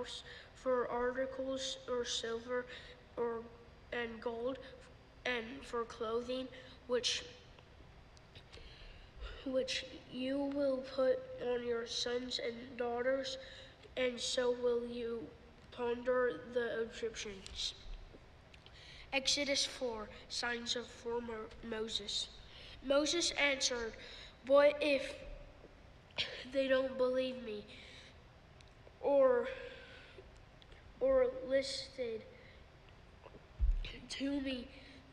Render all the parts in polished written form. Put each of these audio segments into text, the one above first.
house for articles or silver or and gold, and for clothing, which you will put on your sons and daughters, and so will you plunder the Egyptians. Exodus 4, signs of Moses. Moses answered, "What if they don't believe me or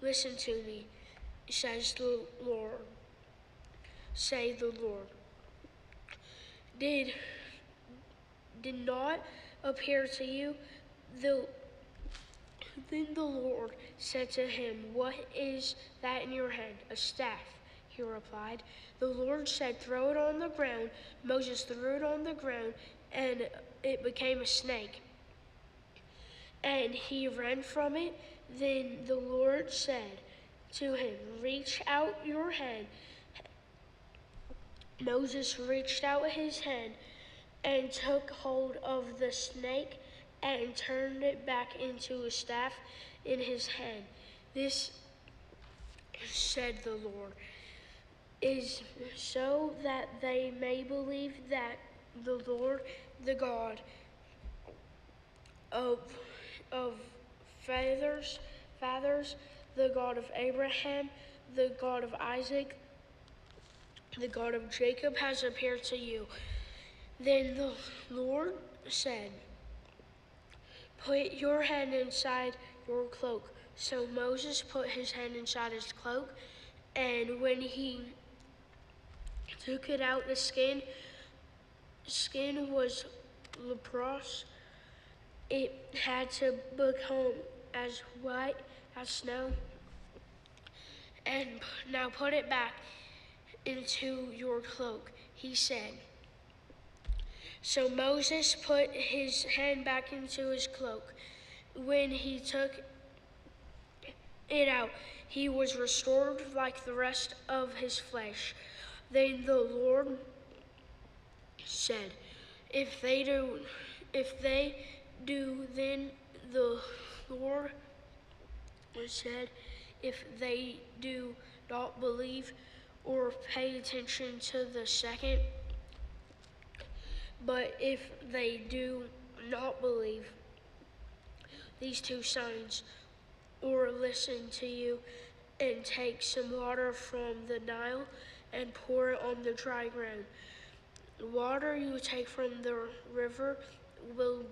listen to me, says the Lord. Say the Lord. Did not appear to you? Then the Lord said to him, "What is that in your hand?" "A staff," he replied. The Lord said, "Throw it on the ground." Moses threw it on the ground, and it became a snake, and he ran from it. Then the Lord said to him, "Reach out your hand." Moses reached out his hand and took hold of the snake and turned it back into a staff in his hand. "This," said the Lord, "is so that they may believe that the Lord, the God of fathers, the God of Abraham, the God of Isaac, the God of Jacob, has appeared to you." Then the Lord said, "Put your hand inside your cloak." So Moses put his hand inside his cloak, and when he took it out, the skin was leprous. It had to become as white as snow. "And now put it back into your cloak," he said. So Moses put his hand back into his cloak. When he took it out, he was restored like the rest of his flesh. Then the Lord said, If they do, then the Lord said, if they do not believe or pay attention to the second, but if they do not believe these two signs, or listen to you and take some water from the Nile and pour it on the dry ground, the water you take from the river will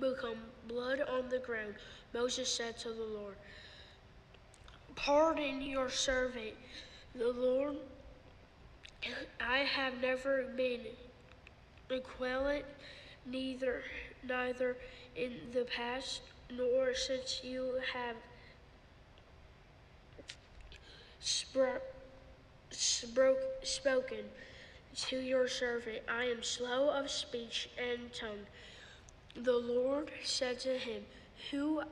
become blood on the ground." Moses said to the Lord, "Pardon your servant, the Lord. I have never been equivalent, neither in the past nor since you have spoken to your servant. I am slow of speech and tongue." The Lord said to him, Who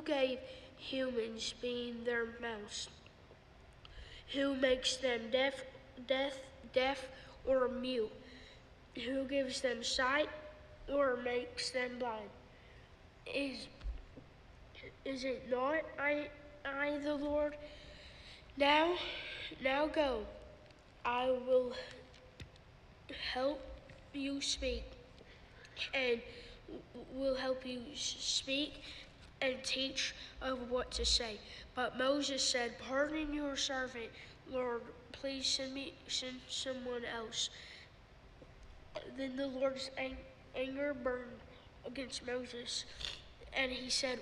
gave humans being their mouths? Who makes them deaf or mute? Who gives them sight or makes them blind? Is it not I the Lord? Now go. I will help you speak and teach of what to say. But Moses said, "Pardon your servant, Lord. Please send someone else." Then the Lord's anger burned against Moses, and he said,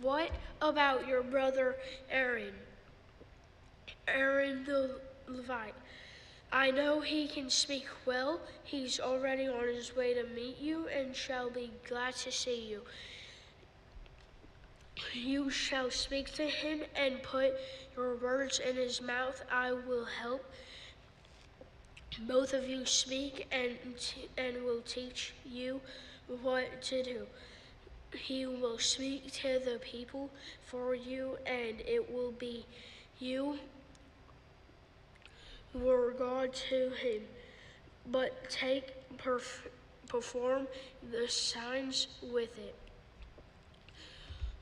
"What about your brother Aaron the Levite? I know he can speak well. He's already on his way to meet you and shall be glad to see you. You shall speak to him and put your words in his mouth. I will help both of you speak and will teach you what to do. He will speak to the people for you, and it will be you who are God to him. But take perform the signs with it.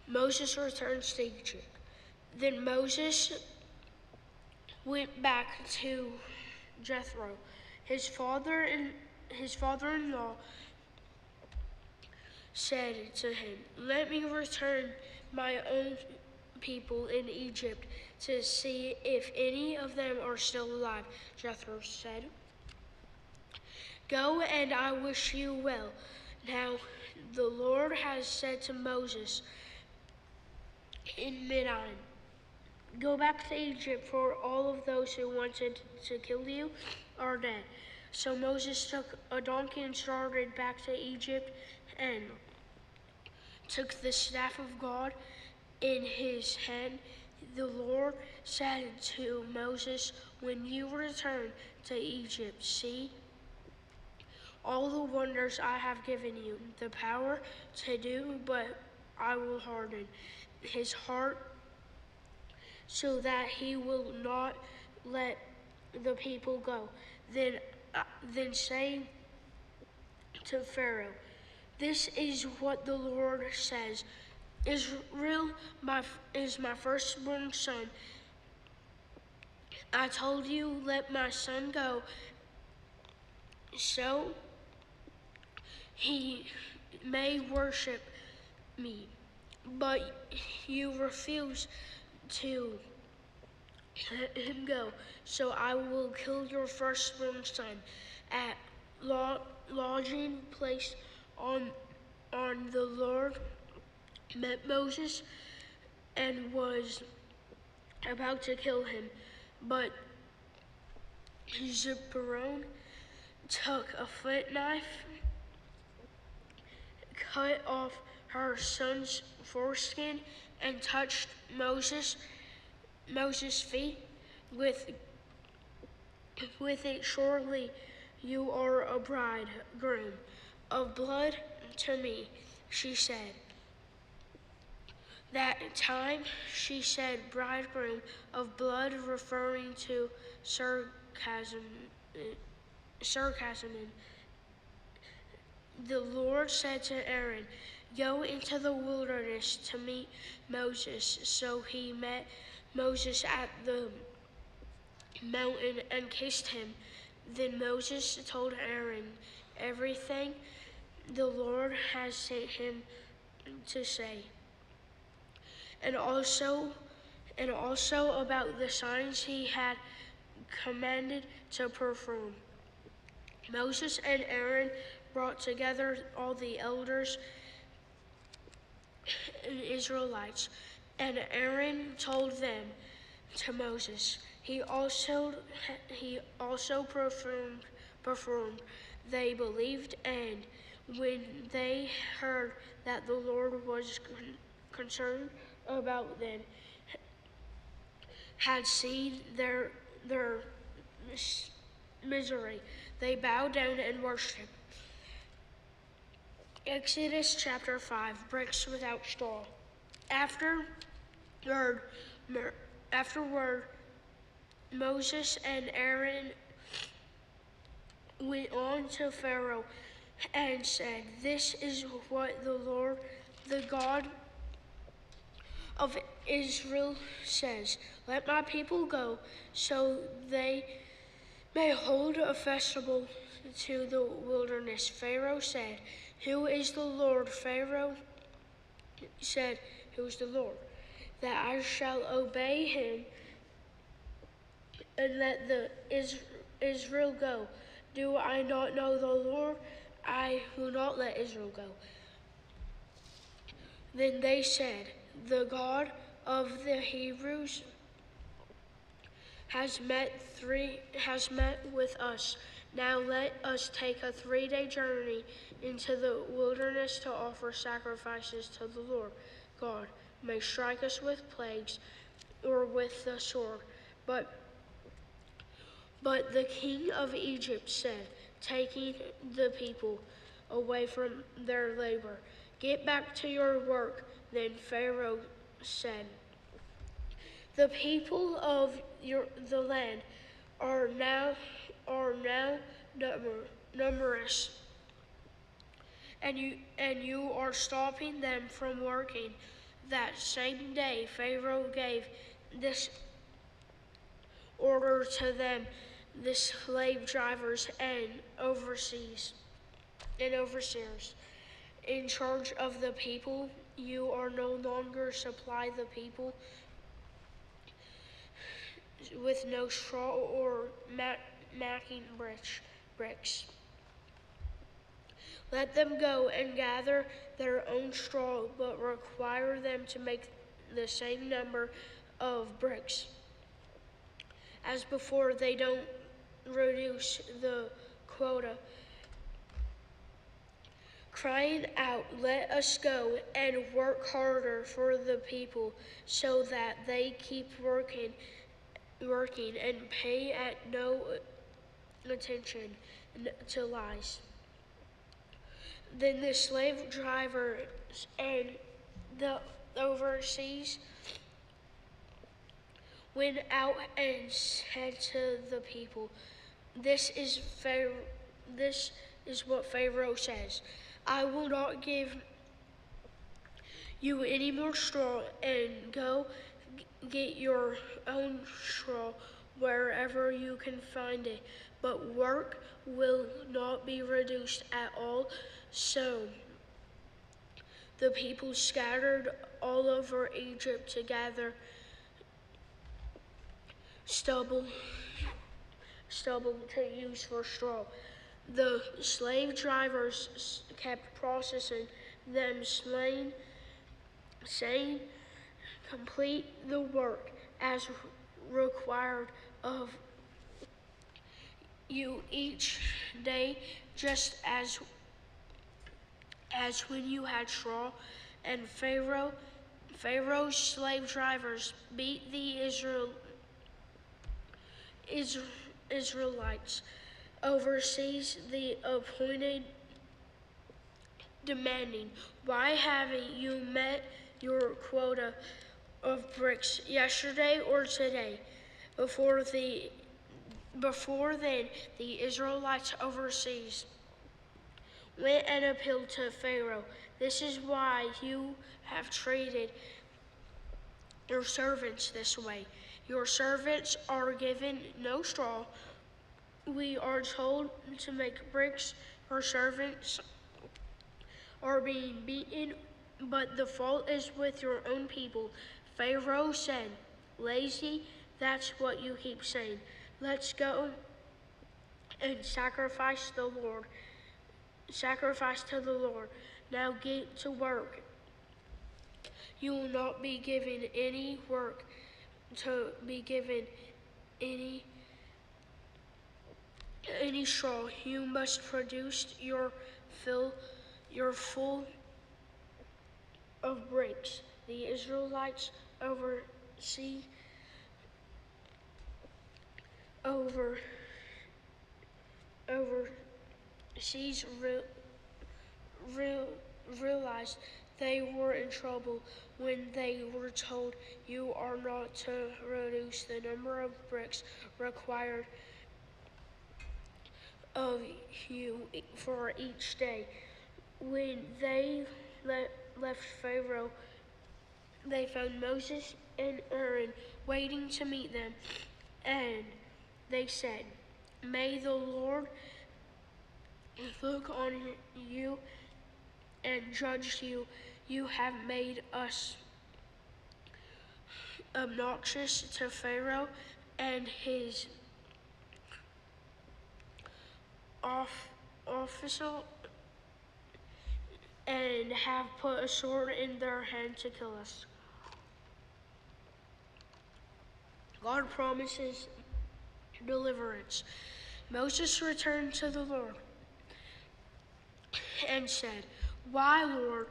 Moses returns to Egypt. Then Moses went back to Jethro, his father-in-law said to him, "Let me return my own people in Egypt to see if any of them are still alive." Jethro said, "Go, and I wish you well." Now the Lord has said to Moses in Midian, "Go back to Egypt, for all of those who wanted to kill you are dead." So Moses took a donkey and started back to Egypt and took the staff of God in his hand. The Lord said to Moses, "When you return to Egypt, see all the wonders I have given you, the power to do, but I will harden his heart so that he will not let the people go." Then say to Pharaoh, "This is what the Lord says. Israel is my firstborn son. I told you, let my son go, so he may worship me. But you refuse to let him go, so I will kill your firstborn son." At lodging place on the Lord met Moses and was about to kill him, but Zipporah took a flint knife, cut off her son's foreskin, and touched Moses' feet with it. "Surely you are a bridegroom of blood to me," she said. That time she said bridegroom of blood, referring to sarcasm. The Lord said to Aaron, "Go into the wilderness to meet Moses." So he met Moses at the mountain and kissed him. Then Moses told Aaron everything the Lord has sent him to say, and also about the signs he had commanded to perform. Moses and Aaron brought together all the elders and Israelites, and Aaron told them to Moses. He also performed. They believed, and when they heard that the Lord was concerned about them, had seen their misery, they bowed down and worshipped. Exodus chapter 5, bricks without straw. Afterward, Moses and Aaron went on to Pharaoh and said, "This is what the Lord, the God of Israel says. Let my people go, so they may hold a festival to the wilderness." Pharaoh said, "Who is the Lord?" Pharaoh said, "Who is the Lord, that I shall obey him and let the Israel go? Do I not know the Lord? I will not let Israel go." Then they said, "The God of the Hebrews has met with us. Now let us take a 3-day journey into the wilderness to offer sacrifices to the Lord. God may strike us with plagues or with the sword." But the king of Egypt said, taking the people away from their labor, "Get back to your work." Then Pharaoh said, "The people of the land are now numerous and you are stopping them from working. That same day, Pharaoh gave this order to them, the slave drivers and overseers in charge of the people. You are no longer supply the people with no straw or macking bricks. Let them go and gather their own straw, but require them to make the same number of bricks as before. They don't reduce the quota, crying out, "Let us go and work harder for the people," so that they keep working and pay at no attention to lies. Then the slave drivers and the overseers went out and said to the people, This is what Pharaoh says. I will not give you any more straw, and go get your own straw wherever you can find it. But work will not be reduced at all." So the people scattered all over Egypt to gather stubble to use for straw. The slave drivers kept processing them, saying, "Complete the work as required of you each day, just as when you had straw." And Pharaoh's slave drivers beat the Israelites overseas, the appointed, demanding, "Why haven't you met your quota of bricks yesterday or today?" Before then, the Israelites overseas went and appealed to Pharaoh. "This is why you have treated your servants this way. Your servants are given no straw. We are told to make bricks. Our servants are being beaten, but the fault is with your own people." Pharaoh said, "Lazy, that's what you keep saying. Let's go and sacrifice to the Lord. Now get to work. You will not be given any work to be given any straw. You must produce your full of bricks." The Israelites overseas realized they were in trouble when they were told, "You are not to reduce the number of bricks required of you for each day." When they left Pharaoh, they found Moses and Aaron waiting to meet them, and they said, "May the Lord look on you and judge you. You have made us obnoxious to Pharaoh and his official, and have put a sword in their hand to kill us." God promises deliverance. Moses returned to the Lord and said, "Why, Lord,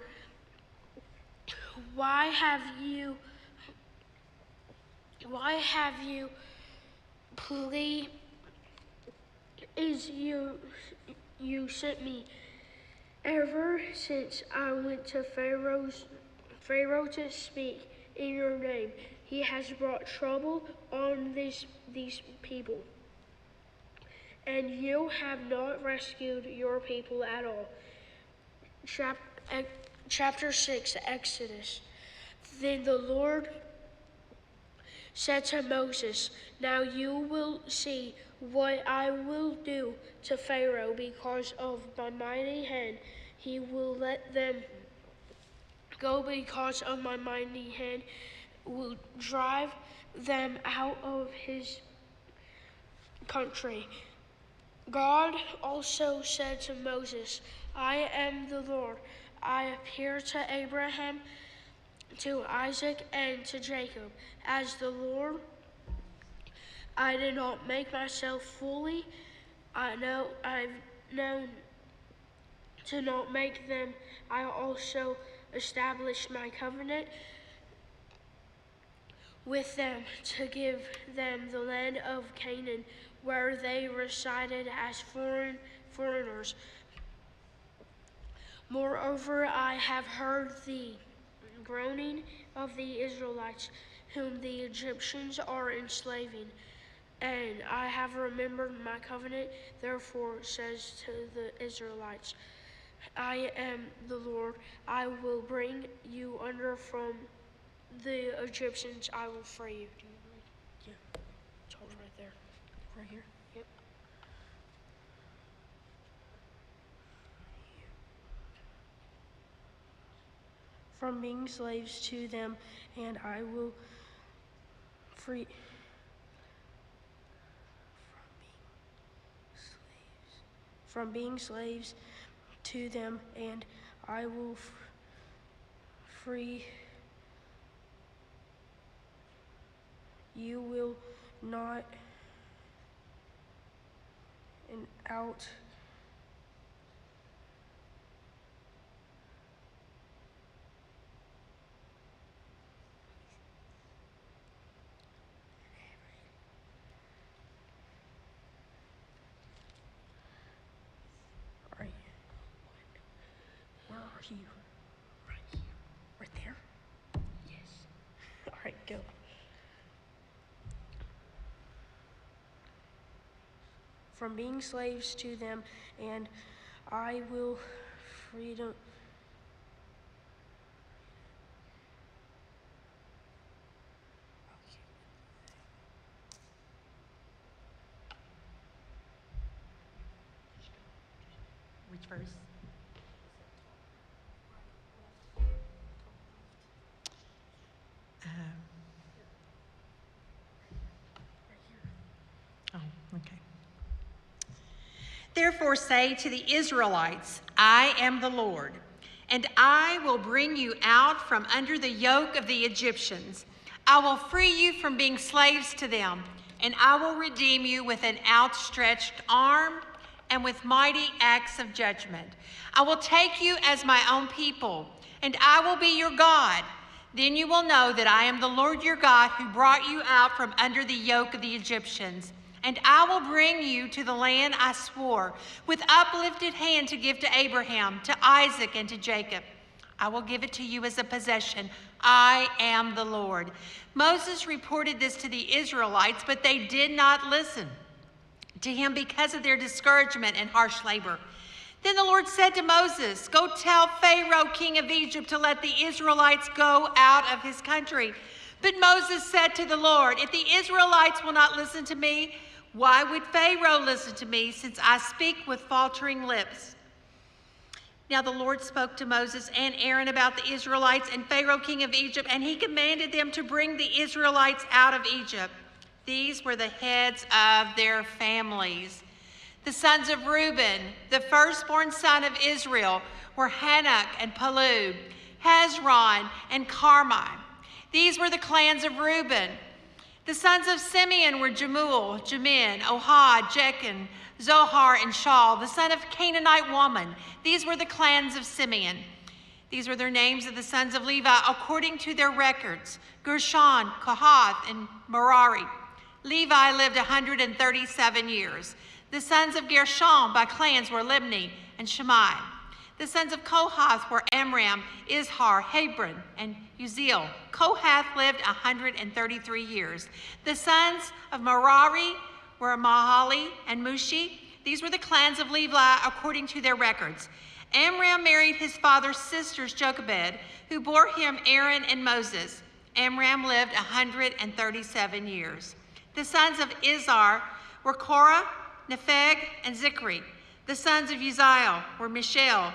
why have you pleased you sent me? Ever since I went to Pharaoh to speak in your name, he has brought trouble on these people, and you have not rescued your people at all." Chapter 6, Exodus. Then the Lord said to Moses, "Now you will see what I will do to Pharaoh because of my mighty hand. He will let them go because of my mighty hand will drive them out of his country." God also said to Moses, "I am the Lord. I appeared to Abraham, to Isaac, and to Jacob as the Lord. I did not make myself fully. I've known to not make them. I also established my covenant with them to give them the land of Canaan, where they resided as foreigners. Moreover, I have heard the groaning of the Israelites, whom the Egyptians are enslaving, and I have remembered my covenant. Therefore says to the Israelites, I am the Lord. I will bring you under from the Egyptians. I will free you." Yeah, it's all right there. Right here? Yep. "From being slaves to them, and I will free from being slaves to them, and I will free you. Will not and out right. Where are you? Right here. Right there? Yes. All right, go. "From being slaves to them, and I will freedom." Which verse? Oh, okay. "Therefore say to the Israelites, I am the Lord, and I will bring you out from under the yoke of the Egyptians. I will free you from being slaves to them, and I will redeem you with an outstretched arm and with mighty acts of judgment. I will take you as my own people, and I will be your God. Then you will know that I am the Lord your God who brought you out from under the yoke of the Egyptians. And I will bring you to the land I swore with uplifted hand to give to Abraham, to Isaac, and to Jacob. I will give it to you as a possession. I am the Lord." Moses reported this to the Israelites, but they did not listen to him because of their discouragement and harsh labor. Then the Lord said to Moses, "Go tell Pharaoh, king of Egypt, to let the Israelites go out of his country." But Moses said to the Lord, "If the Israelites will not listen to me, why would Pharaoh listen to me, since I speak with faltering lips?" Now the Lord spoke to Moses and Aaron about the Israelites and Pharaoh, king of Egypt, and he commanded them to bring the Israelites out of Egypt. These were the heads of their families. The sons of Reuben, the firstborn son of Israel, were Hanok and Palud, Hezron and Carmi. These were the clans of Reuben. The sons of Simeon were Jemuel, Jamin, Ohad, Jechan, Zohar, and Shaul, the son of Canaanite woman. These were the clans of Simeon. These were their names of the sons of Levi according to their records: Gershon, Kohath, and Merari. Levi lived 137 years. The sons of Gershon by clans were Libni and Shammai. The sons of Kohath were Amram, Izhar, Hebron, and Uziel. Kohath lived 133 years. The sons of Merari were Mahali and Mushi. These were the clans of Levi according to their records. Amram married his father's sister's Jochebed, who bore him Aaron and Moses. Amram lived 137 years. The sons of Izhar were Korah, Nepheg, and Zichri. The sons of Uzziel were Mishael,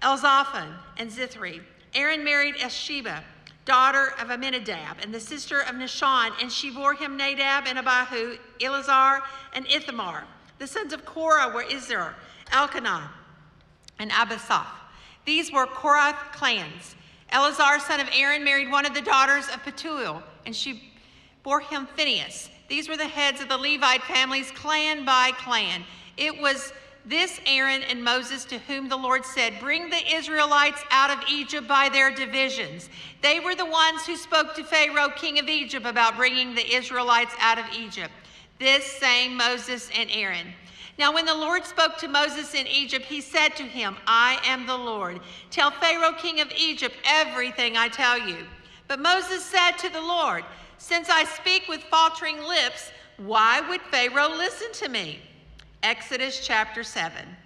Elzaphan, and Zithri. Aaron married Elsheba, daughter of Amminadab, and the sister of Nahshon, and she bore him Nadab and Abihu, Eleazar, and Ithamar. The sons of Korah were Izhar, Elkanah, and Abasaph. These were Korath clans. Eleazar, son of Aaron, married one of the daughters of Pethuel, and she bore him Phinehas. These were the heads of the Levite families, clan by clan. It was this Aaron and Moses to whom the Lord said, "Bring the Israelites out of Egypt by their divisions." They were the ones who spoke to Pharaoh, king of Egypt, about bringing the Israelites out of Egypt. This same Moses and Aaron. Now when the Lord spoke to Moses in Egypt, he said to him, "I am the Lord. Tell Pharaoh, king of Egypt, everything I tell you." But Moses said to the Lord, "Since I speak with faltering lips, why would Pharaoh listen to me?" Exodus chapter 7.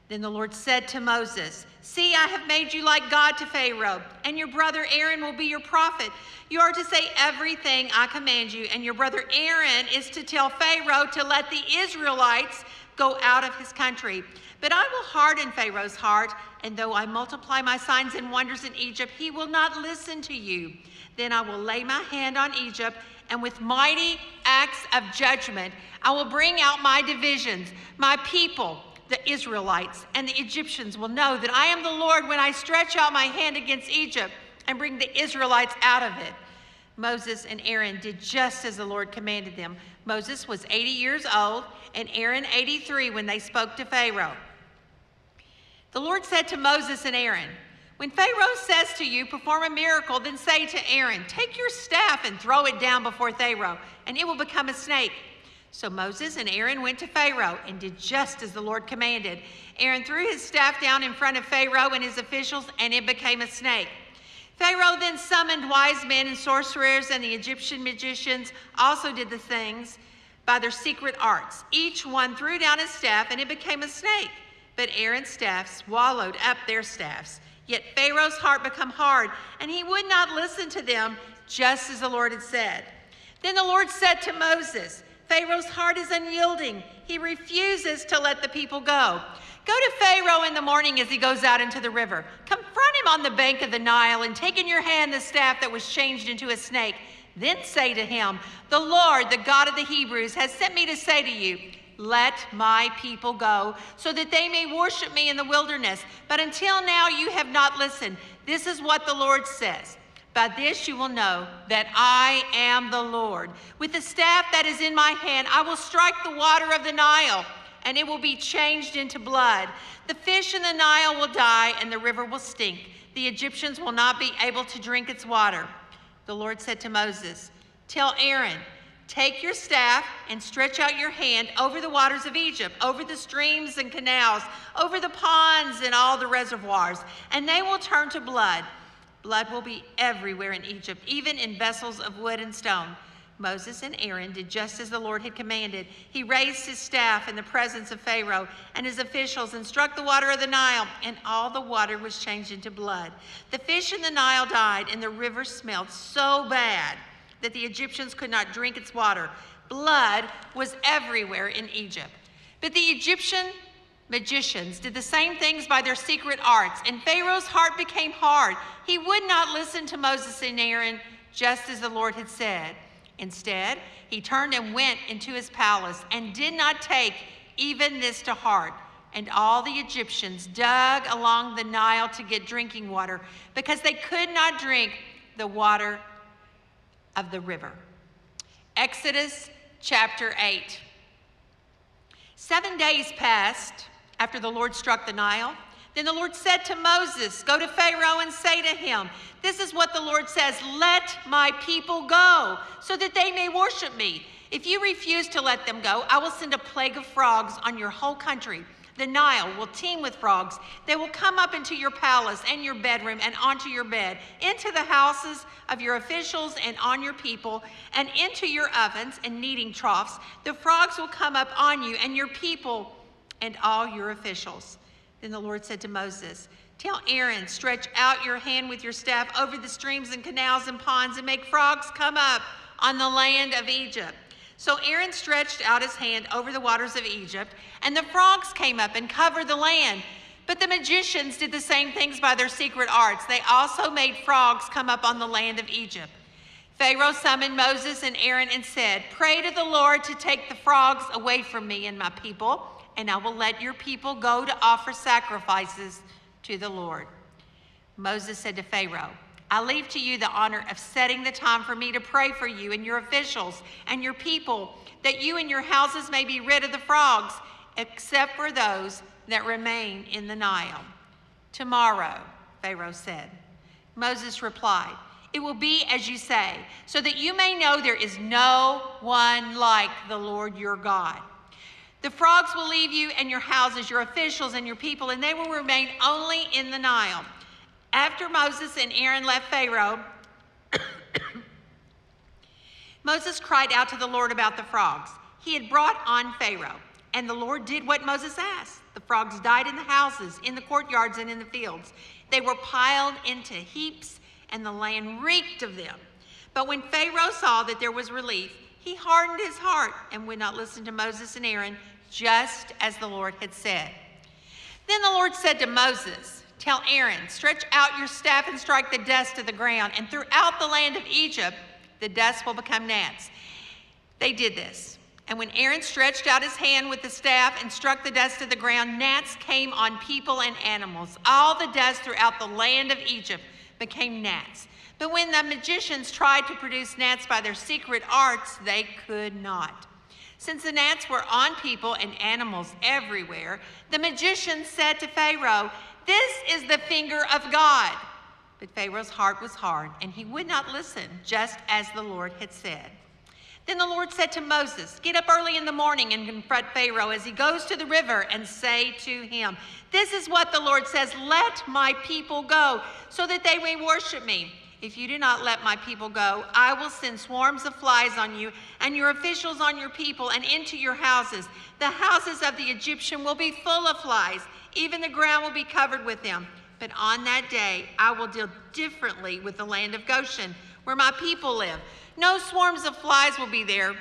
Then the Lord said to Moses, "See, I have made you like God to Pharaoh, and your brother Aaron will be your prophet. You are to say everything I command you, and your brother Aaron is to tell Pharaoh to let the Israelites go out of his country. But I will harden Pharaoh's heart, and though I multiply my signs and wonders in Egypt, he will not listen to you. Then I will lay my hand on Egypt, and with mighty acts of judgment, I will bring out my divisions. My people, the Israelites, and the Egyptians will know that I am the Lord when I stretch out my hand against Egypt and bring the Israelites out of it." Moses and Aaron did just as the Lord commanded them. Moses was 80 years old, and Aaron 83 when they spoke to Pharaoh. The Lord said to Moses and Aaron, "When Pharaoh says to you, 'Perform a miracle,' then say to Aaron, 'Take your staff and throw it down before Pharaoh, and it will become a snake.'" So Moses and Aaron went to Pharaoh and did just as the Lord commanded. Aaron threw his staff down in front of Pharaoh and his officials, and it became a snake. Pharaoh then summoned wise men and sorcerers, and the Egyptian magicians also did the things by their secret arts. Each one threw down his staff, and it became a snake. But Aaron's staff swallowed up their staffs. Yet Pharaoh's heart became hard, and he would not listen to them, just as the Lord had said. Then the Lord said to Moses, "Pharaoh's heart is unyielding. He refuses to let the people go. Go to Pharaoh in the morning as he goes out into the river. Confront him on the bank of the Nile, and take in your hand the staff that was changed into a snake. Then say to him, 'The Lord, the God of the Hebrews, has sent me to say to you, let my people go, so that they may worship me in the wilderness. But until now you have not listened. This is what the Lord says. By this you will know that I am the Lord. With the staff that is in my hand, I will strike the water of the Nile, and it will be changed into blood. The fish in the Nile will die, and the river will stink. The Egyptians will not be able to drink its water." The Lord said to Moses, "Tell Aaron, take your staff and stretch out your hand over the waters of Egypt, over the streams and canals, over the ponds and all the reservoirs, and they will turn to blood. Blood will be everywhere in Egypt, even in vessels of wood and stone." Moses and Aaron did just as the Lord had commanded. He raised his staff in the presence of Pharaoh and his officials and struck the water of the Nile, and all the water was changed into blood. The fish in the Nile died, and the river smelled so bad that the Egyptians could not drink its water. Blood was everywhere in Egypt. But the Egyptian magicians did the same things by their secret arts, and Pharaoh's heart became hard. He would not listen to Moses and Aaron, just as the Lord had said. Instead, he turned and went into his palace and did not take even this to heart. And all the Egyptians dug along the Nile to get drinking water, because they could not drink the water of the river. Exodus chapter 8. 7 days passed after the Lord struck the Nile. Then the Lord said to Moses, "Go to Pharaoh and say to him, 'This is what the Lord says, let my people go, so that they may worship me. If you refuse to let them go, I will send a plague of frogs on your whole country. The Nile will teem with frogs. They will come up into your palace and your bedroom and onto your bed, into the houses of your officials and on your people, and into your ovens and kneading troughs. The frogs will come up on you and your people and all your officials.'" Then the Lord said to Moses, "Tell Aaron, stretch out your hand with your staff over the streams and canals and ponds and make frogs come up on the land of Egypt." So Aaron stretched out his hand over the waters of Egypt, and the frogs came up and covered the land. But the magicians did the same things by their secret arts. They also made frogs come up on the land of Egypt. Pharaoh summoned Moses and Aaron and said, "Pray to the Lord to take the frogs away from me and my people, and I will let your people go to offer sacrifices to the Lord." Moses said to Pharaoh, "I leave to you the honor of setting the time for me to pray for you and your officials and your people, that you and your houses may be rid of the frogs, except for those that remain in the Nile." "Tomorrow," Pharaoh said. Moses replied, "It will be as you say, so that you may know there is no one like the Lord your God. The frogs will leave you and your houses, your officials and your people, and they will remain only in the Nile." After Moses and Aaron left Pharaoh, Moses cried out to the Lord about the frogs he had brought on Pharaoh, and the Lord did what Moses asked. The frogs died in the houses, in the courtyards, and in the fields. They were piled into heaps, and the land reeked of them. But when Pharaoh saw that there was relief, he hardened his heart and would not listen to Moses and Aaron, just as the Lord had said. Then the Lord said to Moses, "Tell Aaron, stretch out your staff and strike the dust to the ground, and throughout the land of Egypt, the dust will become gnats." They did this. And when Aaron stretched out his hand with the staff and struck the dust to the ground, gnats came on people and animals. All the dust throughout the land of Egypt became gnats. But when the magicians tried to produce gnats by their secret arts, they could not. Since the gnats were on people and animals everywhere, the magicians said to Pharaoh, "This is the finger of God." But Pharaoh's heart was hard, and he would not listen, just as the Lord had said. Then the Lord said to Moses, "Get up early in the morning and confront Pharaoh as he goes to the river, and say to him, 'This is what the Lord says, let my people go, so that they may worship me. If you do not let my people go, I will send swarms of flies on you and your officials on your people and into your houses. The houses of the Egyptian will be full of flies. Even the ground will be covered with them. But on that day, I will deal differently with the land of Goshen, where my people live. No swarms of flies will be there,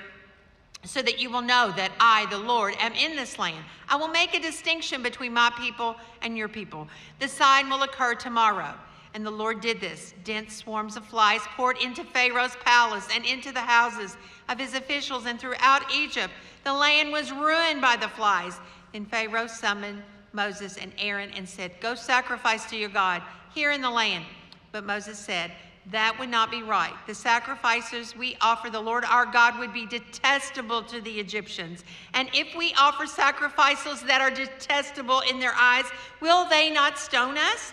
so that you will know that I, the Lord, am in this land. I will make a distinction between my people and your people. The sign will occur tomorrow." And the Lord did this. Dense swarms of flies poured into Pharaoh's palace and into the houses of his officials and throughout Egypt. The land was ruined by the flies. Then Pharaoh summoned Moses and Aaron and said, "Go sacrifice to your God here in the land." But Moses said, "That would not be right. The sacrifices we offer the Lord our God would be detestable to the Egyptians. And if we offer sacrifices that are detestable in their eyes, will they not stone us?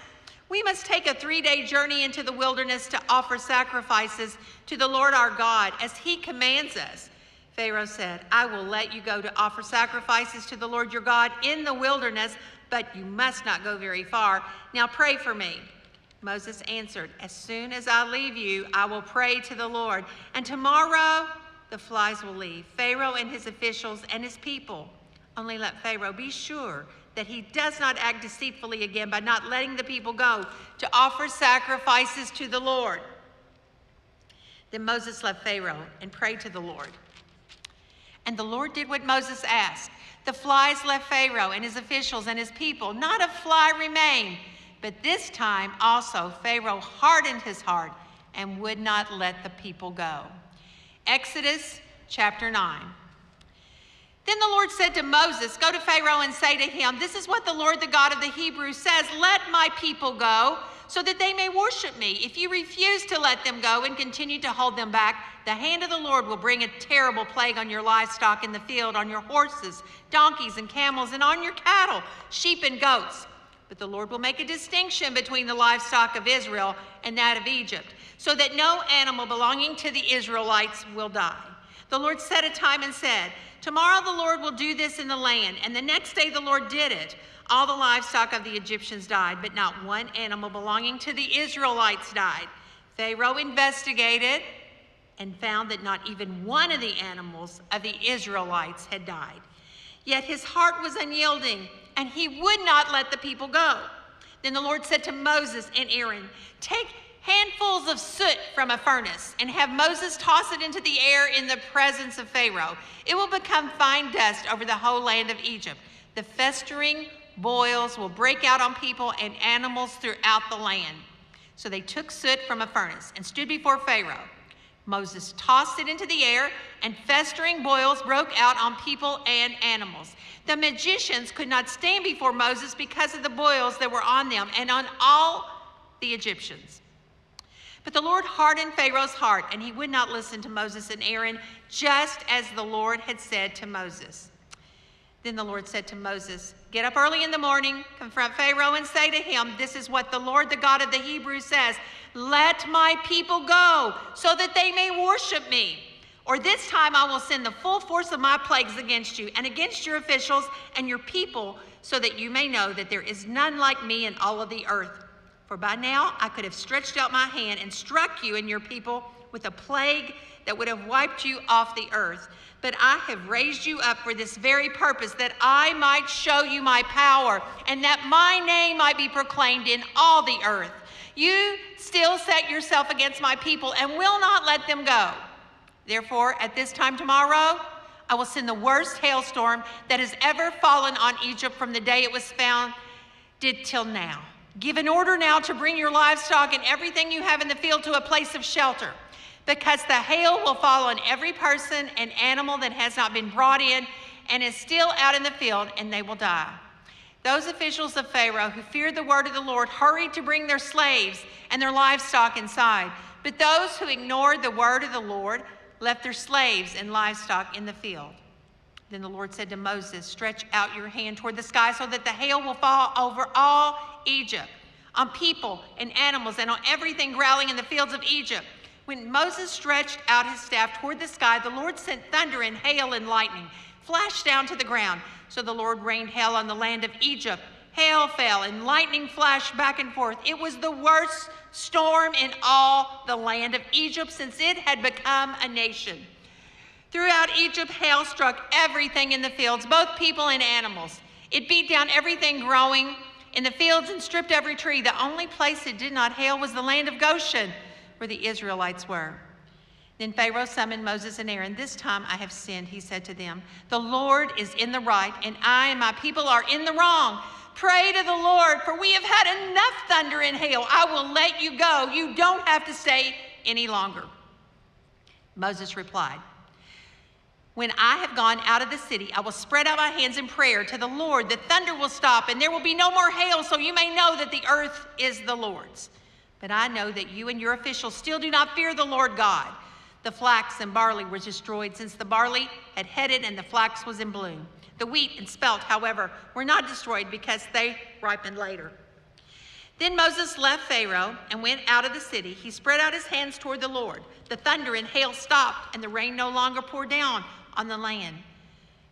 We must take a 3-day journey into the wilderness to offer sacrifices to the Lord our God, as he commands us." Pharaoh said, "I will let you go to offer sacrifices to the Lord your God in the wilderness, but you must not go very far. Now pray for me." Moses answered, "As soon as I leave you, I will pray to the Lord, and tomorrow the flies will leave Pharaoh and his officials and his people. Only let Pharaoh be sure that he does not act deceitfully again by not letting the people go to offer sacrifices to the Lord." Then Moses left Pharaoh and prayed to the Lord. And the Lord did what Moses asked. The flies left Pharaoh and his officials and his people. Not a fly remained. But this time also Pharaoh hardened his heart and would not let the people go. Exodus chapter 9. Then the Lord said to Moses, "Go to Pharaoh and say to him, 'This is what the Lord, the God of the Hebrews, says, let my people go, so that they may worship me. If you refuse to let them go and continue to hold them back, the hand of the Lord will bring a terrible plague on your livestock in the field, on your horses, donkeys, and camels, and on your cattle, sheep, and goats. But the Lord will make a distinction between the livestock of Israel and that of Egypt, so that no animal belonging to the Israelites will die.' The Lord set a time and said, 'Tomorrow the Lord will do this in the land.' And the next day the Lord did it. All the livestock of the Egyptians died, but not one animal belonging to the Israelites died. Pharaoh investigated and found that not even one of the animals of the Israelites had died. Yet his heart was unyielding, and he would not let the people go. Then the Lord said to Moses and Aaron, "Take handfuls of soot from a furnace and have Moses toss it into the air in the presence of Pharaoh. It will become fine dust over the whole land of Egypt. The festering boils will break out on people and animals throughout the land." So they took soot from a furnace and stood before Pharaoh. Moses tossed it into the air, and festering boils broke out on people and animals. The magicians could not stand before Moses because of the boils that were on them and on all the Egyptians. But the Lord hardened Pharaoh's heart, and he would not listen to Moses and Aaron, just as the Lord had said to Moses. Then the Lord said to Moses, "Get up early in the morning, confront Pharaoh, and say to him, 'This is what the Lord, the God of the Hebrews, says. Let my people go, so that they may worship me. Or this time I will send the full force of my plagues against you and against your officials and your people, so that you may know that there is none like me in all of the earth. For by now I could have stretched out my hand and struck you and your people with a plague that would have wiped you off the earth. But I have raised you up for this very purpose, that I might show you my power, and that my name might be proclaimed in all the earth. You still set yourself against my people and will not let them go. Therefore, at this time tomorrow, I will send the worst hailstorm that has ever fallen on Egypt from the day it was founded till now. Give an order now to bring your livestock and everything you have in the field to a place of shelter, because the hail will fall on every person and animal that has not been brought in and is still out in the field, and they will die." Those officials of Pharaoh who feared the word of the Lord hurried to bring their slaves and their livestock inside. But those who ignored the word of the Lord left their slaves and livestock in the field. Then the Lord said to Moses, "Stretch out your hand toward the sky so that the hail will fall over all Egypt, on people and animals and on everything growling in the fields of Egypt." When Moses stretched out his staff toward the sky, the Lord sent thunder and hail and lightning flashed down to the ground. So the Lord rained hail on the land of Egypt. Hail fell and lightning flashed back and forth. It was the worst storm in all the land of Egypt since it had become a nation. Throughout Egypt, hail struck everything in the fields, both people and animals. It beat down everything growing in the fields and stripped every tree. The only place it did not hail was the land of Goshen, where the Israelites were. Then Pharaoh summoned Moses and Aaron. "This time I have sinned," he said to them. "The Lord is in the right, and I and my people are in the wrong. Pray to the Lord, for we have had enough thunder and hail. I will let you go. You don't have to stay any longer." Moses replied, "When I have gone out of the city, I will spread out my hands in prayer to the Lord. The thunder will stop, and there will be no more hail, so you may know that the earth is the Lord's. But I know that you and your officials still do not fear the Lord God. The flax and barley were destroyed, since the barley had headed and the flax was in bloom. The wheat and spelt, however, were not destroyed because they ripened later." Then Moses left Pharaoh and went out of the city. He spread out his hands toward the Lord. The thunder and hail stopped, and the rain no longer poured down on the land.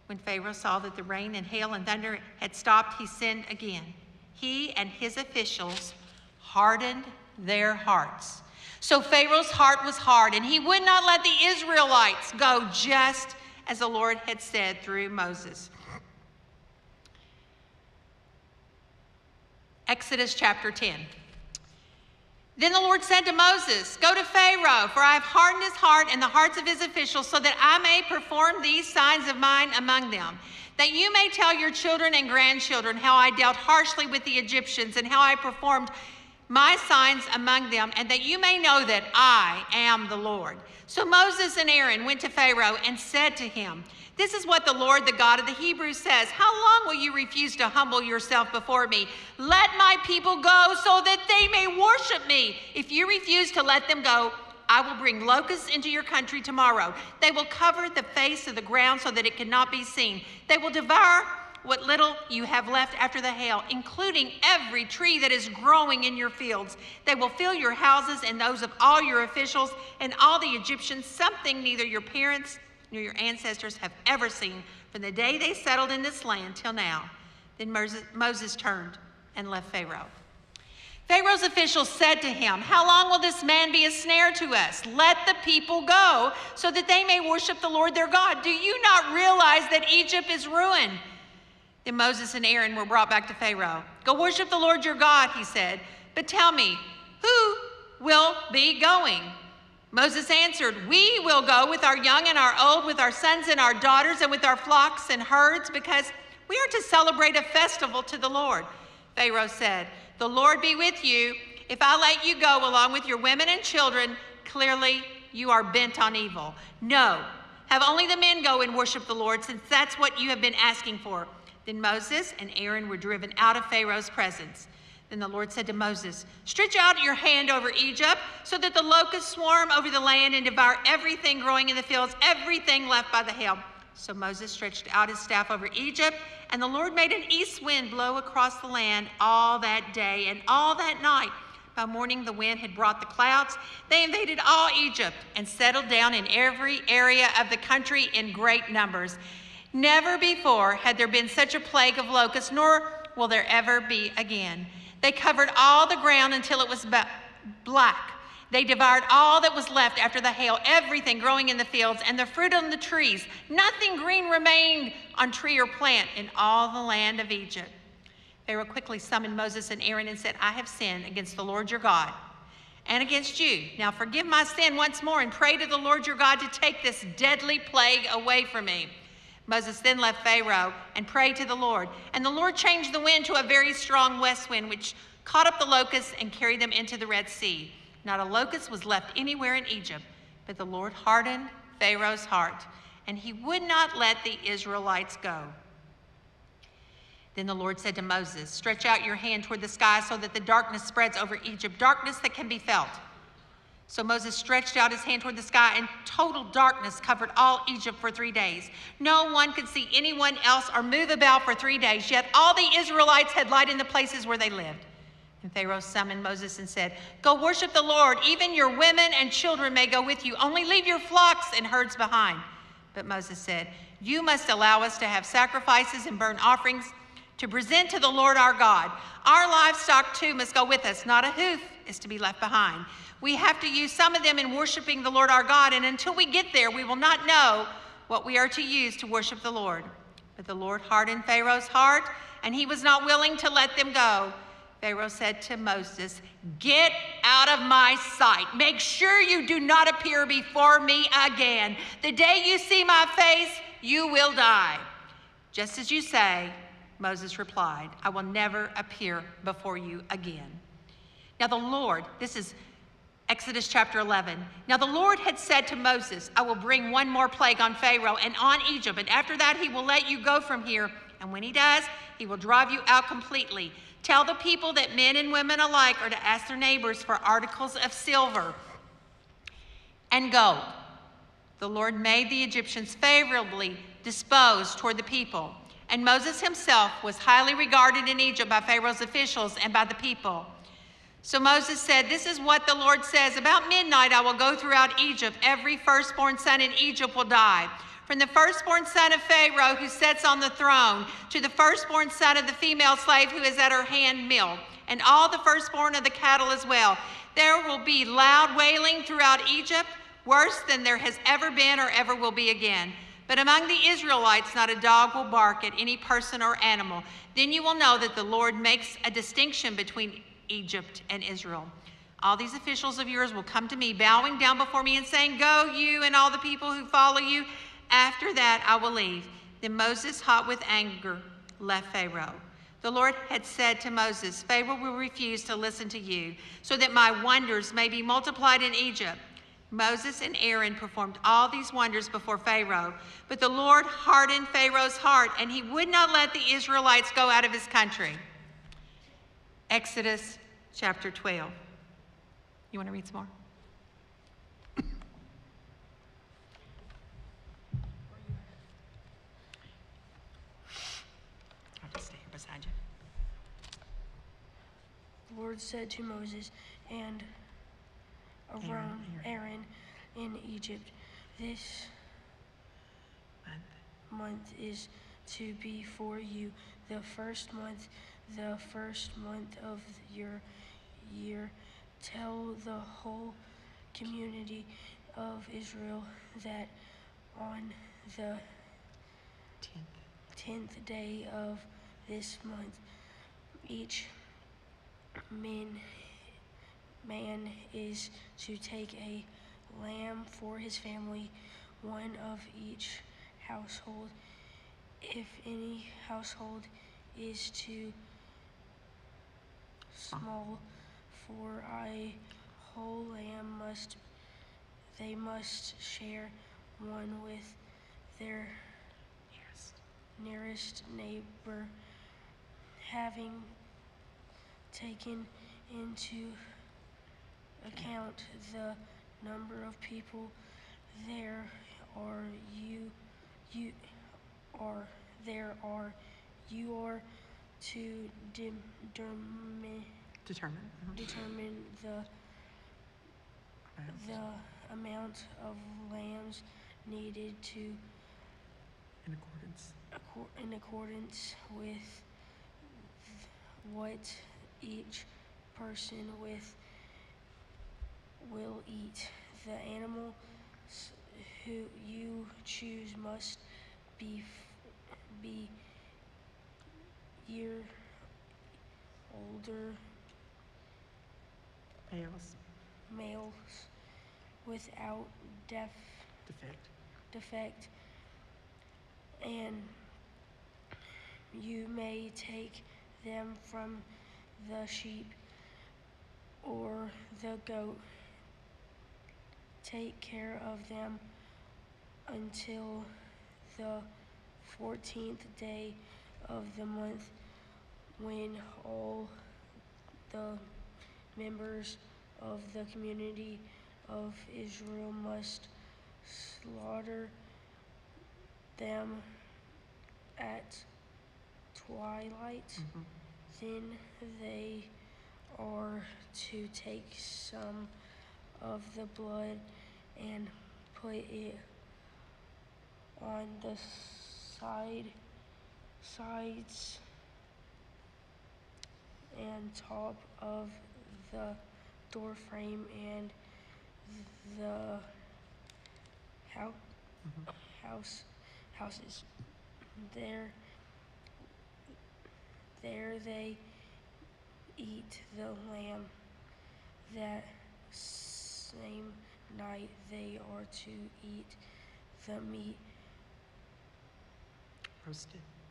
When Pharaoh saw that the rain and hail and thunder had stopped, he sinned again. He and his officials hardened their hearts. So Pharaoh's heart was hard, and he would not let the Israelites go, just as the Lord had said through Moses. Exodus chapter 10. Then the Lord said to Moses, "Go to Pharaoh, for I have hardened his heart and the hearts of his officials, so that I may perform these signs of mine among them, that you may tell your children and grandchildren how I dealt harshly with the Egyptians and how I performed my signs among them, and that you may know that I am the Lord." So Moses and Aaron went to Pharaoh and said to him, "This is what the Lord, the God of the Hebrews, says. How long will you refuse to humble yourself before me? Let my people go so that they may worship me. If you refuse to let them go, I will bring locusts into your country tomorrow. They will cover the face of the ground so that it cannot be seen. They will devour what little you have left after the hail, including every tree that is growing in your fields. They will fill your houses and those of all your officials and all the Egyptians, something neither your parents nor your ancestors have ever seen from the day they settled in this land till now." Then Moses turned and left Pharaoh. Pharaoh's officials said to him, "How long will this man be a snare to us? Let the people go so that they may worship the Lord their God. Do you not realize that Egypt is ruined? Then Moses and Aaron were brought back to Pharaoh. "Go worship the Lord your God," he said. "But tell me, who will be going?" Moses answered, "We will go with our young and our old, with our sons and our daughters, and with our flocks and herds, because we are to celebrate a festival to the Lord." Pharaoh said, "The Lord be with you. If I let you go along with your women and children, clearly you are bent on evil. No, have only the men go and worship the Lord, since that's what you have been asking for." Then Moses and Aaron were driven out of Pharaoh's presence. Then the Lord said to Moses, "Stretch out your hand over Egypt so that the locusts swarm over the land and devour everything growing in the fields, everything left by the hail." So Moses stretched out his staff over Egypt, and the Lord made an east wind blow across the land all that day and all that night. By morning, the wind had brought the clouds. They invaded all Egypt and settled down in every area of the country in great numbers. Never before had there been such a plague of locusts, nor will there ever be again. They covered all the ground until it was black. They devoured all that was left after the hail, everything growing in the fields and the fruit on the trees. Nothing green remained on tree or plant in all the land of Egypt. Pharaoh quickly summoned Moses and Aaron and said, "I have sinned against the Lord your God and against you. Now forgive my sin once more and pray to the Lord your God to take this deadly plague away from me." Moses then left Pharaoh and prayed to the Lord. And the Lord changed the wind to a very strong west wind, which caught up the locusts and carried them into the Red Sea. Not a locust was left anywhere in Egypt, but the Lord hardened Pharaoh's heart, and he would not let the Israelites go. Then the Lord said to Moses, "Stretch out your hand toward the sky so that the darkness spreads over Egypt, darkness that can be felt." So Moses stretched out his hand toward the sky, and total darkness covered all Egypt for 3 days. No one could see anyone else or move about for 3 days, yet all the Israelites had light in the places where they lived. And Pharaoh summoned Moses and said, "Go worship the Lord. Even your women and children may go with you. Only leave your flocks and herds behind." But Moses said, "You must allow us to have sacrifices and burnt offerings to present to the Lord our God. Our livestock too must go with us. Not a hoof is to be left behind. We have to use some of them in worshiping the Lord our God, and until we get there, we will not know what we are to use to worship the Lord." But the Lord hardened Pharaoh's heart, and he was not willing to let them go. Pharaoh said to Moses, "Get out of my sight. Make sure you do not appear before me again. The day you see my face, you will die." "Just as you say," Moses replied, "I will never appear before you again." Now the Lord, this is Exodus chapter 11. Now the Lord had said to Moses, "I will bring one more plague on Pharaoh and on Egypt, and after that he will let you go from here. And when he does, he will drive you out completely. Tell the people that men and women alike are to ask their neighbors for articles of silver and gold." The Lord made the Egyptians favorably disposed toward the people, and Moses himself was highly regarded in Egypt by Pharaoh's officials and by the people. So Moses said, "This is what the Lord says. About midnight I will go throughout Egypt. Every firstborn son in Egypt will die. From the firstborn son of Pharaoh who sits on the throne to the firstborn son of the female slave who is at her hand mill, and all the firstborn of the cattle as well. There will be loud wailing throughout Egypt, worse than there has ever been or ever will be again. But among the Israelites not a dog will bark at any person or animal. Then you will know that the Lord makes a distinction between Egypt and Israel. All these officials of yours will come to me, bowing down before me and saying, 'Go, you and all the people who follow you.' After that I will leave." Then Moses, hot with anger, left Pharaoh. The Lord had said to Moses, "Pharaoh will refuse to listen to you, so that my wonders may be multiplied in Egypt." Moses and Aaron performed all these wonders before Pharaoh, but the Lord hardened Pharaoh's heart, and he would not let the Israelites go out of his country. Exodus chapter 12. You want to read some more? I'll just stay here beside you. The Lord said to Moses and Aaron in Egypt, "This month is to be for you the first month of your year. Tell the whole community of Israel that on the 10th day of this month. Each man is to take a lamb for his family, one of each household. If any household is too small for a whole lamb, they must share one with their nearest neighbor. Having taken into account the number of people there are, you are to determine the amount of lambs needed to in accordance with what each person will eat. The animals who you choose must be year older males without defect, and you may take them from the sheep or the goat. Take care of them until the 14th day of the month, when all the members of the community of Israel must slaughter them at twilight. Then they are to take some of the blood and put it on the sides and top of the door frame and the houses. There they eat the lamb. That same night they are to eat the meat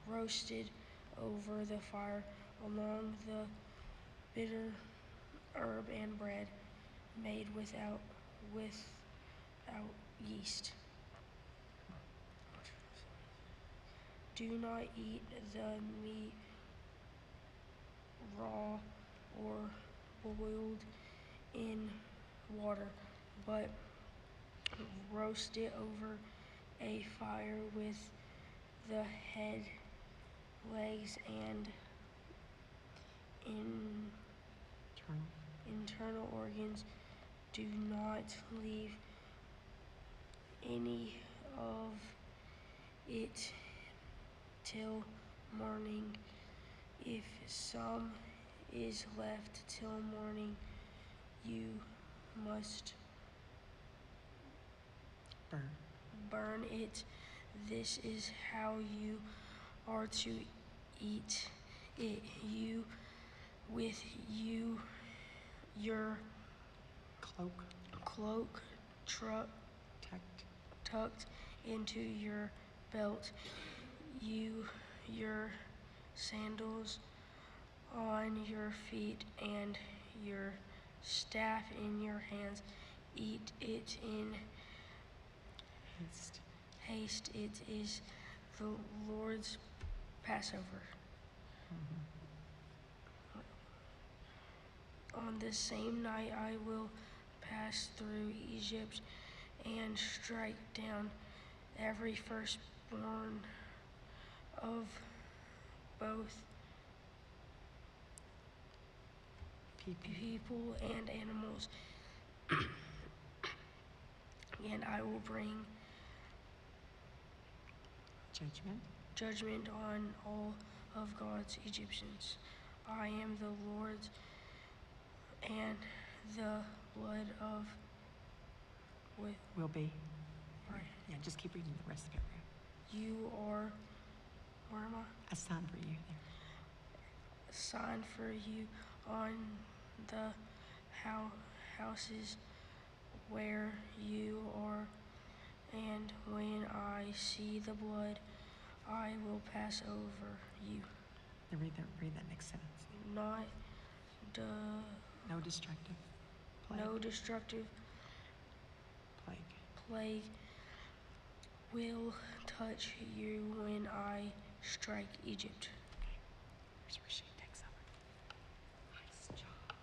roasted over the fire, along the bitter herb and bread made without yeast. Do not eat the meat raw or boiled in water, but roast it over a fire with the head, legs, and internal organs. Do not leave any of it till morning. If some is left till morning, you must burn it. This is how you are to eat it. You with your cloak tucked into your belt, your sandals on your feet, and your staff in your hands. Eat it in haste. It is the Lord's Passover. On the same night I will pass through Egypt and strike down every firstborn of both people and animals, and I will bring judgment on all of God's Egyptians. I am the Lord, and the blood of will be. Right. Yeah, just keep reading the rest of it. You are where am I? A sign for you there. A sign for you on the houses where you are, and when I see the blood, I will pass over you. Read that next sentence. Not No destructive plague. no destructive plague will touch you when I strike Egypt. Okay. Here's where she takes over. Nice job.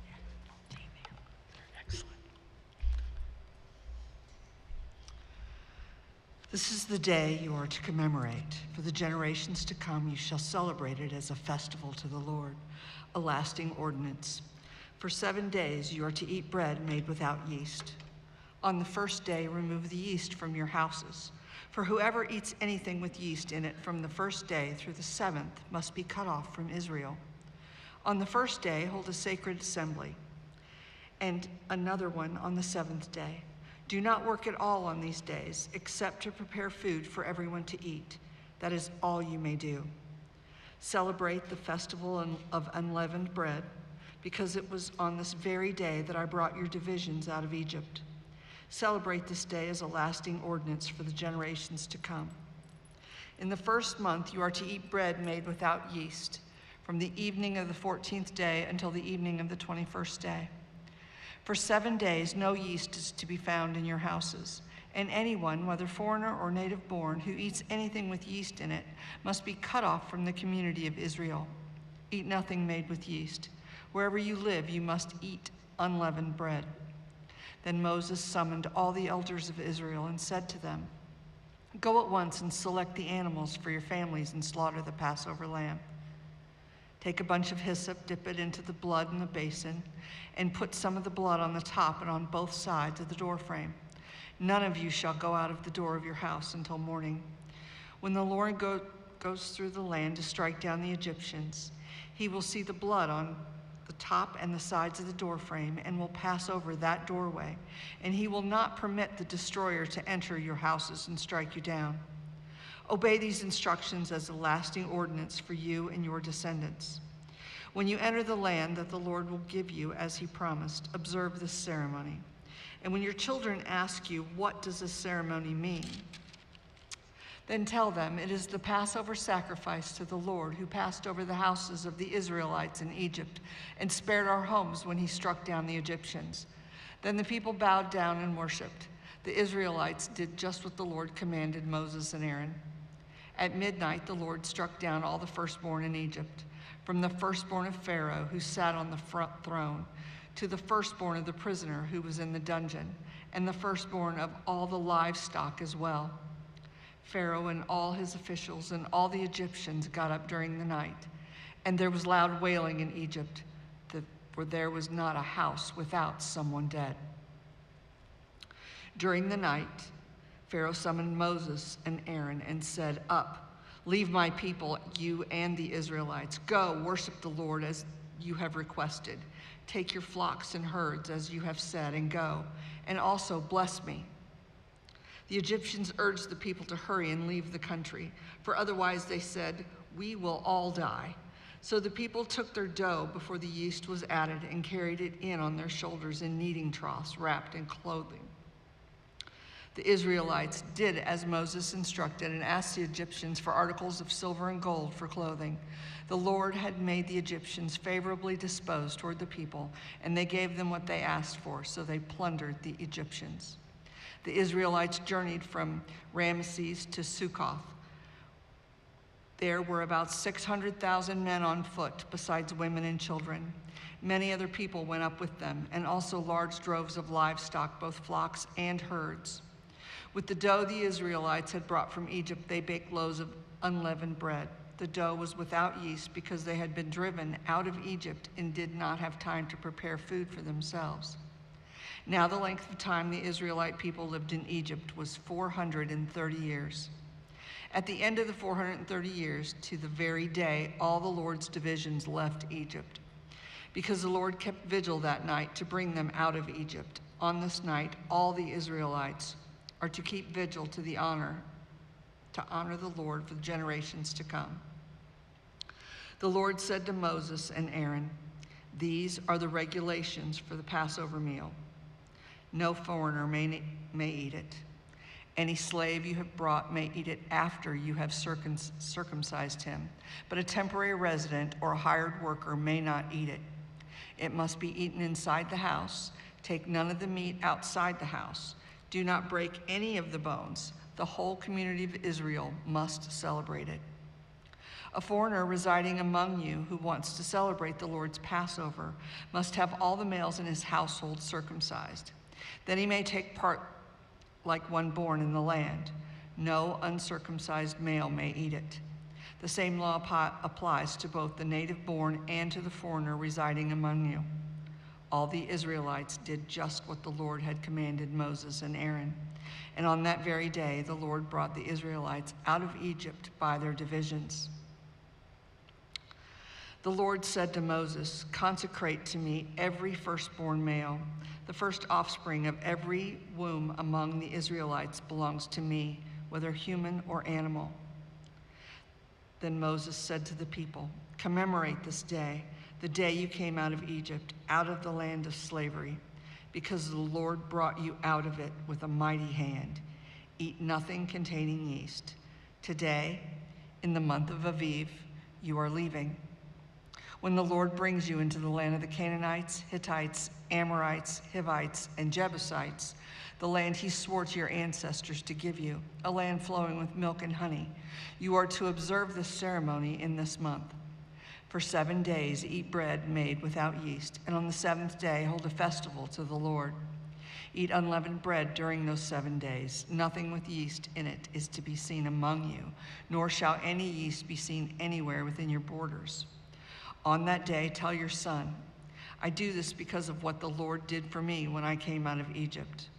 Yeah, don't stay there. They're excellent. This is the day you are to commemorate. For the generations to come, you shall celebrate it as a festival to the Lord, a lasting ordinance. For 7 days you are to eat bread made without yeast. On the first day, remove the yeast from your houses. For whoever eats anything with yeast in it from the first day through the 7th must be cut off from Israel. On the first day, hold a sacred assembly, and another one on the 7th day. Do not work at all on these days, except to prepare food for everyone to eat. That is all you may do. Celebrate the festival of unleavened bread, because it was on this very day that I brought your divisions out of Egypt. Celebrate this day as a lasting ordinance for the generations to come. In the first month, you are to eat bread made without yeast, from the evening of the 14th day until the evening of the 21st day. For 7 days, no yeast is to be found in your houses, and anyone, whether foreigner or native born, who eats anything with yeast in it must be cut off from the community of Israel. Eat nothing made with yeast. Wherever you live, you must eat unleavened bread. Then Moses summoned all the elders of Israel and said to them, "Go at once and select the animals for your families and slaughter the Passover lamb. Take a bunch of hyssop, dip it into the blood in the basin, and put some of the blood on the top and on both sides of the doorframe. None of you shall go out of the door of your house until morning. When the Lord goes through the land to strike down the Egyptians, he will see the blood on the top and the sides of the doorframe and will pass over that doorway, and he will not permit the destroyer to enter your houses and strike you down. Obey these instructions as a lasting ordinance for you and your descendants. When you enter the land that the Lord will give you as he promised, observe this ceremony. And when your children ask you, 'What does this ceremony mean?' then tell them, 'It is the Passover sacrifice to the Lord who passed over the houses of the Israelites in Egypt and spared our homes when he struck down the Egyptians.' Then the people bowed down and worshiped. The Israelites did just what the Lord commanded Moses and Aaron. At midnight, the Lord struck down all the firstborn in Egypt, from the firstborn of Pharaoh, who sat on the front throne, to the firstborn of the prisoner who was in the dungeon, and the firstborn of all the livestock as well. Pharaoh and all his officials and all the Egyptians got up during the night, and there was loud wailing in Egypt, for there was not a house without someone dead. During the night, Pharaoh summoned Moses and Aaron and said, 'Up, leave my people, you and the Israelites. Go, worship the Lord as you have requested. Take your flocks and herds as you have said, and go, and also bless me.' The Egyptians urged the people to hurry and leave the country, for otherwise they said, 'We will all die.' So the people took their dough before the yeast was added and carried it in on their shoulders in kneading troughs wrapped in clothing. The Israelites did as Moses instructed and asked the Egyptians for articles of silver and gold for clothing. The Lord had made the Egyptians favorably disposed toward the people, and they gave them what they asked for, so they plundered the Egyptians. The Israelites journeyed from Ramesses to Succoth. There were about 600,000 men on foot, besides women and children. Many other people went up with them, and also large droves of livestock, both flocks and herds. With the dough the Israelites had brought from Egypt, they baked loaves of unleavened bread. The dough was without yeast because they had been driven out of Egypt and did not have time to prepare food for themselves. Now the length of time the Israelite people lived in Egypt was 430 years. At the end of the 430 years, to the very day, all the Lord's divisions left Egypt, because the Lord kept vigil that night to bring them out of Egypt. On this night, all the Israelites are to keep vigil to the honor to honor the Lord for the generations to come. The Lord said to Moses and Aaron, "These are the regulations for the Passover meal. No foreigner may eat it. Any slave you have brought may eat it after you have circumcised him, but a temporary resident or a hired worker may not eat it. It must be eaten inside the house. Take none of the meat outside the house. Do not break any of the bones. The whole community of Israel must celebrate it. A foreigner residing among you who wants to celebrate the Lord's Passover must have all the males in his household circumcised. Then he may take part like one born in the land. No uncircumcised male may eat it. The same law applies to both the native born and to the foreigner residing among you." All the Israelites did just what the Lord had commanded Moses and Aaron. And on that very day, the Lord brought the Israelites out of Egypt by their divisions. The Lord said to Moses, "Consecrate to me every firstborn male. The first offspring of every womb among the Israelites belongs to me, whether human or animal." Then Moses said to the people, "Commemorate this day, the day you came out of Egypt, out of the land of slavery, because the Lord brought you out of it with a mighty hand. Eat nothing containing yeast. Today, in the month of Aviv, you are leaving. When the Lord brings you into the land of the Canaanites, Hittites, Amorites, Hivites, and Jebusites, the land he swore to your ancestors to give you, a land flowing with milk and honey, you are to observe this ceremony in this month. For 7 days eat bread made without yeast, and on the 7th day hold a festival to the Lord. Eat unleavened bread during those 7 days. Nothing with yeast in it is to be seen among you, nor shall any yeast be seen anywhere within your borders. On that day, tell your son, I do this because of what the Lord did for me when I came out of Egypt.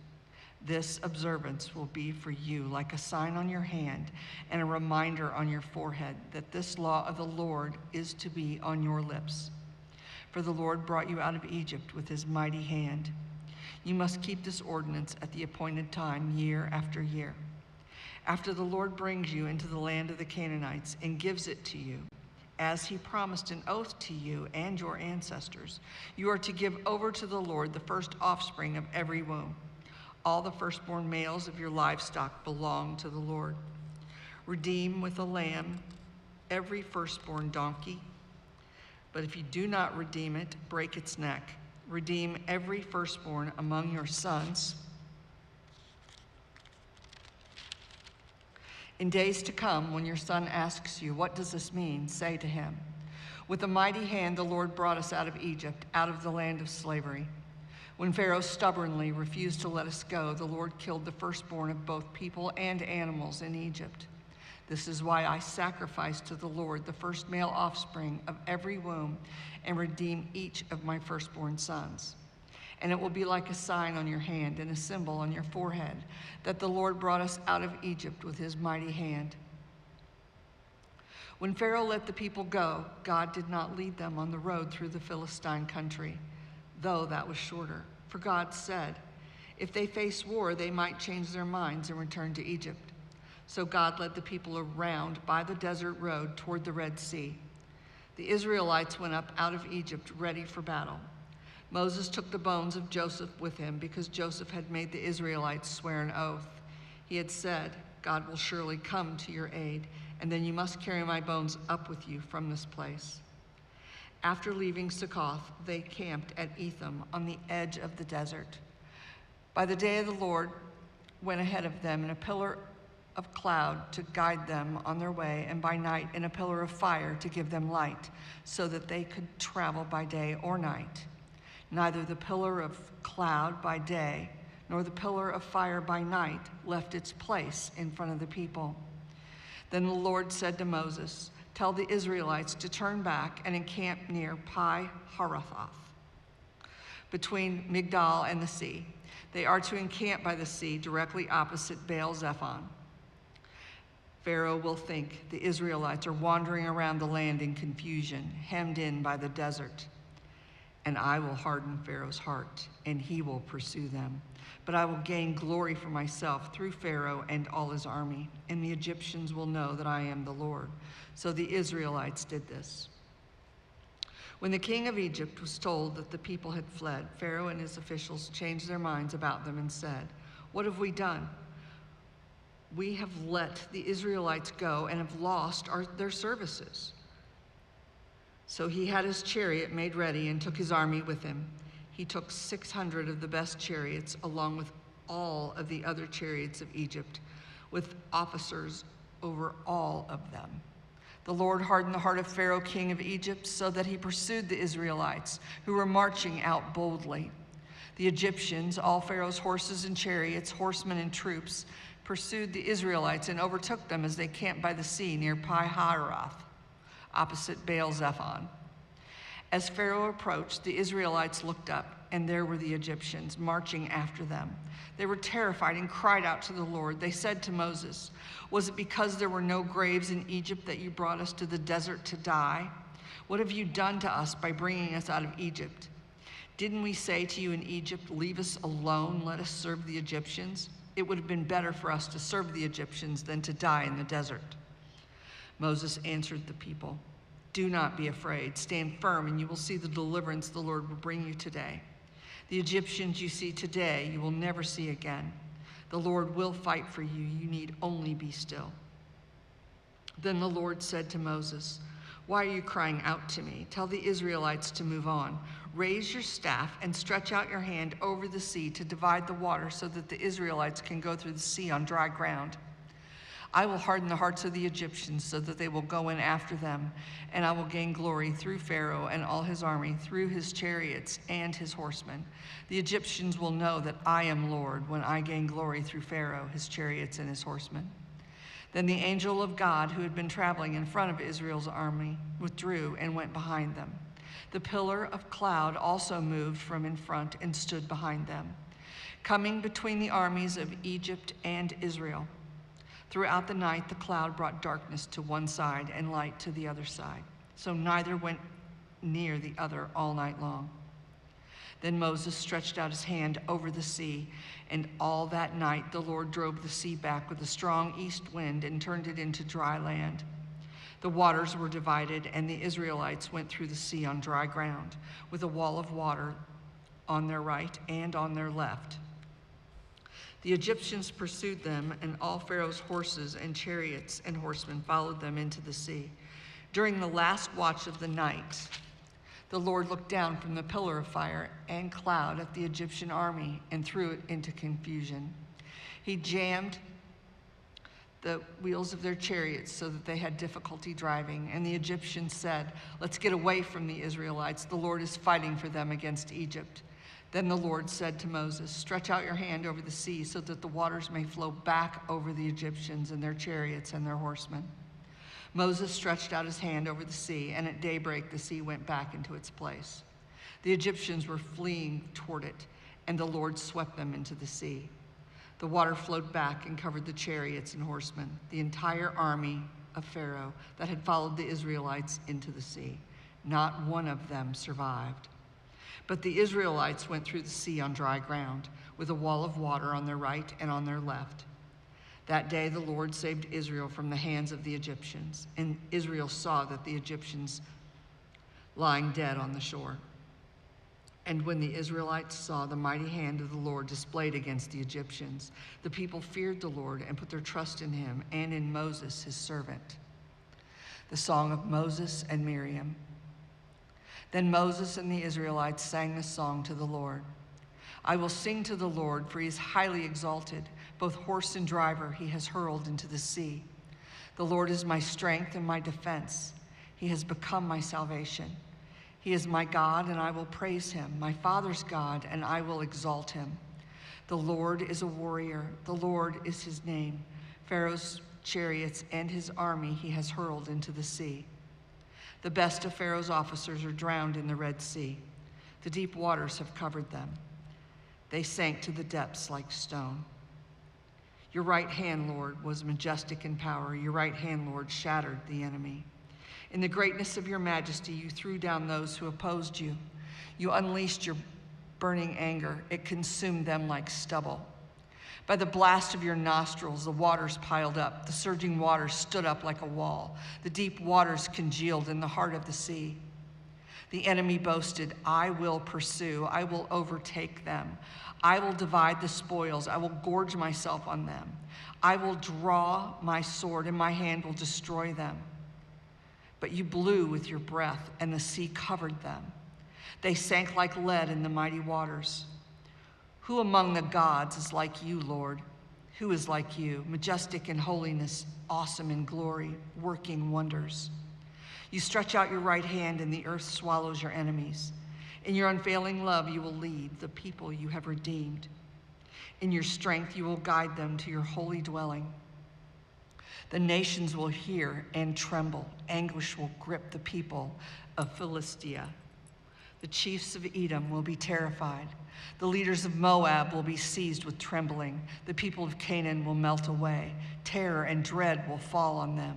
This observance will be for you like a sign on your hand and a reminder on your forehead that this law of the Lord is to be on your lips. For the Lord brought you out of Egypt with his mighty hand. You must keep this ordinance at the appointed time, year after year. After the Lord brings you into the land of the Canaanites and gives it to you, as he promised an oath to you and your ancestors, you are to give over to the Lord the first offspring of every womb. All the firstborn males of your livestock belong to the Lord. Redeem with a lamb every firstborn donkey, but if you do not redeem it, break its neck. Redeem every firstborn among your sons. In days to come, when your son asks you, what does this mean? Say to him, with a mighty hand the Lord brought us out of Egypt, out of the land of slavery. When Pharaoh stubbornly refused to let us go, the Lord killed the firstborn of both people and animals in Egypt. This is why I sacrifice to the Lord the first male offspring of every womb and redeem each of my firstborn sons. And it will be like a sign on your hand and a symbol on your forehead that the Lord brought us out of Egypt with his mighty hand. When Pharaoh let the people go, God did not lead them on the road through the Philistine country, though that was shorter. For God said, if they face war, they might change their minds and return to Egypt. So God led the people around by the desert road toward the Red Sea. The Israelites went up out of Egypt ready for battle. Moses took the bones of Joseph with him because Joseph had made the Israelites swear an oath. He had said, God will surely come to your aid, and then you must carry my bones up with you from this place. After leaving Succoth, they camped at Etham on the edge of the desert. By the day the Lord went ahead of them in a pillar of cloud to guide them on their way, and by night in a pillar of fire to give them light, so that they could travel by day or night. Neither the pillar of cloud by day nor the pillar of fire by night left its place in front of the people. Then the Lord said to Moses, tell the Israelites to turn back and encamp near Pi-hahiroth, between Migdal and the sea. They are to encamp by the sea directly opposite Baal-zephon. Pharaoh will think the Israelites are wandering around the land in confusion, hemmed in by the desert. and I will harden Pharaoh's heart, and he will pursue them. But I will gain glory for myself through Pharaoh and all his army, and the Egyptians will know that I am the Lord." So the Israelites did this. When the king of Egypt was told that the people had fled, Pharaoh and his officials changed their minds about them and said, "What have we done? We have let the Israelites go and have lost their services." So he had his chariot made ready and took his army with him. He took 600 of the best chariots, along with all of the other chariots of Egypt, with officers over all of them. The Lord hardened the heart of Pharaoh, king of Egypt, so that he pursued the Israelites, who were marching out boldly. The Egyptians, all Pharaoh's horses and chariots, horsemen and troops, pursued the Israelites and overtook them as they camped by the sea near Pi-hahiroth, opposite Baal-zephon. As Pharaoh approached, the Israelites looked up, and there were the Egyptians marching after them. They were terrified and cried out to the Lord. They said to Moses, "Was it because there were no graves in Egypt that you brought us to the desert to die? What have you done to us by bringing us out of Egypt? Didn't we say to you in Egypt, 'Leave us alone, let us serve the Egyptians'? It would have been better for us to serve the Egyptians than to die in the desert." Moses answered the people, "Do not be afraid. Stand firm, and you will see the deliverance the Lord will bring you today. The Egyptians you see today, you will never see again. The Lord will fight for you. You need only be still." Then the Lord said to Moses, "Why are you crying out to me? Tell the Israelites to move on. Raise your staff and stretch out your hand over the sea to divide the water so that the Israelites can go through the sea on dry ground. I will harden the hearts of the Egyptians so that they will go in after them, and I will gain glory through Pharaoh and all his army, through his chariots and his horsemen. The Egyptians will know that I am Lord when I gain glory through Pharaoh, his chariots, and his horsemen." Then the angel of God, who had been traveling in front of Israel's army, withdrew and went behind them. The pillar of cloud also moved from in front and stood behind them, coming between the armies of Egypt and Israel. Throughout the night, the cloud brought darkness to one side and light to the other side, so neither went near the other all night long. Then Moses stretched out his hand over the sea, and all that night the Lord drove the sea back with a strong east wind and turned it into dry land. The waters were divided, and the Israelites went through the sea on dry ground, with a wall of water on their right and on their left. The Egyptians pursued them, and all Pharaoh's horses and chariots and horsemen followed them into the sea. During the last watch of the night, the Lord looked down from the pillar of fire and cloud at the Egyptian army and threw it into confusion. He jammed the wheels of their chariots so that they had difficulty driving, and the Egyptians said, "Let's get away from the Israelites. The Lord is fighting for them against Egypt." Then the Lord said to Moses, "Stretch out your hand over the sea so that the waters may flow back over the Egyptians and their chariots and their horsemen." Moses stretched out his hand over the sea, and at daybreak the sea went back into its place. The Egyptians were fleeing toward it, and the Lord swept them into the sea. The water flowed back and covered the chariots and horsemen, the entire army of Pharaoh that had followed the Israelites into the sea. Not one of them survived. But the Israelites went through the sea on dry ground, with a wall of water on their right and on their left. That day the Lord saved Israel from the hands of the Egyptians, and Israel saw that the Egyptians lying dead on the shore. And when the Israelites saw the mighty hand of the Lord displayed against the Egyptians, the people feared the Lord and put their trust in him and in Moses, his servant. The song of Moses and Miriam. Then Moses and the Israelites sang this song to the Lord. "I will sing to the Lord, for he is highly exalted. Both horse and driver he has hurled into the sea. The Lord is my strength and my defense. He has become my salvation. He is my God, and I will praise him, my father's God, and I will exalt him. The Lord is a warrior. The Lord is his name. Pharaoh's chariots and his army he has hurled into the sea. The best of Pharaoh's officers are drowned in the Red Sea. The deep waters have covered them. They sank to the depths like stone. Your right hand, Lord, was majestic in power. Your right hand, Lord, shattered the enemy. In the greatness of your majesty, you threw down those who opposed you. You unleashed your burning anger. It consumed them like stubble. By the blast of your nostrils, the waters piled up. The surging waters stood up like a wall. The deep waters congealed in the heart of the sea. The enemy boasted, I will pursue. I will overtake them. I will divide the spoils. I will gorge myself on them. I will draw my sword, and my hand will destroy them. But you blew with your breath, and the sea covered them. They sank like lead in the mighty waters. Who among the gods is like you, Lord? Who is like you, majestic in holiness, awesome in glory, working wonders? You stretch out your right hand, and the earth swallows your enemies. In your unfailing love, you will lead the people you have redeemed. In your strength, you will guide them to your holy dwelling. The nations will hear and tremble. Anguish will grip the people of Philistia. The chiefs of Edom will be terrified. The leaders of Moab will be seized with trembling. The people of Canaan will melt away. Terror and dread will fall on them.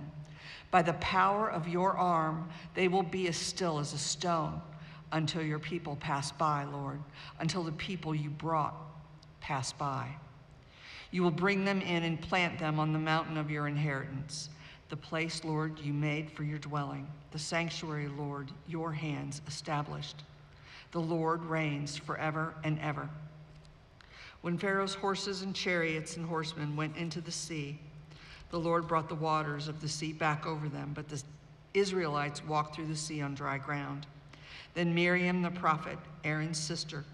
By the power of your arm, they will be as still as a stone until your people pass by, Lord, until the people you brought pass by. You will bring them in and plant them on the mountain of your inheritance, the place, Lord, you made for your dwelling, the sanctuary, Lord, your hands established. The Lord reigns forever and ever. When Pharaoh's horses and chariots and horsemen went into the sea, the Lord brought the waters of the sea back over them, but the Israelites walked through the sea on dry ground. Then Miriam the prophet, Aaron's sister,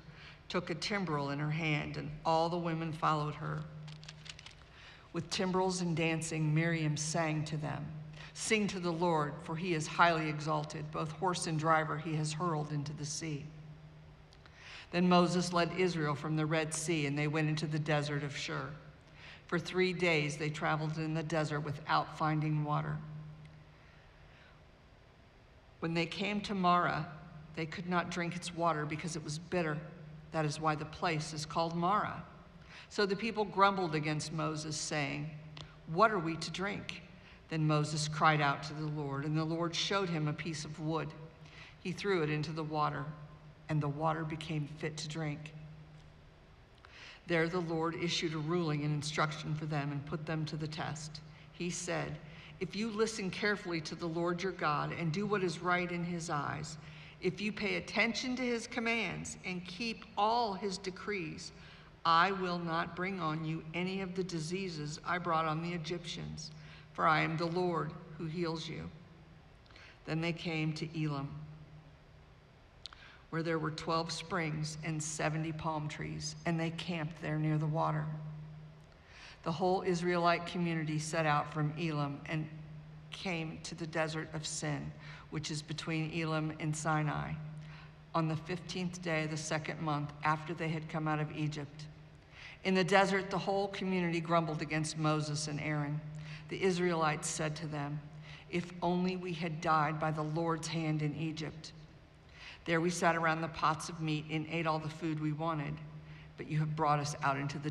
took a timbrel in her hand, and all the women followed her. With timbrels and dancing, Miriam sang to them, Sing to the Lord, for he is highly exalted. Both horse and driver he has hurled into the sea. Then Moses led Israel from the Red Sea, and they went into the desert of Shur. For 3 days they traveled in the desert without finding water. When they came to Marah, they could not drink its water because it was bitter. That is why the place is called Marah. So the people grumbled against Moses, saying, What are we to drink? Then Moses cried out to the Lord, and the Lord showed him a piece of wood. He threw it into the water, and the water became fit to drink. There the Lord issued a ruling and instruction for them and put them to the test. He said, If you listen carefully to the Lord your God and do what is right in his eyes, if you pay attention to his commands and keep all his decrees, I will not bring on you any of the diseases I brought on the Egyptians, for I am the Lord who heals you. Then they came to Elim, where there were 12 springs and 70 palm trees, and they camped there near the water. The whole Israelite community set out from Elim and came to the desert of Sin, which is between Elim and Sinai, on the 15th day of the 2nd month after they had come out of Egypt. In the desert, the whole community grumbled against Moses and Aaron. The Israelites said to them, If only we had died by the Lord's hand in Egypt. There we sat around the pots of meat and ate all the food we wanted, but you have brought us out into the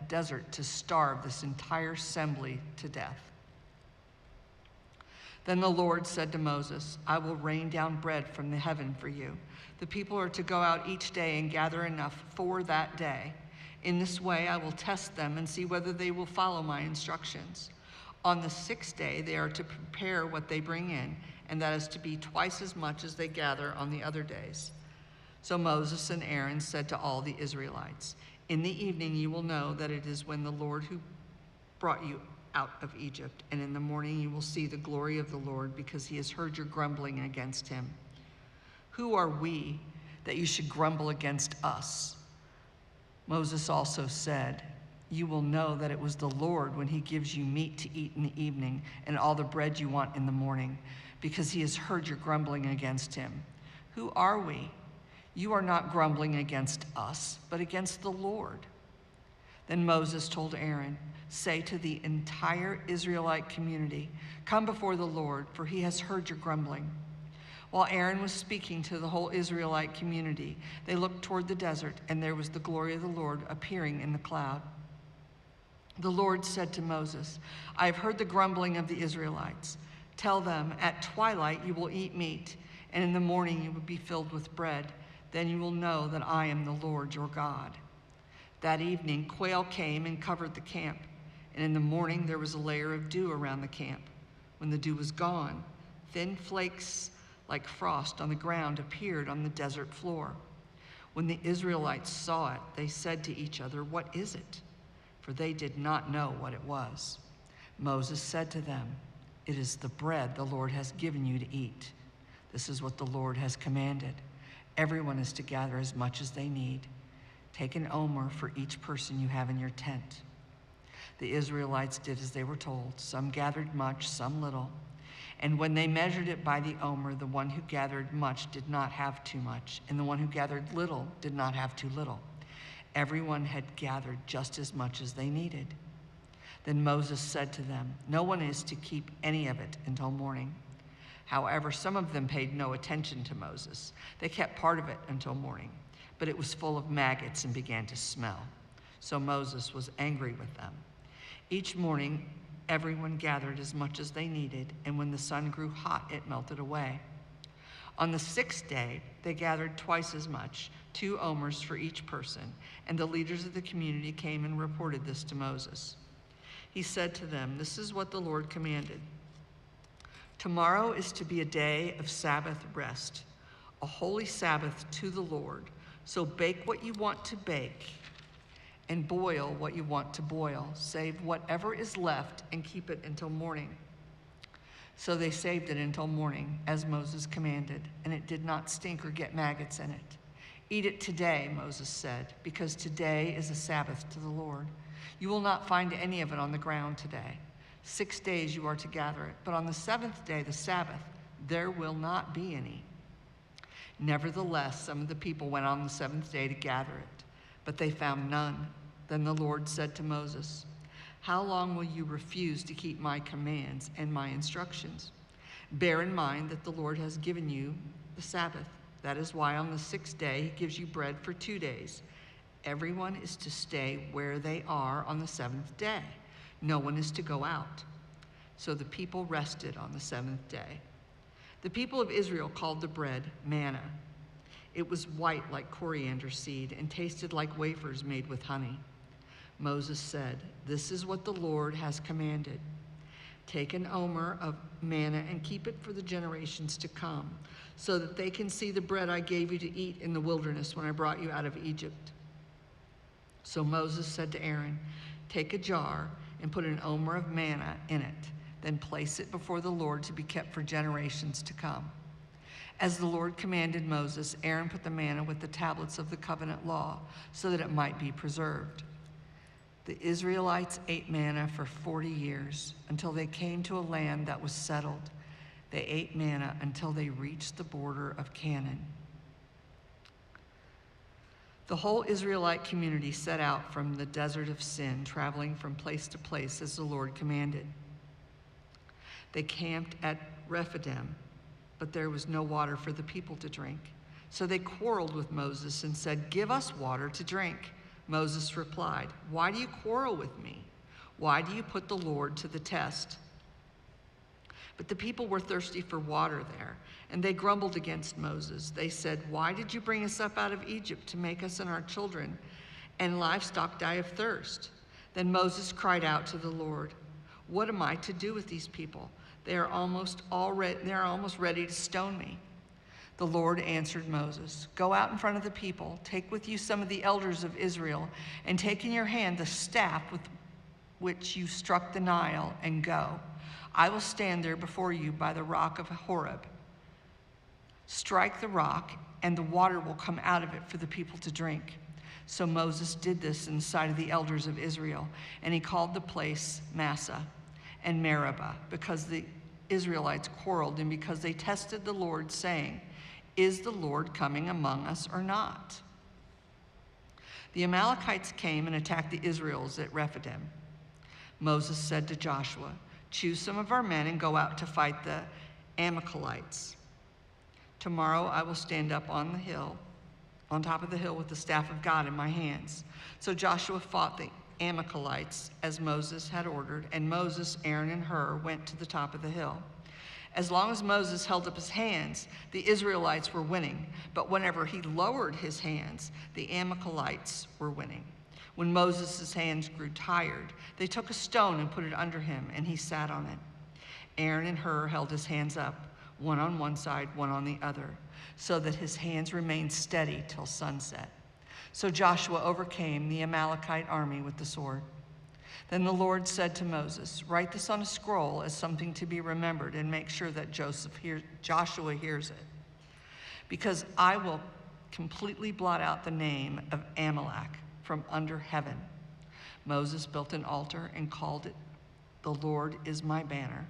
desert to starve this entire assembly to death. Then the Lord said to Moses, I will rain down bread from the heaven for you. The people are to go out each day and gather enough for that day. In this way I will test them and see whether they will follow my instructions. On the 6th day they are to prepare what they bring in, and that is to be twice as much as they gather on the other days. So Moses and Aaron said to all the Israelites, In the evening you will know that it is when the Lord who brought you out of Egypt, and in the morning you will see the glory of the Lord, because he has heard your grumbling against him. Who are we that you should grumble against us? Moses also said, You will know that it was the Lord when he gives you meat to eat in the evening and all the bread you want in the morning, because he has heard your grumbling against him. Who are we? You are not grumbling against us, but against the Lord. Then Moses told Aaron, Say to the entire Israelite community, Come before the Lord, for he has heard your grumbling. While Aaron was speaking to the whole Israelite community, they looked toward the desert, and there was the glory of the Lord appearing in the cloud. The Lord said to Moses, I have heard the grumbling of the Israelites. Tell them, at twilight you will eat meat, and in the morning you will be filled with bread. Then you will know that I am the Lord your God. That evening, quail came and covered the camp, and in the morning there was a layer of dew around the camp. When the dew was gone, thin flakes like frost on the ground appeared on the desert floor. When the Israelites saw it, they said to each other, "What is it?" For they did not know what it was. Moses said to them, "It is the bread the Lord has given you to eat. This is what the Lord has commanded. Everyone is to gather as much as they need. Take an omer for each person you have in your tent." The Israelites did as they were told. Some gathered much, some little. And when they measured it by the omer, the one who gathered much did not have too much, and the one who gathered little did not have too little. Everyone had gathered just as much as they needed. Then Moses said to them, "No one is to keep any of it until morning." However, some of them paid no attention to Moses. They kept part of it until morning, but it was full of maggots and began to smell. So Moses was angry with them. Each morning, everyone gathered as much as they needed, and when the sun grew hot, it melted away. On the 6th day, they gathered twice as much, 2 omers for each person, and the leaders of the community came and reported this to Moses. He said to them, "This is what the Lord commanded. Tomorrow is to be a day of Sabbath rest, a holy Sabbath to the Lord. So bake what you want to bake and boil what you want to boil. Save whatever is left and keep it until morning." So they saved it until morning, as Moses commanded, and it did not stink or get maggots in it. "Eat it today," Moses said, "because today is a Sabbath to the Lord. You will not find any of it on the ground today. 6 days you are to gather it, but on the 7th day, the Sabbath, there will not be any." Nevertheless, some of the people went on the 7th day to gather it, but they found none. Then the Lord said to Moses, "How long will you refuse to keep my commands and my instructions? Bear in mind that the Lord has given you the Sabbath. That is why on the 6th day he gives you bread for 2 days. Everyone is to stay where they are on the 7th day. No one is to go out." So the people rested on the 7th day. The people of Israel called the bread manna. It was white like coriander seed and tasted like wafers made with honey. Moses said, "This is what the Lord has commanded. Take an omer of manna and keep it for the generations to come, so that they can see the bread I gave you to eat in the wilderness when I brought you out of Egypt." So Moses said to Aaron, "Take a jar and put an omer of manna in it. Then place it before the Lord to be kept for generations to come." As the Lord commanded Moses, Aaron put the manna with the tablets of the covenant law so that it might be preserved. The Israelites ate manna for 40 years until they came to a land that was settled. They ate manna until they reached the border of Canaan. The whole Israelite community set out from the desert of Sin, traveling from place to place as the Lord commanded. They camped at Rephidim, but there was no water for the people to drink. So they quarreled with Moses and said, "Give us water to drink." Moses replied, "Why do you quarrel with me? Why do you put the Lord to the test?" But the people were thirsty for water there, and they grumbled against Moses. They said, "Why did you bring us up out of Egypt to make us and our children and livestock die of thirst?" Then Moses cried out to the Lord, "What am I to do with these people? They are almost ready to stone me." The Lord answered Moses, "Go out in front of the people, take with you some of the elders of Israel, and take in your hand the staff with which you struck the Nile, and go. I will stand there before you by the rock of Horeb. Strike the rock, and the water will come out of it for the people to drink." So Moses did this in the sight of the elders of Israel, and he called the place Massah and Meribah, because the Israelites quarreled and because they tested the Lord, saying, "Is the Lord coming among us or not?" The Amalekites came and attacked the Israelites at Rephidim. Moses said to Joshua, "Choose some of our men and go out to fight the Amalekites. Tomorrow I will stand up on top of the hill with the staff of God in my hands." So Joshua fought the Amalekites as Moses had ordered, and Moses, Aaron, and Hur went to the top of the hill. As long as Moses held up his hands, the Israelites were winning. But whenever he lowered his hands, the Amalekites were winning. When Moses' hands grew tired, they took a stone and put it under him, and he sat on it. Aaron and Hur held his hands up, one on one side, one on the other, so that his hands remained steady till sunset. So Joshua overcame the Amalekite army with the sword. Then the Lord said to Moses, "Write this on a scroll as something to be remembered, and make sure that Joshua hears it. Because I will completely blot out the name of Amalek from under heaven." Moses built an altar and called it, "The Lord is my banner."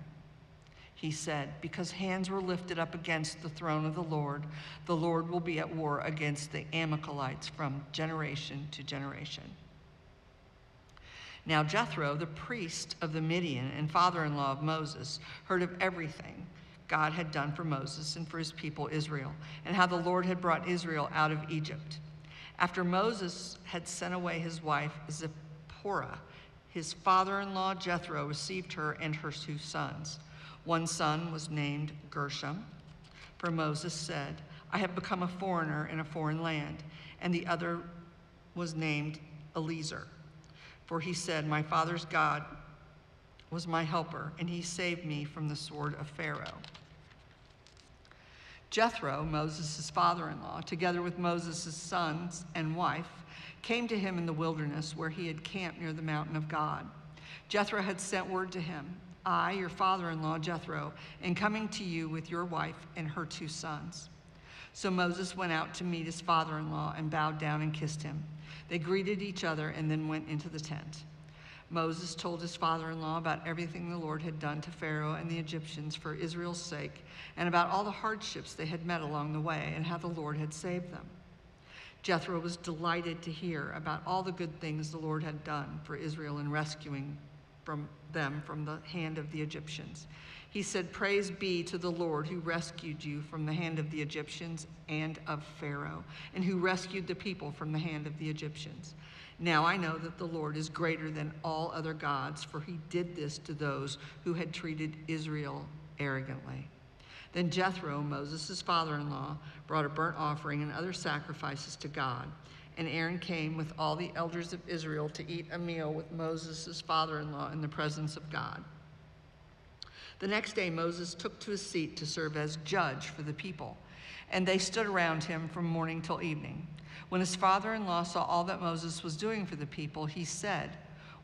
He said, because hands were lifted up against the throne of the Lord will be at war against the Amalekites from generation to generation. Now Jethro, the priest of the Midian and father-in-law of Moses, heard of everything God had done for Moses and for his people Israel, and how the Lord had brought Israel out of Egypt. After Moses had sent away his wife Zipporah, his father-in-law Jethro received her and her 2 sons. One son was named Gershom, for Moses said, "I have become a foreigner in a foreign land," and the other was named Eliezer. For he said, "My father's God was my helper, and he saved me from the sword of Pharaoh." Jethro, Moses' father-in-law, together with Moses' sons and wife, came to him in the wilderness where he had camped near the mountain of God. Jethro had sent word to him, "I, your father-in-law Jethro, am coming to you with your wife and her 2 sons." So Moses went out to meet his father-in-law and bowed down and kissed him. They greeted each other and then went into the tent. Moses told his father-in-law about everything the Lord had done to Pharaoh and the Egyptians for Israel's sake, and about all the hardships they had met along the way and how the Lord had saved them. Jethro was delighted to hear about all the good things the Lord had done for Israel in rescuing them from the hand of the Egyptians. He said, "Praise be to the Lord who rescued you from the hand of the Egyptians and of Pharaoh, and who rescued the people from the hand of the Egyptians. Now I know that the Lord is greater than all other gods, for he did this to those who had treated Israel arrogantly." Then Jethro, Moses' father-in-law, brought a burnt offering and other sacrifices to God. And Aaron came with all the elders of Israel to eat a meal with Moses' father-in-law in the presence of God. The next day Moses took to his seat to serve as judge for the people, and they stood around him from morning till evening. When his father-in-law saw all that Moses was doing for the people, he said,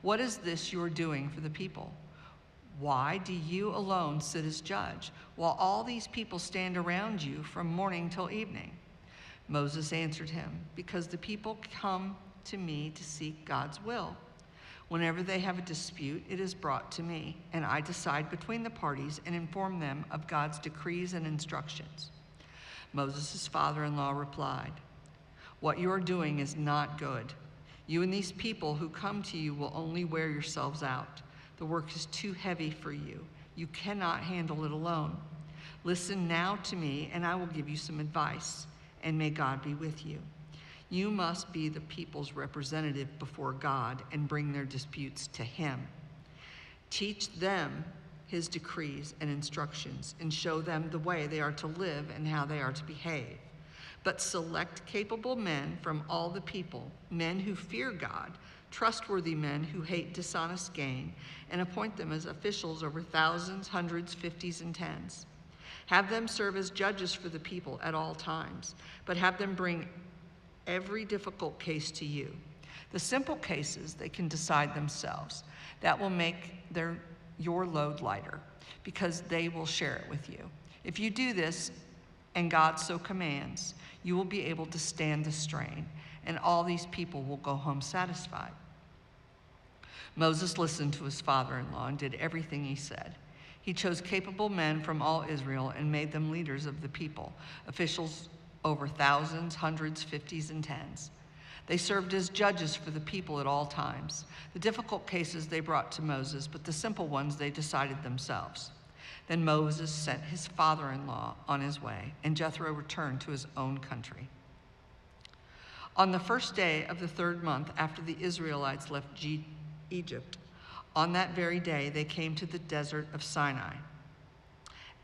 "What is this you are doing for the people? Why do you alone sit as judge, while all these people stand around you from morning till evening?" Moses answered him, "Because the people come to me to seek God's will. Whenever they have a dispute, it is brought to me, and I decide between the parties and inform them of God's decrees and instructions." Moses' father-in-law replied, "What you are doing is not good. You and these people who come to you will only wear yourselves out. The work is too heavy for you. You cannot handle it alone. Listen now to me, and I will give you some advice, and may God be with you. You must be the people's representative before God and bring their disputes to him. Teach them his decrees and instructions, and show them the way they are to live and how they are to behave. But select capable men from all the people, men who fear God, trustworthy men who hate dishonest gain, and appoint them as officials over thousands, hundreds, fifties, and tens. Have them serve as judges for the people at all times, but have them bring every difficult case to you. The simple cases they can decide themselves. That will make your load lighter, because they will share it with you. If you do this, and God so commands, you will be able to stand the strain, and all these people will go home satisfied." Moses listened to his father-in-law and did everything he said. He chose capable men from all Israel and made them leaders of the people, officials over thousands, hundreds, fifties, and tens. They served as judges for the people at all times. The difficult cases they brought to Moses, but the simple ones they decided themselves. Then Moses sent his father-in-law on his way, and Jethro returned to his own country. On the first day of the 3rd month after the Israelites left Egypt, on that very day they came to the desert of Sinai.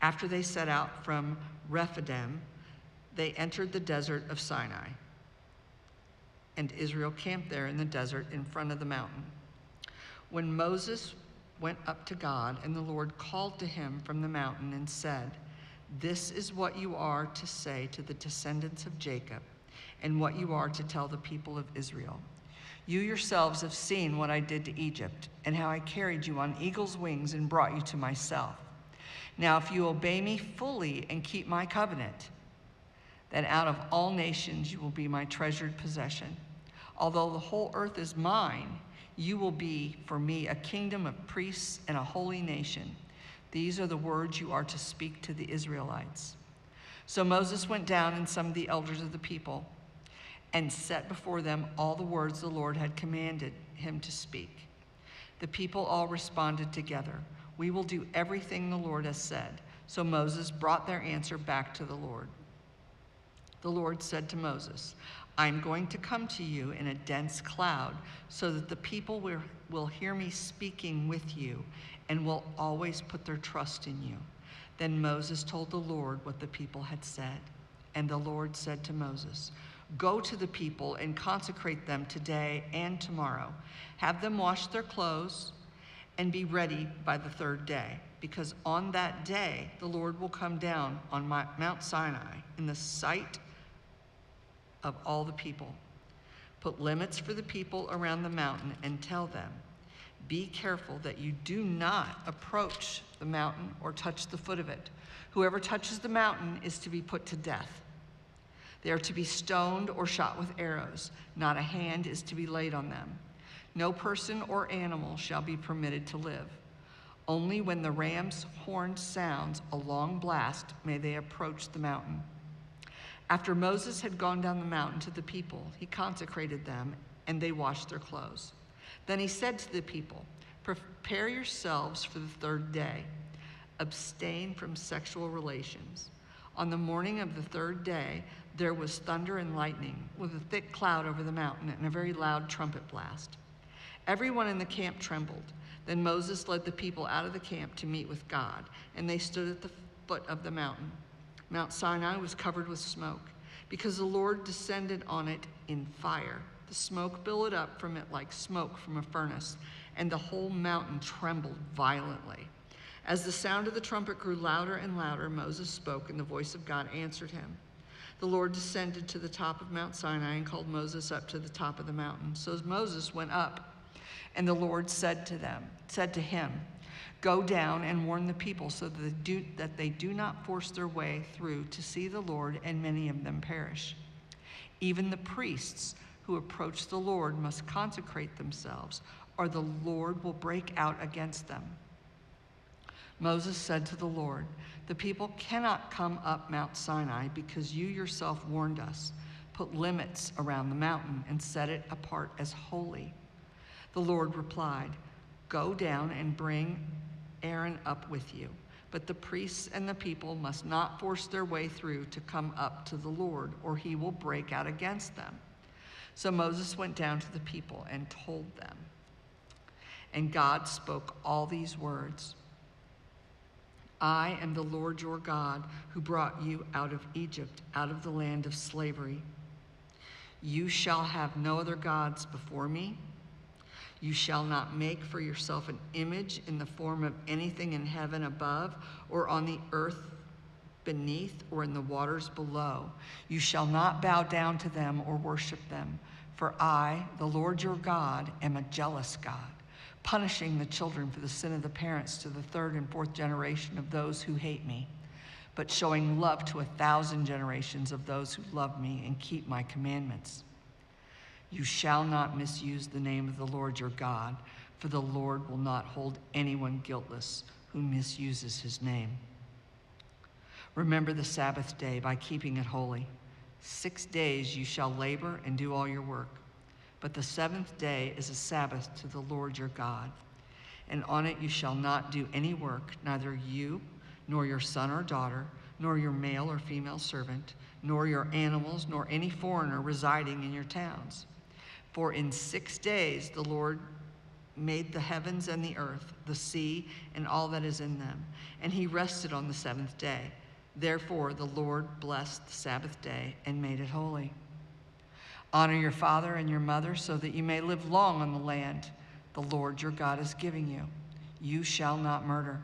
After they set out from Rephidim, they entered the desert of Sinai, and Israel camped there in the desert in front of the mountain. When Moses went up to God, and the Lord called to him from the mountain and said, "This is what you are to say to the descendants of Jacob, and what you are to tell the people of Israel. You yourselves have seen what I did to Egypt, and how I carried you on eagle's wings and brought you to myself. Now if you obey me fully and keep my covenant, then out of all nations you will be my treasured possession. Although the whole earth is mine, you will be for me a kingdom of priests and a holy nation. These are the words you are to speak to the Israelites." So Moses went down and summoned the elders of the people and set before them all the words the Lord had commanded him to speak. The people all responded together, "We will do everything the Lord has said." So Moses brought their answer back to the Lord. The Lord said to Moses, "I am going to come to you in a dense cloud, so that the people will hear me speaking with you and will always put their trust in you." Then Moses told the Lord what the people had said. And the Lord said to Moses, "Go to the people and consecrate them today and tomorrow. Have them wash their clothes and be ready by the third day, because on that day the Lord will come down on Mount Sinai in the sight of all the people. Put limits for the people around the mountain and tell them, 'Be careful that you do not approach the mountain or touch the foot of it. Whoever touches the mountain is to be put to death. They are to be stoned or shot with arrows. Not a hand is to be laid on them. No person or animal shall be permitted to live. Only when the ram's horn sounds a long blast may they approach the mountain.'" After Moses had gone down the mountain to the people, he consecrated them, and they washed their clothes. Then he said to the people, "Prepare yourselves for the third day. Abstain from sexual relations." On the morning of the third day, there was thunder and lightning, with a thick cloud over the mountain and a very loud trumpet blast. Everyone in the camp trembled. Then Moses led the people out of the camp to meet with God, and they stood at the foot of the mountain. Mount Sinai was covered with smoke, because the Lord descended on it in fire. The smoke billowed up from it like smoke from a furnace, and the whole mountain trembled violently. As the sound of the trumpet grew louder and louder, Moses spoke, and the voice of God answered him. The Lord descended to the top of Mount Sinai and called Moses up to the top of the mountain. So Moses went up, and the Lord said to him, "Go down and warn the people so that they do not force their way through to see the Lord, and many of them perish. Even the priests who approach the Lord must consecrate themselves, or the Lord will break out against them." Moses said to the Lord, "The people cannot come up Mount Sinai because you yourself warned us. Put limits around the mountain and set it apart as holy." The Lord replied, "Go down and bring Aaron up with you, but the priests and the people must not force their way through to come up to the Lord, or he will break out against them." So Moses went down to the people and told them. And God spoke all these words, "I am the Lord your God, who brought you out of Egypt, out of the land of slavery. You shall have no other gods before me. You shall not make for yourself an image in the form of anything in heaven above, or on the earth beneath, or in the waters below. You shall not bow down to them or worship them. For I, the Lord your God, am a jealous God, punishing the children for the sin of the parents to the third and fourth generation of those who hate me, but showing love to 1,000 generations of those who love me and keep my commandments. You shall not misuse the name of the Lord your God, for the Lord will not hold anyone guiltless who misuses his name. Remember the Sabbath day by keeping it holy. 6 days you shall labor and do all your work, but the seventh day is a Sabbath to the Lord your God. And on it you shall not do any work, neither you, nor your son or daughter, nor your male or female servant, nor your animals, nor any foreigner residing in your towns. For in 6 days the Lord made the heavens and the earth, the sea, and all that is in them. And he rested on the seventh day. Therefore, the Lord blessed the Sabbath day and made it holy. Honor your father and your mother so that you may live long on the land the Lord your God is giving you. You shall not murder.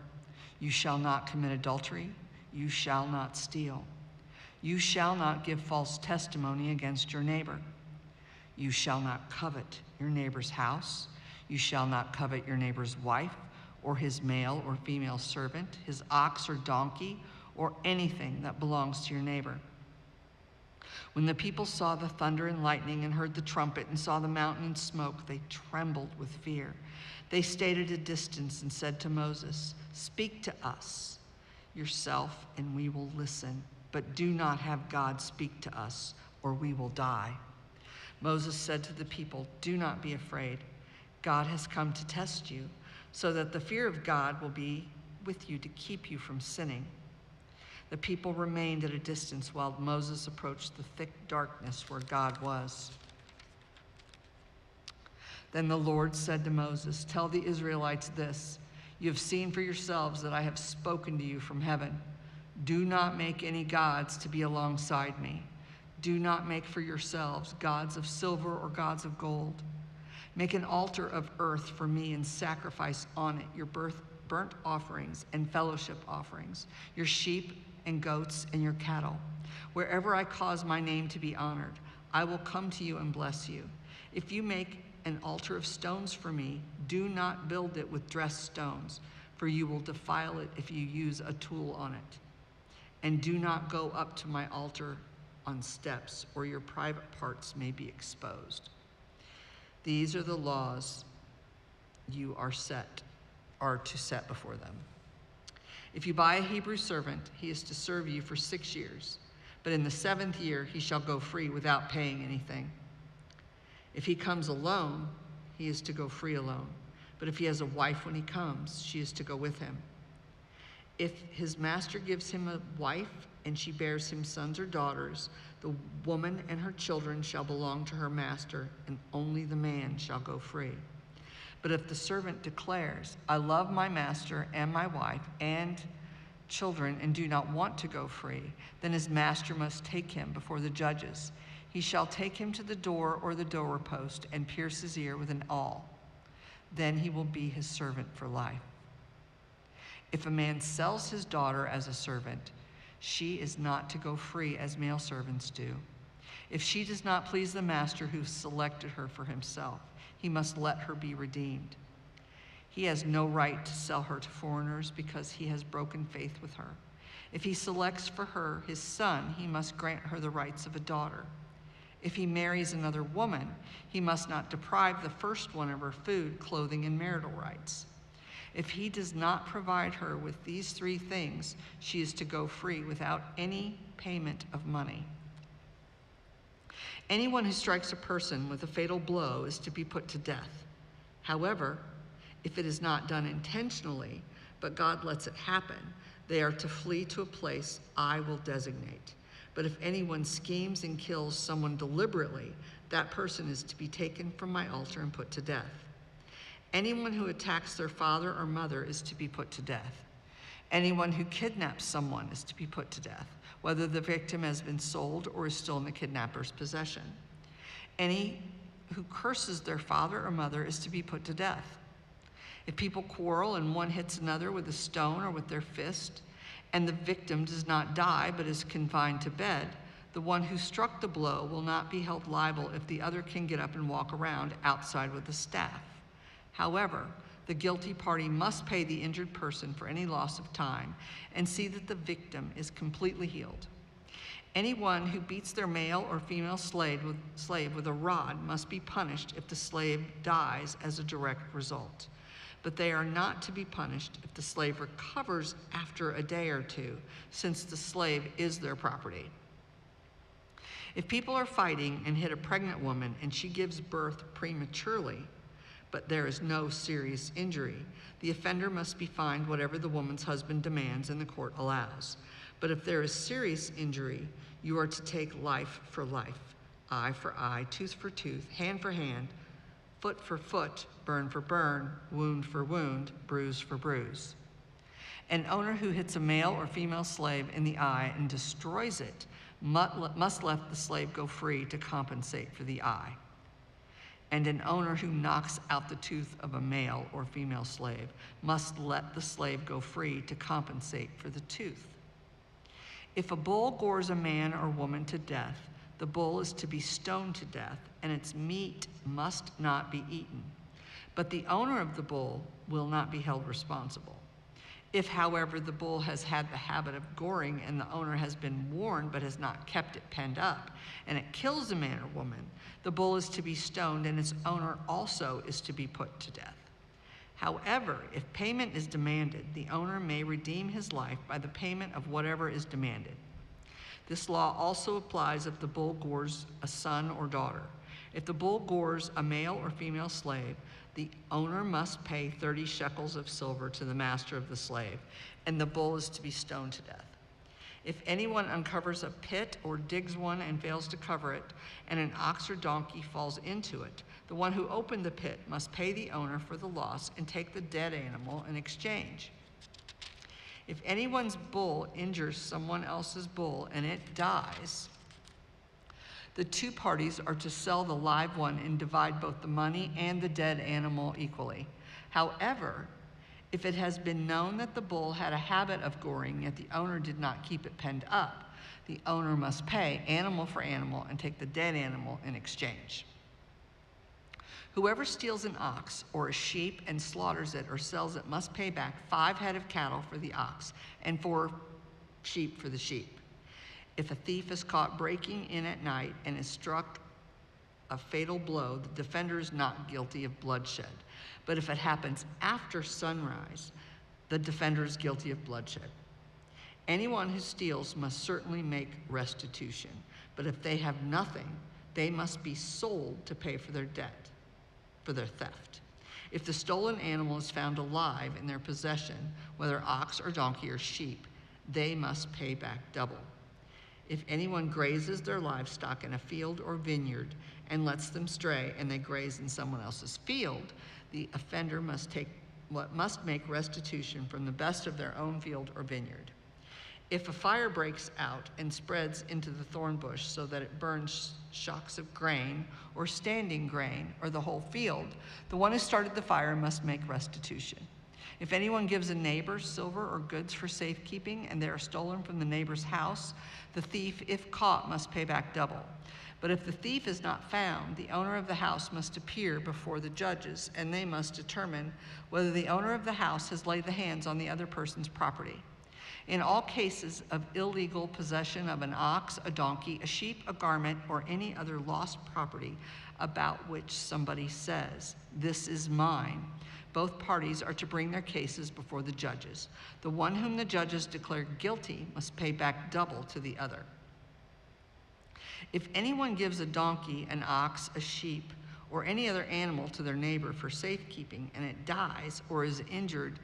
You shall not commit adultery. You shall not steal. You shall not give false testimony against your neighbor. You shall not covet your neighbor's house. You shall not covet your neighbor's wife, or his male or female servant, his ox or donkey, or anything that belongs to your neighbor. When the people saw the thunder and lightning and heard the trumpet and saw the mountain and smoke, they trembled with fear. They stayed at a distance and said to Moses, "Speak to us yourself, and we will listen. But do not have God speak to us, or we will die." Moses said to the people, "Do not be afraid. God has come to test you, so that the fear of God will be with you to keep you from sinning." The people remained at a distance while Moses approached the thick darkness where God was. Then the Lord said to Moses, "Tell the Israelites this: you have seen for yourselves that I have spoken to you from heaven. Do not make any gods to be alongside me. Do not make for yourselves gods of silver or gods of gold. Make an altar of earth for me and sacrifice on it your burnt offerings and fellowship offerings, your sheep and goats and your cattle. Wherever I cause my name to be honored, I will come to you and bless you. If you make an altar of stones for me, do not build it with dressed stones, for you will defile it if you use a tool on it. And do not go up to my altar on steps, or your private parts may be exposed. These are the laws you are to set before them. If you buy a Hebrew servant, he is to serve you for 6 years, but in the 7th year he shall go free without paying anything. If he comes alone, he is to go free alone, but if he has a wife when he comes, she is to go with him. If his master gives him a wife and she bears him sons or daughters, the woman and her children shall belong to her master, and only the man shall go free. But if the servant declares, "I love my master and my wife and children and do not want to go free," then his master must take him before the judges. He shall take him to the door or the doorpost and pierce his ear with an awl. Then he will be his servant for life. If a man sells his daughter as a servant, she is not to go free as male servants do. If she does not please the master who selected her for himself, he must let her be redeemed. He has no right to sell her to foreigners because he has broken faith with her. If he selects for her his son, he must grant her the rights of a daughter. If he marries another woman, he must not deprive the first one of her food, clothing, and marital rights. If he does not provide her with these 3 things, she is to go free without any payment of money. Anyone who strikes a person with a fatal blow is to be put to death. However, if it is not done intentionally, but God lets it happen, they are to flee to a place I will designate. But if anyone schemes and kills someone deliberately, that person is to be taken from my altar and put to death. Anyone who attacks their father or mother is to be put to death. Anyone who kidnaps someone is to be put to death, whether the victim has been sold or is still in the kidnapper's possession. Any who curses their father or mother is to be put to death. If people quarrel and one hits another with a stone or with their fist, and the victim does not die but is confined to bed, the one who struck the blow will not be held liable if the other can get up and walk around outside with a staff. However, the guilty party must pay the injured person for any loss of time and see that the victim is completely healed. Anyone who beats their male or female slave with a rod must be punished if the slave dies as a direct result. But they are not to be punished if the slave recovers after a day or 2, since the slave is their property. If people are fighting and hit a pregnant woman and she gives birth prematurely, but there is no serious injury, the offender must be fined whatever the woman's husband demands and the court allows. But if there is serious injury, you are to take life for life, eye for eye, tooth for tooth, hand for hand, foot for foot, burn for burn, wound for wound, bruise for bruise. An owner who hits a male or female slave in the eye and destroys it must let the slave go free to compensate for the eye. And an owner who knocks out the tooth of a male or female slave must let the slave go free to compensate for the tooth. If a bull gores a man or woman to death, the bull is to be stoned to death, and its meat must not be eaten. But the owner of the bull will not be held responsible. If, however, the bull has had the habit of goring and the owner has been warned but has not kept it penned up, and it kills a man or woman, the bull is to be stoned, and its owner also is to be put to death. However, if payment is demanded, the owner may redeem his life by the payment of whatever is demanded. This law also applies if the bull gores a son or daughter. If the bull gores a male or female slave, the owner must pay 30 shekels of silver to the master of the slave, and the bull is to be stoned to death. If anyone uncovers a pit or digs one and fails to cover it, and an ox or donkey falls into it, the one who opened the pit must pay the owner for the loss and take the dead animal in exchange. If anyone's bull injures someone else's bull and it dies, the two parties are to sell the live one and divide both the money and the dead animal equally. However, if it has been known that the bull had a habit of goring, yet the owner did not keep it penned up, the owner must pay animal for animal and take the dead animal in exchange. Whoever steals an ox or a sheep and slaughters it or sells it must pay back 5 head of cattle for the ox and 4 sheep for the sheep. If a thief is caught breaking in at night and is struck a fatal blow, the defender is not guilty of bloodshed. But if it happens after sunrise, the defender is guilty of bloodshed. Anyone who steals must certainly make restitution, but if they have nothing, they must be sold to pay for their debt, for their theft. If the stolen animal is found alive in their possession, whether ox or donkey or sheep, they must pay back double. If anyone grazes their livestock in a field or vineyard and lets them stray and they graze in someone else's field, the offender must make restitution from the best of their own field or vineyard. If a fire breaks out and spreads into the thorn bush so that it burns shocks of grain or standing grain or the whole field, the one who started the fire must make restitution. If anyone gives a neighbor silver or goods for safekeeping and they are stolen from the neighbor's house, the thief, if caught, must pay back double. But if the thief is not found, the owner of the house must appear before the judges, and they must determine whether the owner of the house has laid the hands on the other person's property. In all cases of illegal possession of an ox, a donkey, a sheep, a garment, or any other lost property about which somebody says, "This is mine," both parties are to bring their cases before the judges. The one whom the judges declare guilty must pay back double to the other. If anyone gives a donkey, an ox, a sheep, or any other animal to their neighbor for safekeeping, and it dies or is injured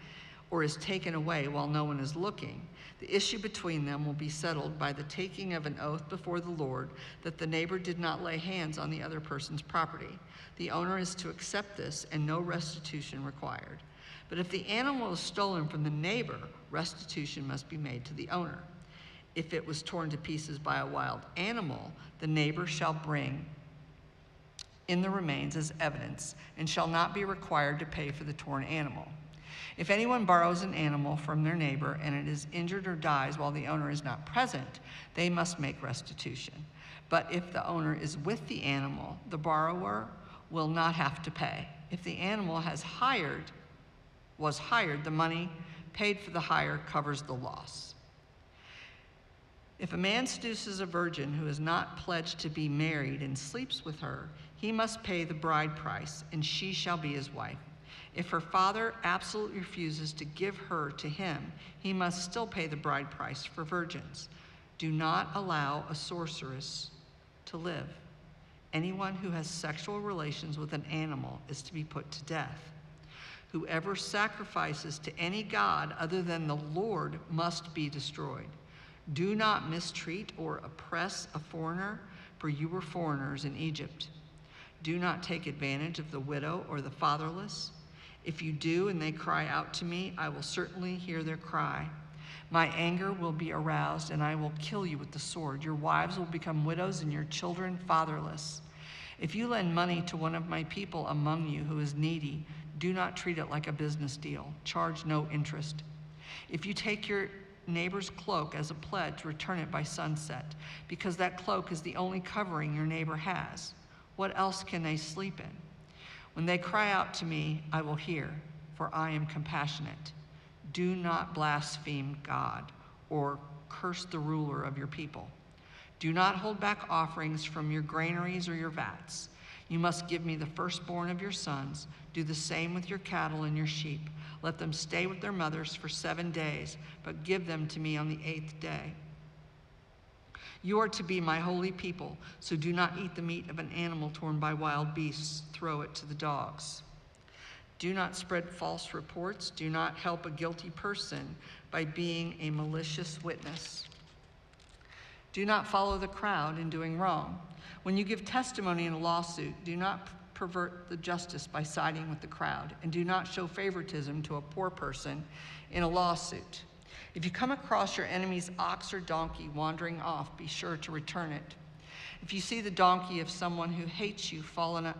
or is taken away while no one is looking, the issue between them will be settled by the taking of an oath before the Lord that the neighbor did not lay hands on the other person's property. The owner is to accept this and no restitution required. But if the animal is stolen from the neighbor, restitution must be made to the owner. If it was torn to pieces by a wild animal, the neighbor shall bring in the remains as evidence and shall not be required to pay for the torn animal. If anyone borrows an animal from their neighbor and it is injured or dies while the owner is not present, they must make restitution. But if the owner is with the animal, the borrower will not have to pay. If the animal was hired, the money paid for the hire covers the loss. If a man seduces a virgin who is not pledged to be married and sleeps with her, he must pay the bride price, and she shall be his wife. If her father absolutely refuses to give her to him, he must still pay the bride price for virgins. Do not allow a sorceress to live. Anyone who has sexual relations with an animal is to be put to death. Whoever sacrifices to any god other than the Lord must be destroyed. Do not mistreat or oppress a foreigner, for you were foreigners in Egypt. Do not take advantage of the widow or the fatherless. If you do and they cry out to me, I will certainly hear their cry. My anger will be aroused, and I will kill you with the sword. Your wives will become widows and your children fatherless. If you lend money to one of my people among you who is needy, do not treat it like a business deal. Charge no interest. If you take your neighbor's cloak as a pledge, return it by sunset, because that cloak is the only covering your neighbor has. What else can they sleep in? When they cry out to me, I will hear, for I am compassionate. Do not blaspheme God or curse the ruler of your people. Do not hold back offerings from your granaries or your vats. You must give me the firstborn of your sons. Do the same with your cattle and your sheep. Let them stay with their mothers for 7 days, but give them to me on the 8th day. You are to be my holy people, so do not eat the meat of an animal torn by wild beasts. Throw it to the dogs. Do not spread false reports. Do not help a guilty person by being a malicious witness. Do not follow the crowd in doing wrong. When you give testimony in a lawsuit, do not pervert the justice by siding with the crowd, and do not show favoritism to a poor person in a lawsuit. If you come across your enemy's ox or donkey wandering off, be sure to return it. If you see the donkey of someone who hates you fallen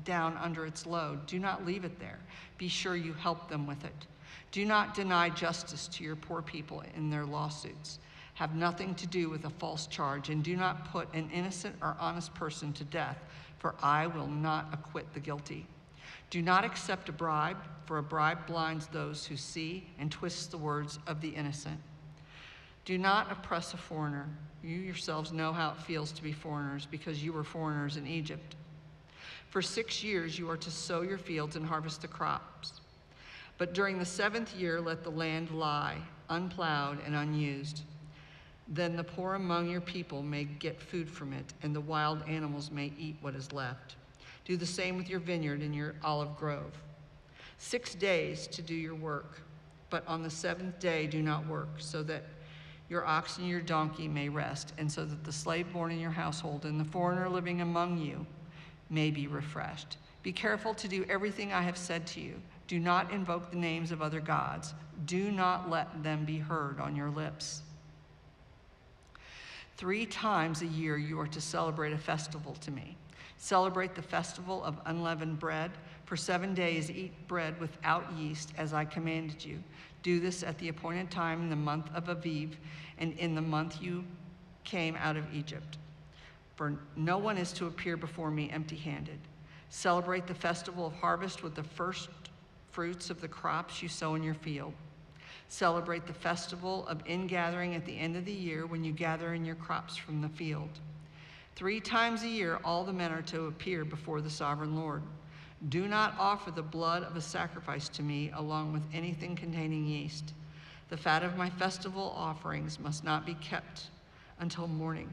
down under its load, do not leave it there. Be sure you help them with it. Do not deny justice to your poor people in their lawsuits. Have nothing to do with a false charge, and do not put an innocent or honest person to death, for I will not acquit the guilty. Do not accept a bribe, for a bribe blinds those who see and twists the words of the innocent. Do not oppress a foreigner. You yourselves know how it feels to be foreigners, because you were foreigners in Egypt. For 6 years you are to sow your fields and harvest the crops. But during the 7th year let the land lie, unplowed and unused. Then the poor among your people may get food from it, and the wild animals may eat what is left. Do the same with your vineyard and your olive grove. 6 days to do your work, but on the 7th day do not work, so that your ox and your donkey may rest, and so that the slave born in your household and the foreigner living among you may be refreshed. Be careful to do everything I have said to you. Do not invoke the names of other gods. Do not let them be heard on your lips. 3 times a year you are to celebrate a festival to me. Celebrate the festival of unleavened bread. For 7 days eat bread without yeast, as I commanded you. Do this at the appointed time in the month of Aviv, and in the month you came out of Egypt. For no one is to appear before me empty-handed. Celebrate the festival of harvest with the first fruits of the crops you sow in your field. Celebrate the festival of ingathering at the end of the year, when you gather in your crops from the field. 3 times a year all the men are to appear before the sovereign Lord. Do not offer the blood of a sacrifice to me along with anything containing yeast. The fat of my festival offerings must not be kept until morning.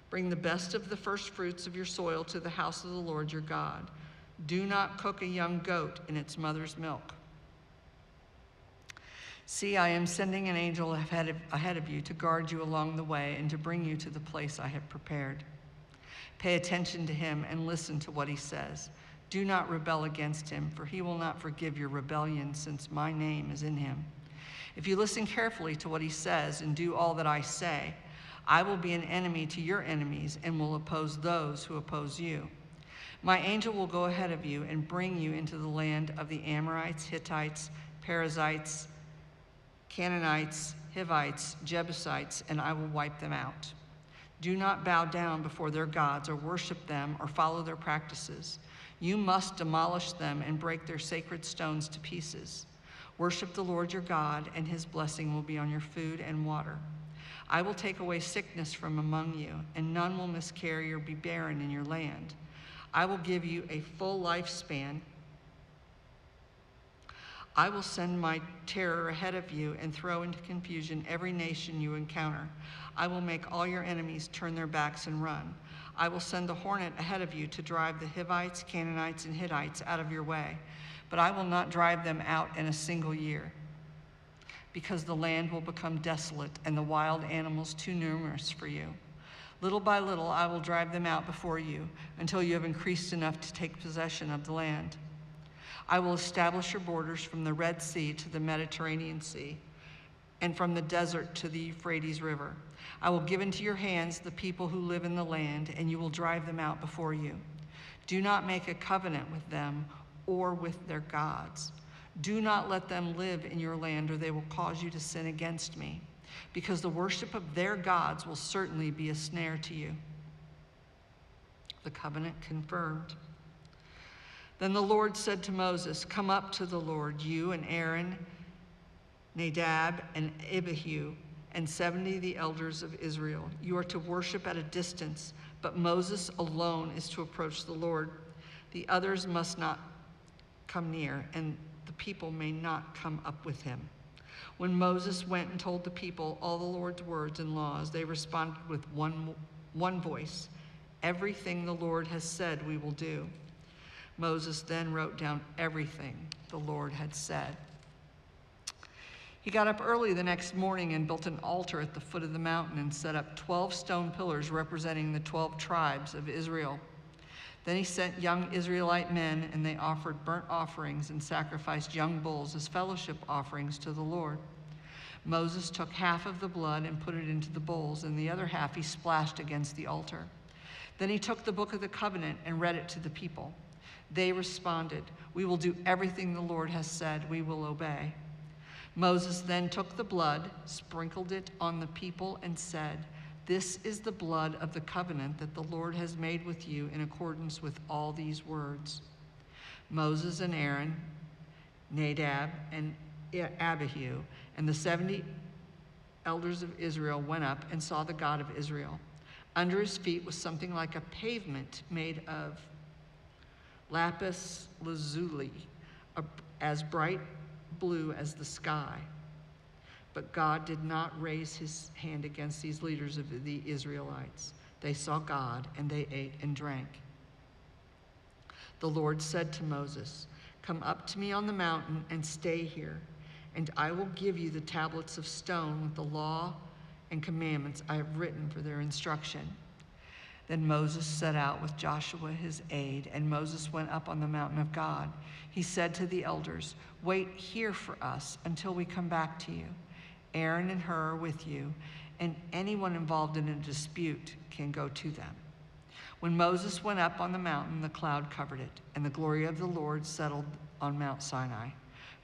Bring the best of the first fruits of your soil to the house of the Lord your God. Do not cook a young goat in its mother's milk. See, I am sending an angel ahead of you to guard you along the way and to bring you to the place I have prepared. Pay attention to him and listen to what he says. Do not rebel against him, for he will not forgive your rebellion, since my name is in him. If you listen carefully to what he says and do all that I say, I will be an enemy to your enemies and will oppose those who oppose you. My angel will go ahead of you and bring you into the land of the Amorites, Hittites, Perizzites, Canaanites, Hivites, Jebusites, and I will wipe them out. Do not bow down before their gods or worship them or follow their practices. You must demolish them and break their sacred stones to pieces. Worship the Lord your God, and his blessing will be on your food and water. I will take away sickness from among you, and none will miscarry or be barren in your land. I will give you a full lifespan. I will send my terror ahead of you and throw into confusion every nation you encounter. I will make all your enemies turn their backs and run. I will send the hornet ahead of you to drive the Hivites, Canaanites, and Hittites out of your way, but I will not drive them out in a single year, because the land will become desolate and the wild animals too numerous for you. Little by little, I will drive them out before you until you have increased enough to take possession of the land. I will establish your borders from the Red Sea to the Mediterranean Sea, and from the desert to the Euphrates River. I will give into your hands the people who live in the land, and you will drive them out before you. Do not make a covenant with them or with their gods. Do not let them live in your land, or they will cause you to sin against me, because the worship of their gods will certainly be a snare to you. The covenant confirmed. Then the Lord said to Moses, "Come up to the Lord, you and Aaron, Nadab and Abihu, and 70 the elders of Israel. You are to worship at a distance, but Moses alone is to approach the Lord. The others must not come near, and the people may not come up with him." When Moses went and told the people all the Lord's words and laws, they responded with one voice, "Everything the Lord has said we will do." Moses then wrote down everything the Lord had said. He got up early the next morning and built an altar at the foot of the mountain and set up 12 stone pillars representing the 12 tribes of Israel. Then he sent young Israelite men, and they offered burnt offerings and sacrificed young bulls as fellowship offerings to the Lord. Moses took half of the blood and put it into the bowls, and the other half he splashed against the altar. Then he took the book of the covenant and read it to the people. They responded, "We will do everything the Lord has said. We will obey." Moses then took the blood, sprinkled it on the people, and said, "This is the blood of the covenant that the Lord has made with you in accordance with all these words." Moses and Aaron, Nadab and Abihu, and the 70 elders of Israel went up and saw the God of Israel. Under his feet was something like a pavement made of lapis lazuli, as bright blue as the sky. But God did not raise his hand against these leaders of the Israelites. They saw God, and they ate and drank. The Lord said to Moses, "Come up to me on the mountain and stay here, and I will give you the tablets of stone with the law and commandments I have written for their instruction." Then Moses set out with Joshua his aide, and Moses went up on the mountain of God. He said to the elders, "Wait here for us until we come back to you. Aaron and Hur are with you, and anyone involved in a dispute can go to them." When Moses went up on the mountain, the cloud covered it, and the glory of the Lord settled on Mount Sinai.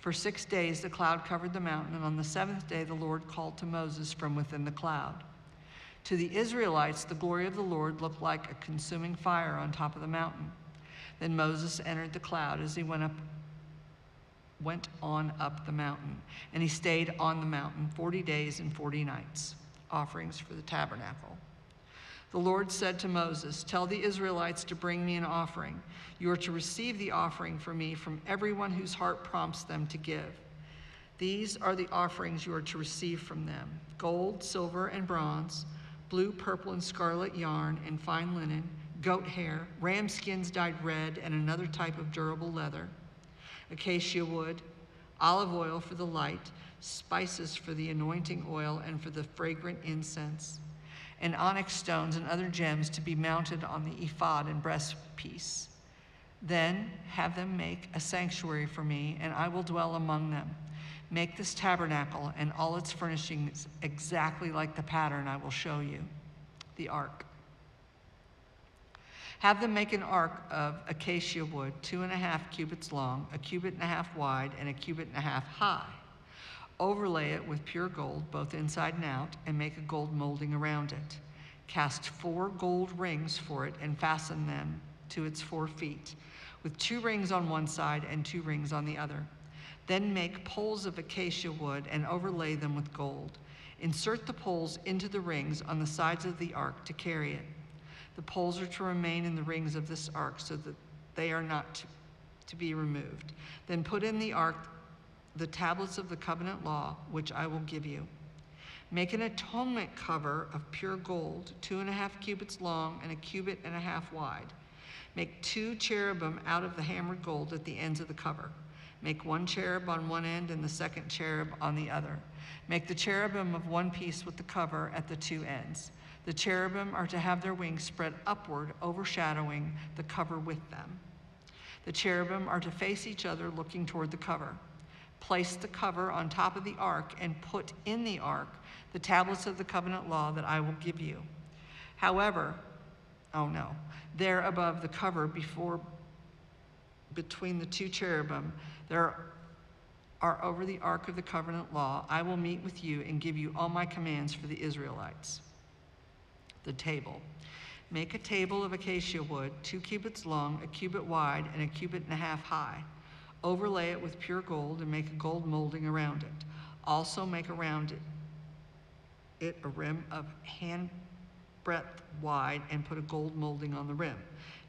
For 6 days the cloud covered the mountain, and on the 7th day the Lord called to Moses from within the cloud. To the Israelites, the glory of the Lord looked like a consuming fire on top of the mountain. Then Moses entered the cloud as he went on up the mountain, and he stayed on the mountain 40 days and 40 nights, offerings for the tabernacle. The Lord said to Moses, "Tell the Israelites to bring me an offering. You are to receive the offering for me from everyone whose heart prompts them to give. These are the offerings you are to receive from them: gold, silver, and bronze, blue, purple, and scarlet yarn, and fine linen, goat hair, ram skins dyed red, and another type of durable leather, acacia wood, olive oil for the light, spices for the anointing oil and for the fragrant incense, and onyx stones and other gems to be mounted on the ephod and breastpiece. Then have them make a sanctuary for me, and I will dwell among them. Make this tabernacle and all its furnishings exactly like the pattern I will show you, the ark. Have them make an ark of acacia wood, 2.5 cubits long, 1.5 cubits wide, and 1.5 cubits high. Overlay it with pure gold, both inside and out, and make a gold molding around it. Cast 4 gold rings for it and fasten them to its 4 feet, with 2 rings on one side and 2 rings on the other. Then make poles of acacia wood and overlay them with gold. Insert the poles into the rings on the sides of the ark to carry it. The poles are to remain in the rings of this ark so that they are not to be removed. Then put in the ark the tablets of the covenant law, which I will give you. Make an atonement cover of pure gold, 2.5 cubits long and 1.5 cubits wide. Make 2 cherubim out of the hammered gold at the ends of the cover. Make 1 cherub on one end and the 2nd cherub on the other. Make the cherubim of one piece with the cover at the 2 ends. The cherubim are to have their wings spread upward, overshadowing the cover with them. The cherubim are to face each other, looking toward the cover. Place the cover on top of the ark and put in the ark the tablets of the covenant law that I will give you. However, there above the cover between the two cherubim, there are over the ark of the covenant law. I will meet with you and give you all my commands for the Israelites. The table. Make a table of acacia wood, 2 cubits long, 1 cubit wide, and 1.5 cubits high. Overlay it with pure gold and make a gold molding around it. Also make around it a rim of hand breadth wide and put a gold molding on the rim.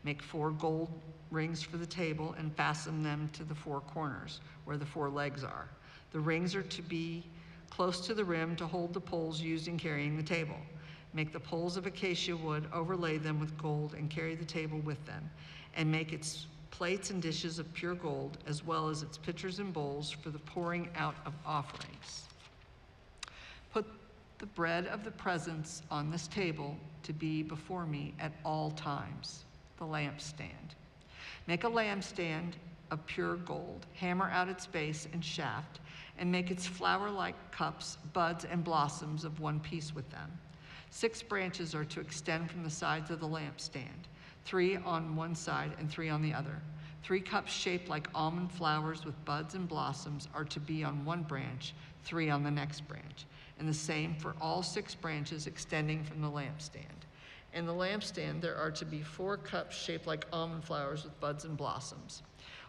Make 4 gold rings for the table and fasten them to the 4 corners where the 4 legs are. The rings are to be close to the rim to hold the poles used in carrying the table. Make the poles of acacia wood, overlay them with gold, and carry the table with them. And make its plates and dishes of pure gold, as well as its pitchers and bowls for the pouring out of offerings. Put the bread of the presence on this table to be before me at all times. The lampstand. Make a lampstand of pure gold. Hammer out its base and shaft, and make its flower-like cups, buds, and blossoms of one piece with them. 6 branches are to extend from the sides of the lampstand, 3 on one side and 3 on the other. 3 cups shaped like almond flowers with buds and blossoms are to be on one branch, 3 on the next branch, and the same for all 6 branches extending from the lampstand. In the lampstand there are to be 4 cups shaped like almond flowers with buds and blossoms.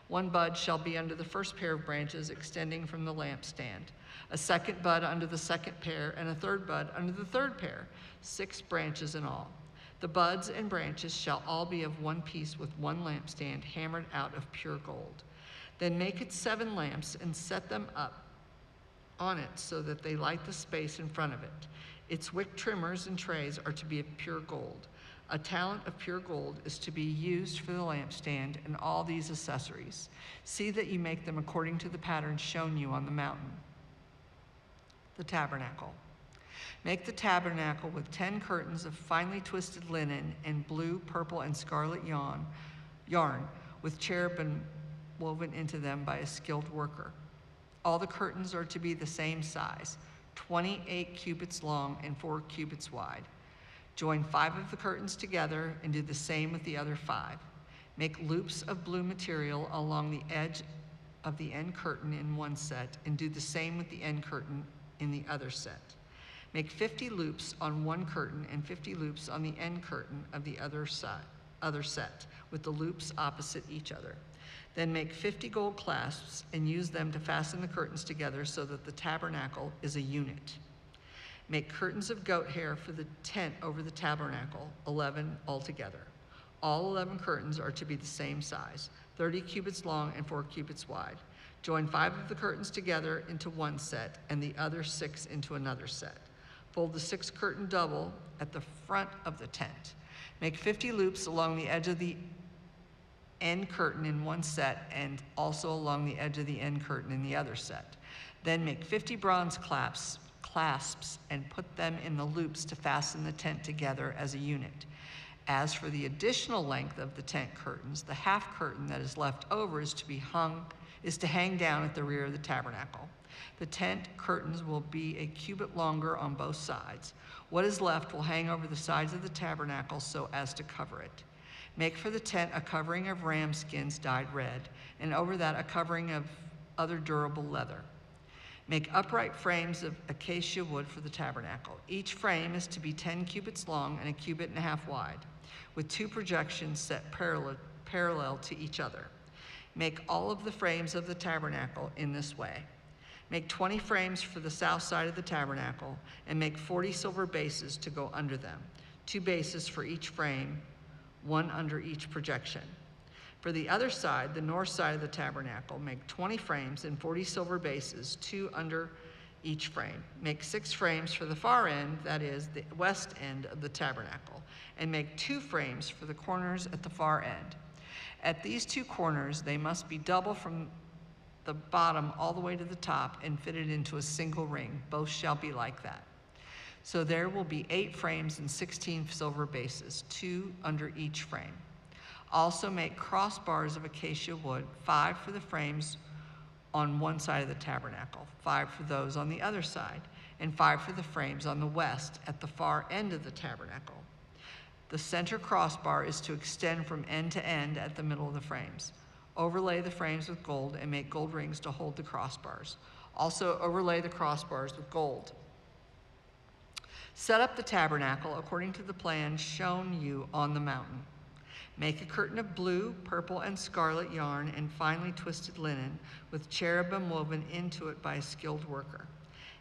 1 bud shall be under the first pair of branches extending from the lampstand, a 2nd bud under the 2nd pair, and a 3rd bud under the 3rd pair, 6 branches in all. The buds and branches shall all be of one piece with 1 lampstand hammered out of pure gold. Then make it 7 lamps and set them up on it so that they light the space in front of it. Its wick trimmers and trays are to be of pure gold. A talent of pure gold is to be used for the lampstand and all these accessories. See that you make them according to the pattern shown you on the mountain. The tabernacle. Make the tabernacle with 10 curtains of finely twisted linen and blue, purple, and scarlet yarn with cherubim woven into them by a skilled worker. All the curtains are to be the same size, 28 cubits long and 4 cubits wide. Join 5 of the curtains together and do the same with the other 5. Make loops of blue material along the edge of the end curtain in one set and do the same with the end curtain in the other set. Make 50 loops on one curtain and 50 loops on the end curtain of the other set, with the loops opposite each other. Then make 50 gold clasps and use them to fasten the curtains together so that the tabernacle is a unit. Make curtains of goat hair for the tent over the tabernacle, 11 altogether. All 11 curtains are to be the same size, 30 cubits long and 4 cubits wide. Join 5 of the curtains together into one set and the other 6 into another set. Fold the 6th curtain double at the front of the tent. Make 50 loops along the edge of the end curtain in one set and also along the edge of the end curtain in the other set. Then make 50 bronze clasps and put them in the loops to fasten the tent together as a unit. As for the additional length of the tent curtains, the half curtain that is left over is to hang down at the rear of the tabernacle. The tent curtains will be a cubit longer on both sides. What is left will hang over the sides of the tabernacle so as to cover it. Make for the tent a covering of ram skins dyed red, and over that a covering of other durable leather. Make upright frames of acacia wood for the tabernacle. Each frame is to be 10 cubits long and 1.5 cubits wide, with 2 projections set parallel to each other. Make all of the frames of the tabernacle in this way. Make 20 frames for the south side of the tabernacle, and make 40 silver bases to go under them, 2 bases for each frame, 1 under each projection. For the other side, the north side of the tabernacle, make 20 frames and 40 silver bases, 2 under each frame. Make 6 frames for the far end, that is, the west end of the tabernacle, and make 2 frames for the corners at the far end. At these 2 corners, they must be double from the bottom all the way to the top and fitted into a single ring. Both shall be like that. So there will be 8 frames and 16 silver bases, 2 under each frame. Also make crossbars of acacia wood, 5 for the frames on one side of the tabernacle, 5 for those on the other side, and 5 for the frames on the west at the far end of the tabernacle. The center crossbar is to extend from end to end at the middle of the frames. Overlay the frames with gold and make gold rings to hold the crossbars. Also overlay the crossbars with gold. Set up the tabernacle according to the plan shown you on the mountain. Make a curtain of blue, purple, and scarlet yarn and finely twisted linen with cherubim woven into it by a skilled worker.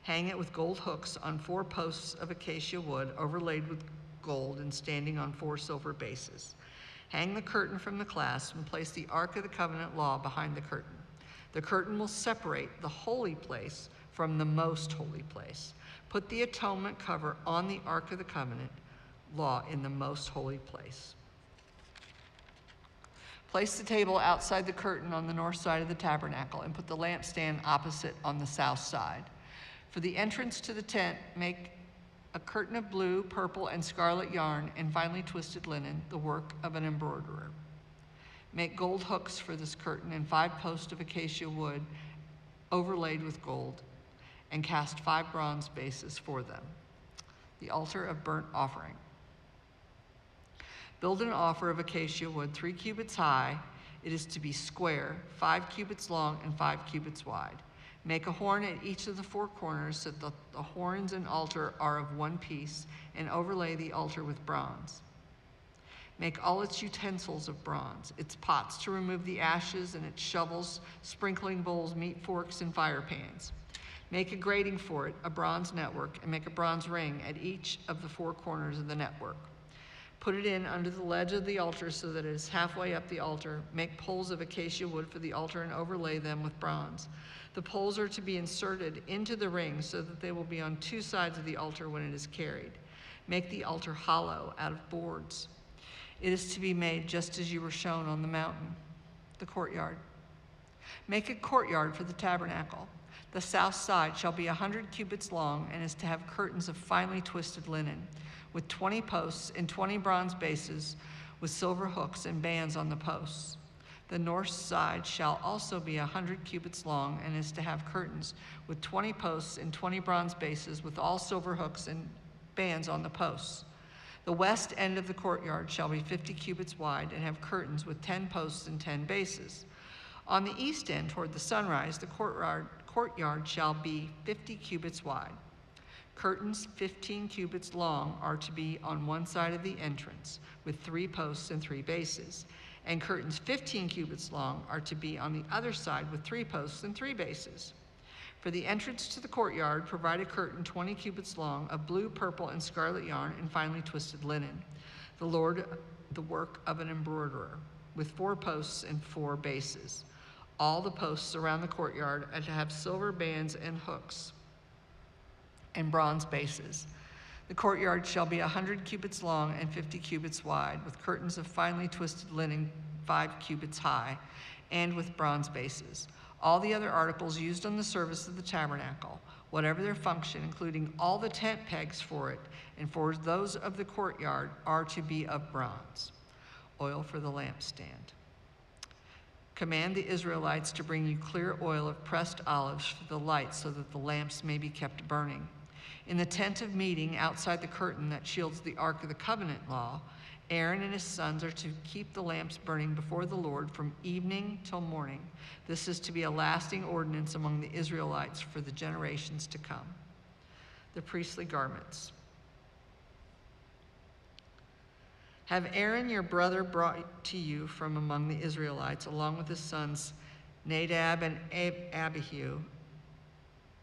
Hang it with gold hooks on 4 posts of acacia wood overlaid with gold and standing on 4 silver bases. Hang the curtain from the clasp and place the Ark of the Covenant law behind the curtain. The curtain will separate the holy place from the most holy place. Put the atonement cover on the Ark of the Covenant law in the most holy place. Place the table outside the curtain on the north side of the tabernacle and put the lampstand opposite on the south side. For the entrance to the tent, make a curtain of blue, purple, and scarlet yarn and finely twisted linen, the work of an embroiderer. Make gold hooks for this curtain and 5 posts of acacia wood overlaid with gold, and cast 5 bronze bases for them. The altar of burnt offering. Build an altar of acacia wood 3 cubits high. It is to be square, 5 cubits long and 5 cubits wide. Make a horn at each of the 4 corners so that the horns and altar are of one piece, and overlay the altar with bronze. Make all its utensils of bronze, its pots to remove the ashes, and its shovels, sprinkling bowls, meat forks, and fire pans. Make a grating for it, a bronze network, and make a bronze ring at each of the 4 corners of the network. Put it in under the ledge of the altar so that it is halfway up the altar. Make poles of acacia wood for the altar and overlay them with bronze. The poles are to be inserted into the ring so that they will be on 2 sides of the altar when it is carried. Make the altar hollow out of boards. It is to be made just as you were shown on the mountain. The courtyard. Make a courtyard for the tabernacle. The south side shall be 100 cubits long and is to have curtains of finely twisted linen, with 20 posts and 20 bronze bases with silver hooks and bands on the posts. The north side shall also be 100 cubits long and is to have curtains with 20 posts and 20 bronze bases with all silver hooks and bands on the posts. The west end of the courtyard shall be 50 cubits wide and have curtains with 10 posts and 10 bases. On the east end toward the sunrise, the courtyard shall be 50 cubits wide. Curtains 15 cubits long are to be on one side of the entrance with 3 posts and 3 bases. And curtains 15 cubits long are to be on the other side with 3 posts and 3 bases. For the entrance to the courtyard, provide a curtain 20 cubits long of blue, purple, and scarlet yarn and finely twisted linen, the work of an embroiderer, with 4 posts and 4 bases. All the posts around the courtyard are to have silver bands and hooks and bronze bases. The courtyard shall be 100 cubits long and 50 cubits wide, with curtains of finely twisted linen 5 cubits high, and with bronze bases. All the other articles used on the service of the tabernacle, whatever their function, including all the tent pegs for it and for those of the courtyard, are to be of bronze. Oil for the lampstand. Command the Israelites to bring you clear oil of pressed olives for the light so that the lamps may be kept burning. In the tent of meeting outside the curtain that shields the Ark of the Covenant law, Aaron and his sons are to keep the lamps burning before the Lord from evening till morning. This is to be a lasting ordinance among the Israelites for the generations to come. The priestly garments. Have Aaron your brother brought to you from among the Israelites, along with his sons Nadab and Abihu,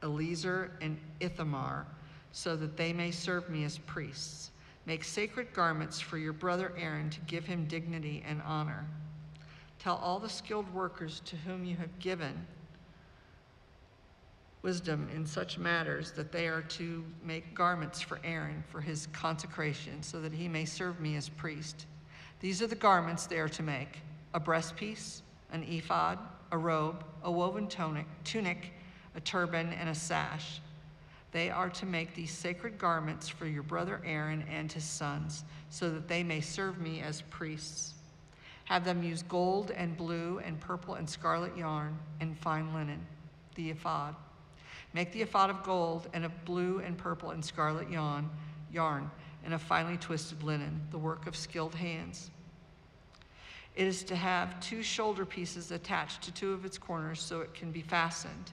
Eleazar and Ithamar, so that they may serve me as priests. Make sacred garments for your brother Aaron to give him dignity and honor. Tell all the skilled workers to whom you have given wisdom in such matters that they are to make garments for Aaron for his consecration, so that he may serve me as priest. These are the garments they are to make: a breastpiece, an ephod, a robe, a woven tunic, a turban, and a sash. They are to make these sacred garments for your brother Aaron and his sons, so that they may serve me as priests. Have them use gold and blue and purple and scarlet yarn and fine linen, the ephod. Make the ephod of gold and of blue and purple and scarlet yarn and of finely twisted linen, the work of skilled hands. It is to have 2 shoulder pieces attached to 2 of its corners so it can be fastened.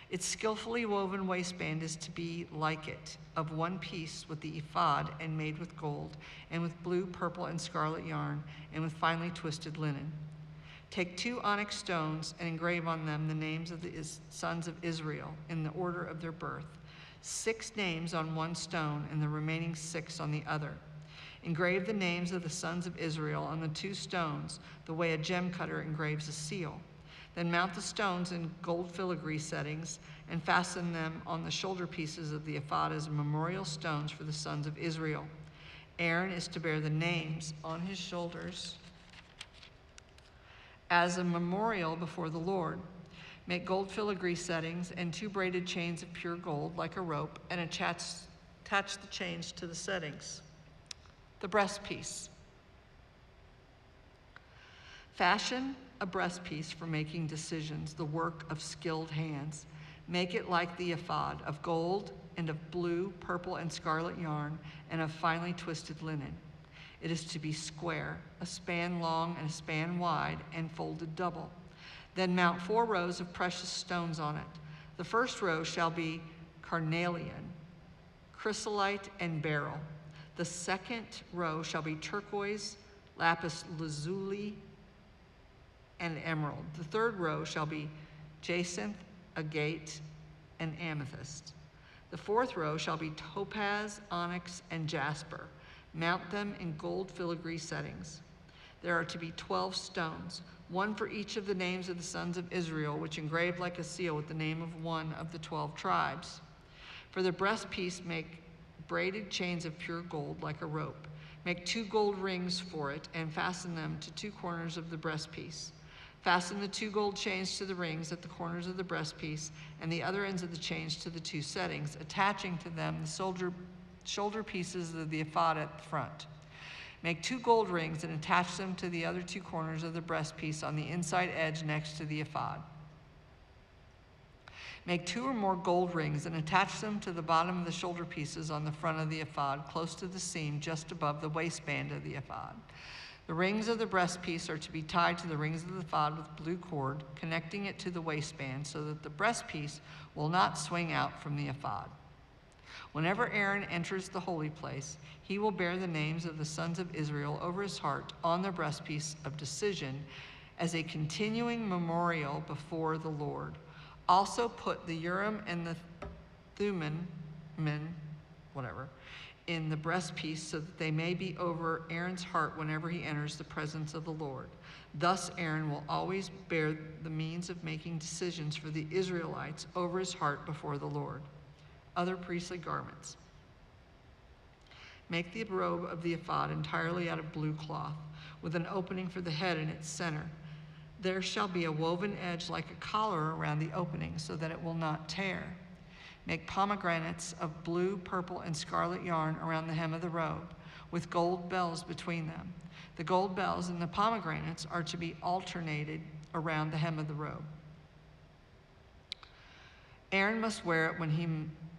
Its skillfully woven waistband is to be like it, of 1 piece with the ephod and made with gold, and with blue, purple, and scarlet yarn, and with finely twisted linen. Take 2 onyx stones and engrave on them the names of the sons of Israel in the order of their birth, 6 names on 1 stone and the remaining 6 on the other. Engrave the names of the sons of Israel on the 2 stones, the way a gem cutter engraves a seal. Then mount the stones in gold filigree settings and fasten them on the shoulder pieces of the ephod as memorial stones for the sons of Israel. Aaron is to bear the names on his shoulders as a memorial before the Lord. Make gold filigree settings and 2 braided chains of pure gold like a rope, and attach the chains to the settings. The breastpiece. Fashion a breastpiece for making decisions, the work of skilled hands. Make it like the ephod, of gold and of blue, purple, and scarlet yarn, and of finely twisted linen. It is to be square, a span long and a span wide, and folded double. Then mount 4 rows of precious stones on it. The first row shall be carnelian, chrysolite, and beryl. The second row shall be turquoise, lapis lazuli, and emerald. The third row shall be jacinth, agate, and amethyst. The fourth row shall be topaz, onyx, and jasper. Mount them in gold filigree settings. There are to be 12 stones, 1 for each of the names of the sons of Israel, which engraved like a seal with the name of one of the 12 tribes. For the breastpiece, make braided chains of pure gold like a rope. Make 2 gold rings for it and fasten them to 2 corners of the breastpiece. Fasten the 2 gold chains to the rings at the corners of the breastpiece and the other ends of the chains to the 2 settings, attaching to them the shoulder pieces of the ephod at the front. Make 2 gold rings and attach them to the other 2 corners of the breastpiece on the inside edge next to the ephod. Make 2 or more gold rings and attach them to the bottom of the shoulder pieces on the front of the ephod, close to the seam just above the waistband of the ephod. The rings of the breastpiece are to be tied to the rings of the ephod with blue cord, connecting it to the waistband so that the breastpiece will not swing out from the ephod. Whenever Aaron enters the holy place, he will bear the names of the sons of Israel over his heart on the breastpiece of decision as a continuing memorial before the Lord. Also put the Urim and the Thummim, in the breastpiece so that they may be over Aaron's heart whenever he enters the presence of the Lord. Thus Aaron will always bear the means of making decisions for the Israelites over his heart before the Lord. Other priestly garments. Make the robe of the ephod entirely out of blue cloth, with an opening for the head in its center. There shall be a woven edge like a collar around the opening so that it will not tear. Make pomegranates of blue, purple, and scarlet yarn around the hem of the robe, with gold bells between them. The gold bells and the pomegranates are to be alternated around the hem of the robe. Aaron must wear it when he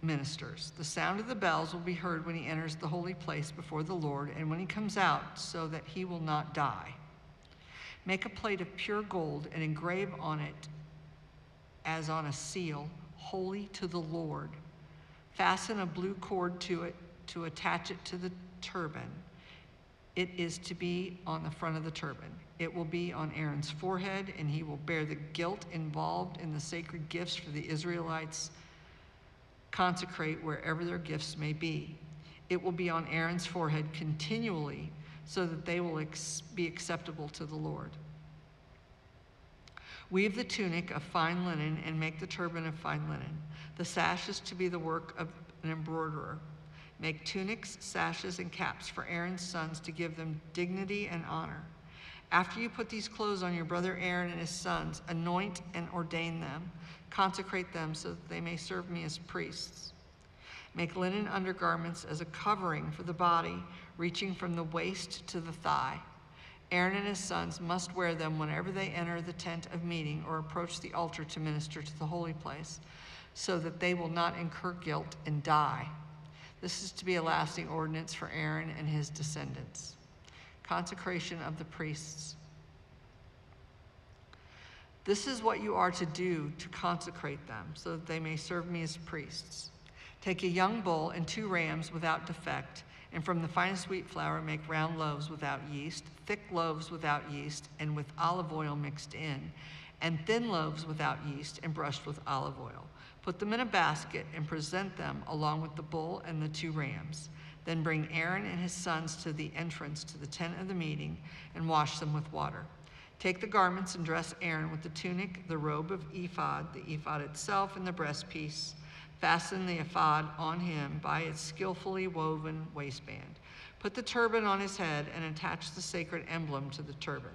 ministers. The sound of the bells will be heard when he enters the holy place before the Lord and when he comes out, so that he will not die. Make a plate of pure gold and engrave on it, as on a seal, holy to the Lord. Fasten a blue cord to it to attach it to the turban. It is to be on the front of the turban. It will be on Aaron's forehead, and he will bear the guilt involved in the sacred gifts for the Israelites consecrate wherever their gifts may be. It will be on Aaron's forehead continually so that they will be acceptable to the Lord. Weave the tunic of fine linen and make the turban of fine linen. The sash is to be the work of an embroiderer. Make tunics, sashes, and caps for Aaron's sons to give them dignity and honor. After you put these clothes on your brother Aaron and his sons, anoint and ordain them. Consecrate them so that they may serve me as priests. Make linen undergarments as a covering for the body, reaching from the waist to the thigh. Aaron and his sons must wear them whenever they enter the tent of meeting or approach the altar to minister to the holy place, so that they will not incur guilt and die. This is to be a lasting ordinance for Aaron and his descendants. Consecration of the priests. This is what you are to do to consecrate them, so that they may serve me as priests. Take a young bull and 2 rams without defect, and from the finest wheat flour make round loaves without yeast, thick loaves without yeast, and with olive oil mixed in, and thin loaves without yeast and brushed with olive oil. Put them in a basket and present them along with the bull and the 2 rams. Then bring Aaron and his sons to the entrance to the tent of the meeting and wash them with water. Take the garments and dress Aaron with the tunic, the robe of ephod, the ephod itself, and the breastpiece. Fasten the ephod on him by its skillfully woven waistband. Put the turban on his head and attach the sacred emblem to the turban.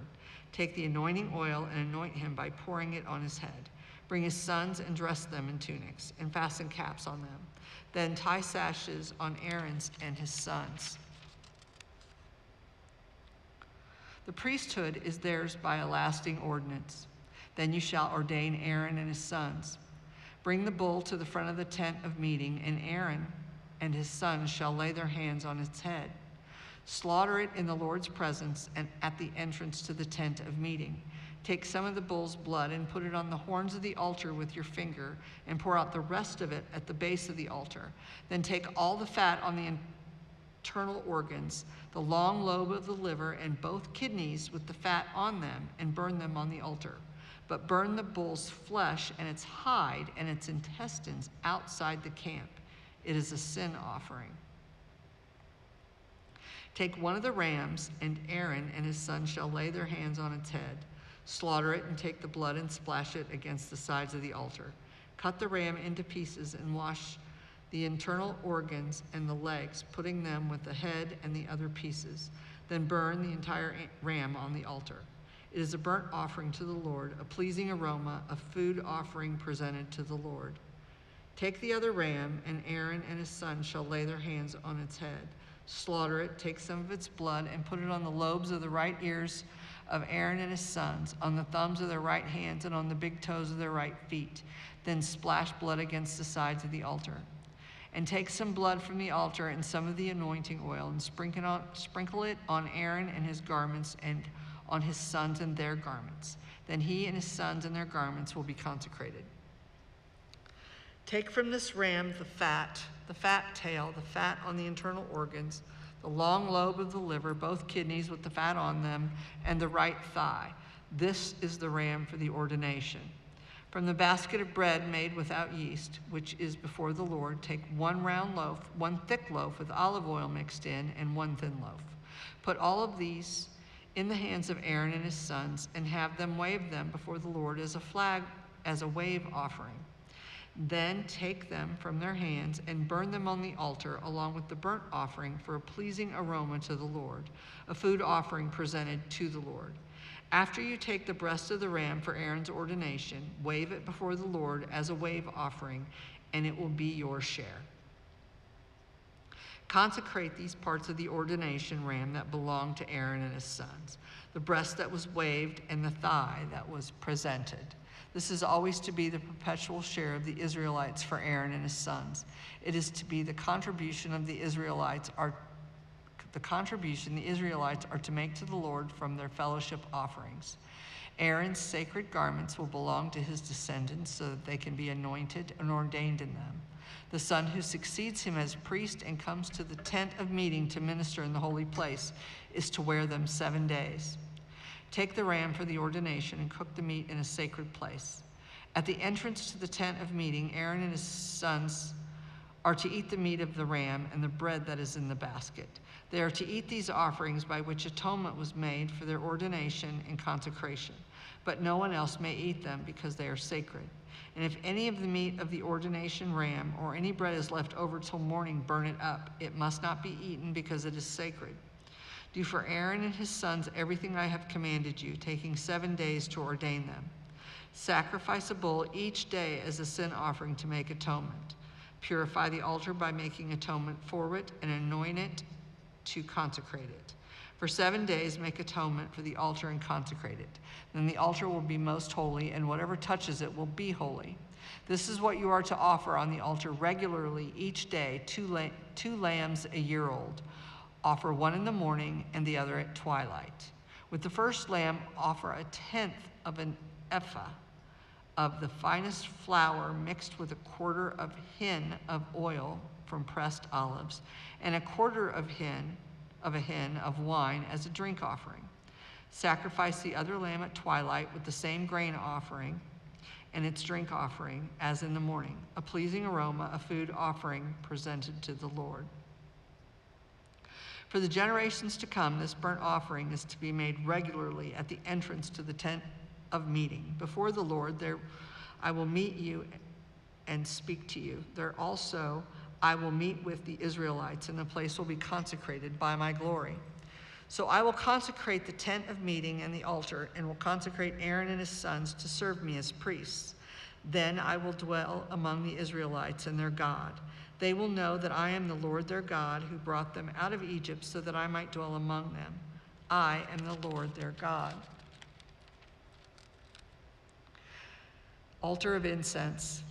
Take the anointing oil and anoint him by pouring it on his head. Bring his sons and dress them in tunics and fasten caps on them. Then tie sashes on Aaron's and his sons. The priesthood is theirs by a lasting ordinance. Then you shall ordain Aaron and his sons. Bring the bull to the front of the tent of meeting, and Aaron and his sons shall lay their hands on its head. Slaughter it in the Lord's presence and at the entrance to the tent of meeting. Take some of the bull's blood and put it on the horns of the altar with your finger, and pour out the rest of it at the base of the altar. Then take all the fat on the internal organs, the long lobe of the liver, and both kidneys with the fat on them, and burn them on the altar. But burn the bull's flesh and its hide and its intestines outside the camp. It is a sin offering. Take one of the rams, and Aaron and his sons shall lay their hands on its head. Slaughter it and take the blood and splash it against the sides of the altar. Cut the ram into pieces and wash the internal organs and the legs, putting them with the head and the other pieces. Then burn the entire ram on the altar. It is a burnt offering to the Lord, a pleasing aroma, a food offering presented to the Lord. Take the other ram, and Aaron and his sons shall lay their hands on its head. Slaughter it, take some of its blood, and put it on the lobes of the right ears of Aaron and his sons, on the thumbs of their right hands, and on the big toes of their right feet. Then splash blood against the sides of the altar. And take some blood from the altar and some of the anointing oil, and sprinkle it on Aaron and his garments, and on his sons and their garments. Then he and his sons and their garments will be consecrated. Take from this ram the fat tail, the fat on the internal organs, the long lobe of the liver, both kidneys with the fat on them, and the right thigh. This is the ram for the ordination. From the basket of bread made without yeast, which is before the Lord, take 1 round loaf, 1 thick loaf with olive oil mixed in, and 1 thin loaf. Put all of these in the hands of Aaron and his sons, and have them wave them before the Lord as a flag, as a wave offering. Then take them from their hands and burn them on the altar along with the burnt offering for a pleasing aroma to the Lord, a food offering presented to the Lord. After you take the breast of the ram for Aaron's ordination, wave it before the Lord as a wave offering, and it will be your share. Consecrate these parts of the ordination ram that belong to Aaron and his sons, the breast that was waved and the thigh that was presented. This is always to be the perpetual share of the Israelites for Aaron and his sons. It is to be the contribution of the Israelites are to make to the Lord from their fellowship offerings. Aaron's sacred garments will belong to his descendants so that they can be anointed and ordained in them. The son who succeeds him as priest and comes to the tent of meeting to minister in the holy place is to wear them 7 days. Take the ram for the ordination and cook the meat in a sacred place. At the entrance to the tent of meeting, Aaron and his sons are to eat the meat of the ram and the bread that is in the basket. They are to eat these offerings by which atonement was made for their ordination and consecration, but no one else may eat them because they are sacred. And if any of the meat of the ordination ram or any bread is left over till morning, burn it up. It must not be eaten because it is sacred. Do for Aaron and his sons everything I have commanded you, taking 7 days to ordain them. Sacrifice a bull each day as a sin offering to make atonement. Purify the altar by making atonement for it and anoint it to consecrate it. For 7 days make atonement for the altar and consecrate it. Then the altar will be most holy, and whatever touches it will be holy. This is what you are to offer on the altar regularly each day, two lambs a year old. Offer one in the morning and the other at twilight. With the first lamb, offer 1/10 of an ephah of the finest flour mixed with 1/4 of hin of oil from pressed olives, and 1/4 of a hin of wine as a drink offering. Sacrifice the other lamb at twilight with the same grain offering and its drink offering as in the morning, a pleasing aroma, a food offering presented to the Lord. For the generations to come, this burnt offering is to be made regularly at the entrance to the tent of meeting. Before the Lord, there I will meet you and speak to you. There also I will meet with the Israelites, and the place will be consecrated by my glory. So I will consecrate the tent of meeting and the altar, and will consecrate Aaron and his sons to serve me as priests. Then I will dwell among the Israelites and their God. They will know that I am the Lord their God, who brought them out of Egypt so that I might dwell among them. I am the Lord their God. Altar of incense.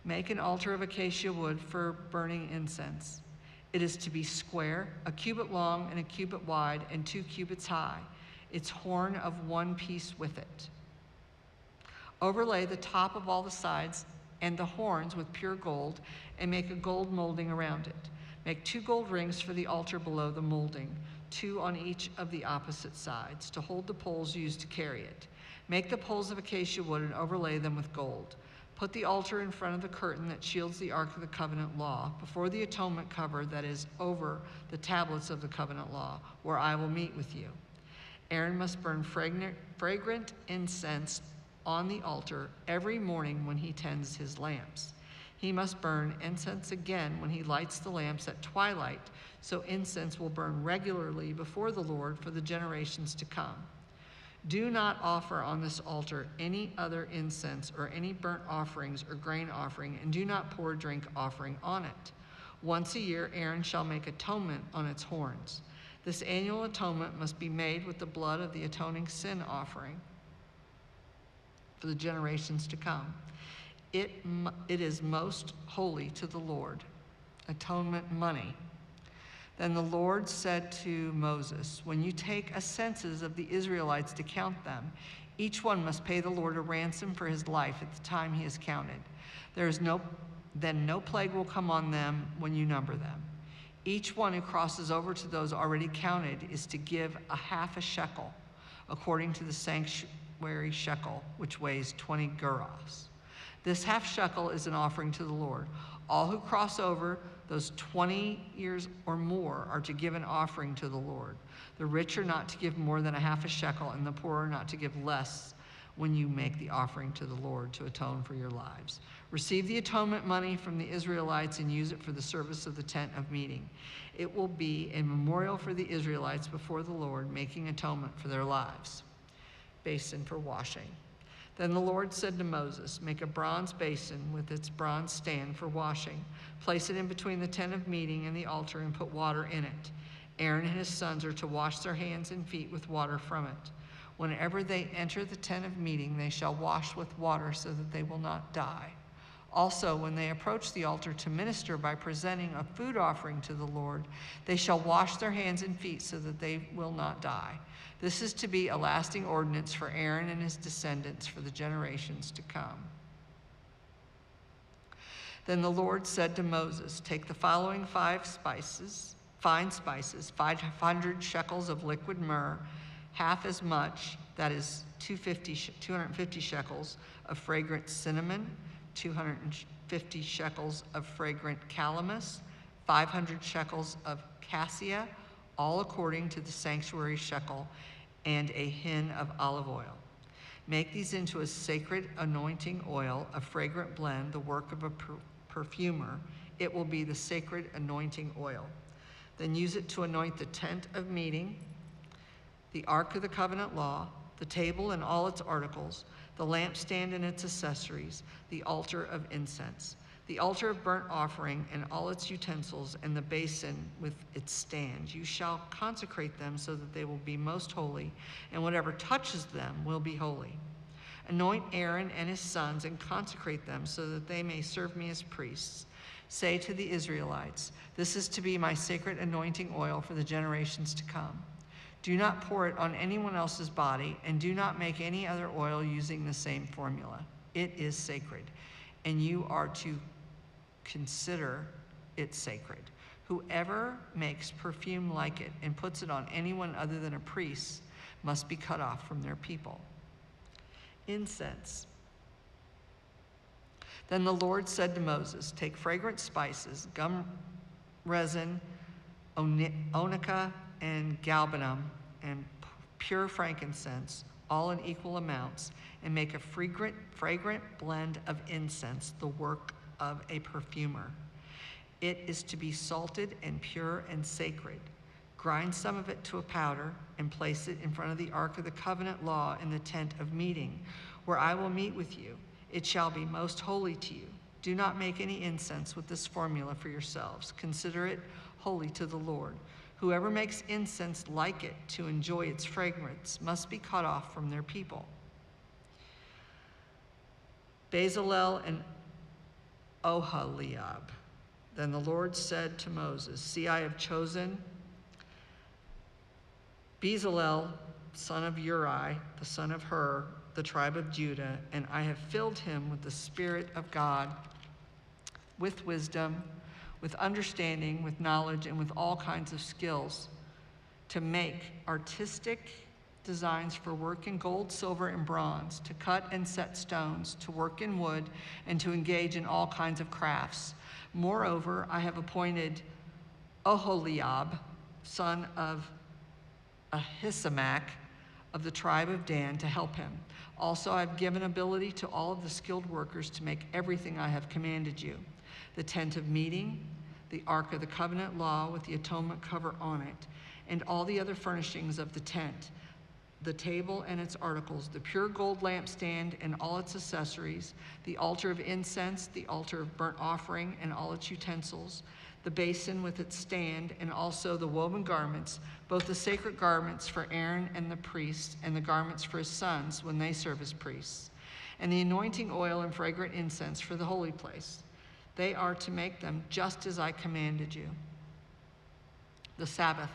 Make an altar of acacia wood for burning incense. It is to be square, 1 cubit long and 1 cubit wide, and 2 cubits high, its horn of one piece with it. Overlay the top of all the sides and the horns with pure gold, and make a gold molding around it. Make 2 gold rings for the altar below the molding, 2 on each of the opposite sides, to hold the poles used to carry it. Make the poles of acacia wood and overlay them with gold. Put the altar in front of the curtain that shields the Ark of the Covenant law, before the atonement cover that is over the tablets of the covenant law, where I will meet with you. Aaron must burn fragrant incense on the altar every morning when he tends his lamps. He must burn incense again when he lights the lamps at twilight, so incense will burn regularly before the Lord for the generations to come. Do not offer on this altar any other incense or any burnt offerings or grain offering, and do not pour drink offering on it. Once a year, Aaron shall make atonement on its horns. This annual atonement must be made with the blood of the atoning sin offering for the generations to come. It is most holy to the Lord. Atonement money. Then the Lord said to Moses, when you take a census of the Israelites to count them, each one must pay the Lord a ransom for his life at the time he is counted. Then no plague will come on them when you number them. Each one who crosses over to those already counted is to give 1/2 shekel, according to the sanctuary shekel, which weighs 20 gerahs. This 1/2 shekel is an offering to the Lord. All who cross over those 20 years or more are to give an offering to the Lord. The rich are not to give more than 1/2 shekel, and the poor are not to give less when you make the offering to the Lord to atone for your lives. Receive the atonement money from the Israelites and use it for the service of the tent of meeting. It will be a memorial for the Israelites before the Lord, making atonement for their lives. Basin for washing. Then the Lord said to Moses, make a bronze basin with its bronze stand for washing. Place it in between the tent of meeting and the altar and put water in it. Aaron and his sons are to wash their hands and feet with water from it. Whenever they enter the tent of meeting, they shall wash with water so that they will not die. Also, when they approach the altar to minister by presenting a food offering to the Lord, they shall wash their hands and feet so that they will not die. This is to be a lasting ordinance for Aaron and his descendants for the generations to come. Then the Lord said to Moses, take the following fine spices, 500 shekels of liquid myrrh, 1/2 as much, that is 250 shekels of fragrant cinnamon, 250 shekels of fragrant calamus, 500 shekels of cassia, all according to the sanctuary shekel, and a hin of olive oil. Make these into a sacred anointing oil, a fragrant blend, the work of a perfumer. It will be the sacred anointing oil. Then use it to anoint the tent of meeting, the Ark of the Covenant law, the table and all its articles, the lampstand and its accessories, the altar of incense. The altar of burnt offering and all its utensils and the basin with its stand. You shall consecrate them so that they will be most holy, and whatever touches them will be holy. Anoint Aaron and his sons and consecrate them so that they may serve me as priests. Say to the Israelites, this is to be my sacred anointing oil for the generations to come. Do not pour it on anyone else's body, and do not make any other oil using the same formula. It is sacred, and you are to consider it sacred. Whoever makes perfume like it and puts it on anyone other than a priest must be cut off from their people. Incense. Then the Lord said to Moses, take fragrant spices, gum resin, onycha, and galbanum, and pure frankincense, all in equal amounts, and make a fragrant blend of incense, the work of a perfumer. It is to be salted and pure and sacred. Grind some of it to a powder and place it in front of the ark of the covenant law in the tent of meeting, where I will meet with you. It shall be most holy to you. Do not make any incense with this formula for yourselves. Consider it holy to the Lord. Whoever makes incense like it to enjoy its fragrance must be cut off from their people. Bezalel and Oholiab. Then the Lord said to Moses, see, I have chosen Bezalel, son of Uri, the son of Hur, the tribe of Judah, and I have filled him with the Spirit of God, with wisdom, with understanding, with knowledge, and with all kinds of skills, to make artistic designs for work in gold, silver, and bronze, to cut and set stones, to work in wood, and to engage in all kinds of crafts. Moreover, I have appointed Oholiab, son of Ahisamach, of the tribe of Dan, to help him. Also, I've given ability to all of the skilled workers to make everything I have commanded you: the tent of meeting, the ark of the covenant law with the atonement cover on it, and all the other furnishings of the tent, the table and its articles, the pure gold lampstand and all its accessories, the altar of incense, the altar of burnt offering and all its utensils, the basin with its stand, and also the woven garments, both the sacred garments for Aaron and the priests, and the garments for his sons when they serve as priests, and the anointing oil and fragrant incense for the holy place. They are to make them just as I commanded you. The Sabbath.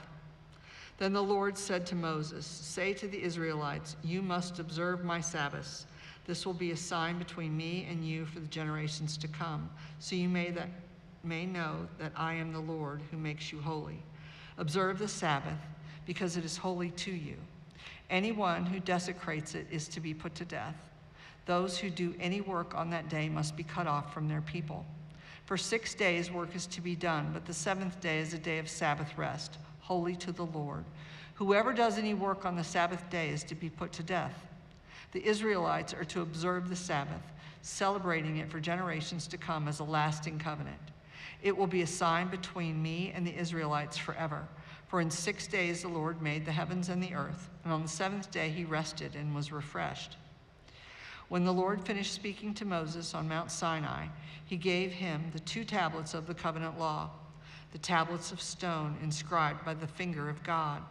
Then the Lord said to Moses, say to the Israelites, you must observe my Sabbaths. This will be a sign between me and you for the generations to come, so you may know that I am the Lord who makes you holy. Observe the Sabbath, because it is holy to you. Anyone who desecrates it is to be put to death. Those who do any work on that day must be cut off from their people. For 6 days work is to be done, but the seventh day is a day of Sabbath rest, holy to the Lord. Whoever does any work on the Sabbath day is to be put to death. The Israelites are to observe the Sabbath, celebrating it for generations to come as a lasting covenant. It will be a sign between me and the Israelites forever. For in 6 days the Lord made the heavens and the earth, and on the seventh day he rested and was refreshed. When the Lord finished speaking to Moses on Mount Sinai, he gave him the 2 tablets of the covenant law, the tablets of stone inscribed by the finger of God,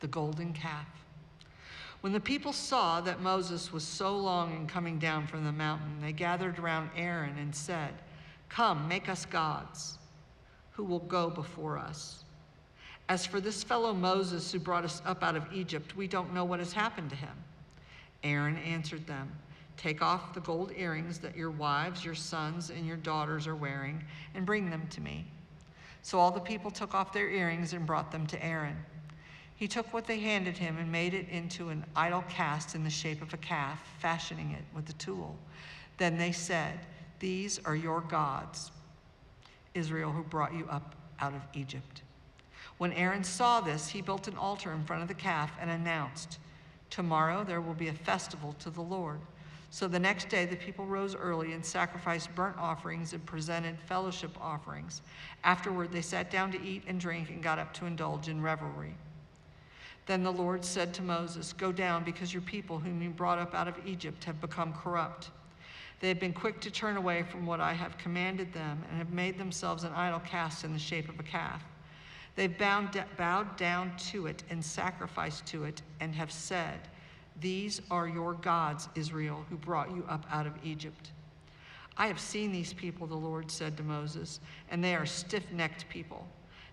the golden calf. When the people saw that Moses was so long in coming down from the mountain, they gathered around Aaron and said, come, make us gods who will go before us. As for this fellow Moses who brought us up out of Egypt, we don't know what has happened to him. Aaron answered them, take off the gold earrings that your wives, your sons, and your daughters are wearing, and bring them to me. So all the people took off their earrings and brought them to Aaron. He took what they handed him and made it into an idol cast in the shape of a calf, fashioning it with a tool. Then they said, these are your gods, Israel, who brought you up out of Egypt. When Aaron saw this, he built an altar in front of the calf and announced, tomorrow there will be a festival to the Lord. So the next day the people rose early and sacrificed burnt offerings and presented fellowship offerings. Afterward they sat down to eat and drink and got up to indulge in revelry. Then the Lord said to Moses, go down, because your people whom you brought up out of Egypt have become corrupt. They have been quick to turn away from what I have commanded them and have made themselves an idol cast in the shape of a calf. They've bowed down to it and sacrificed to it and have said, 'These are your gods, Israel, who brought you up out of Egypt.' I have seen these people," the Lord said to Moses, "and they are stiff-necked people.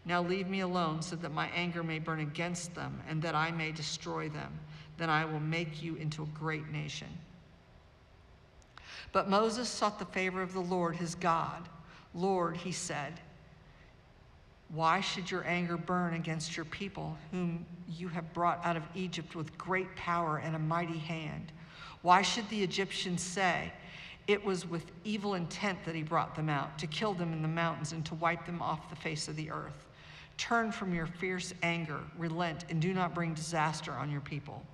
Now leave me alone so that my anger may burn against them and that I may destroy them. Then I will make you into a great nation." But Moses sought the favor of the Lord his God. "Lord," he said, "why should your anger burn against your people, whom you have brought out of Egypt with great power and a mighty hand? Why should the Egyptians say, 'It was with evil intent that he brought them out, to kill them in the mountains and to wipe them off the face of the earth'? Turn from your fierce anger, relent, and do not bring disaster on your people.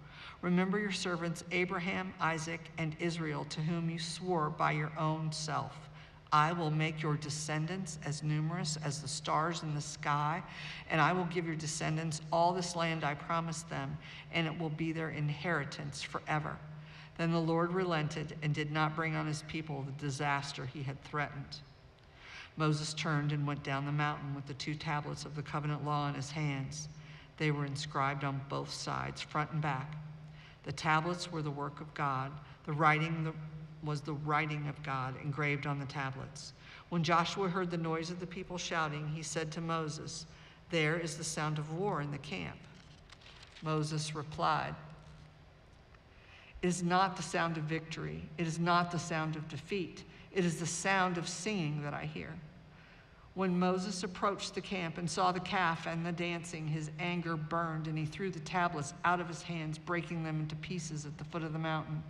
Remember your servants Abraham, Isaac, and Israel, to whom you swore by your own self. I will make your descendants as numerous as the stars in the sky, and I will give your descendants all this land I promised them, and it will be their inheritance forever." Then the Lord relented and did not bring on his people the disaster he had threatened. Moses turned and went down the mountain with the 2 tablets of the covenant law in his hands. They were inscribed on both sides, front and back. The tablets were the work of God. The writing was the writing of God engraved on the tablets. When Joshua heard the noise of the people shouting, he said to Moses, "There is the sound of war in the camp." Moses replied, "It is not the sound of victory. It is not the sound of defeat. It is the sound of singing that I hear." When Moses approached the camp and saw the calf and the dancing, his anger burned, and he threw the tablets out of his hands, breaking them into pieces at the foot of the mountain.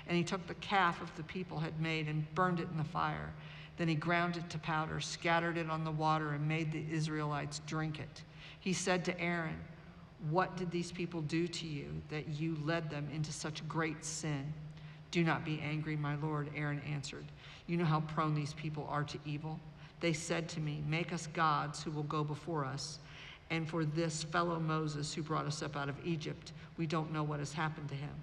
And he took the calf of the people had made and burned it in the fire. Then he ground it to powder, scattered it on the water, and made the Israelites drink it. He said to Aaron, "What did these people do to you that you led them into such great sin?" "Do not be angry, my lord," Aaron answered. "You know how prone these people are to evil. They said to me, 'Make us gods who will go before us.' And for this fellow Moses who brought us up out of Egypt, we don't know what has happened to him."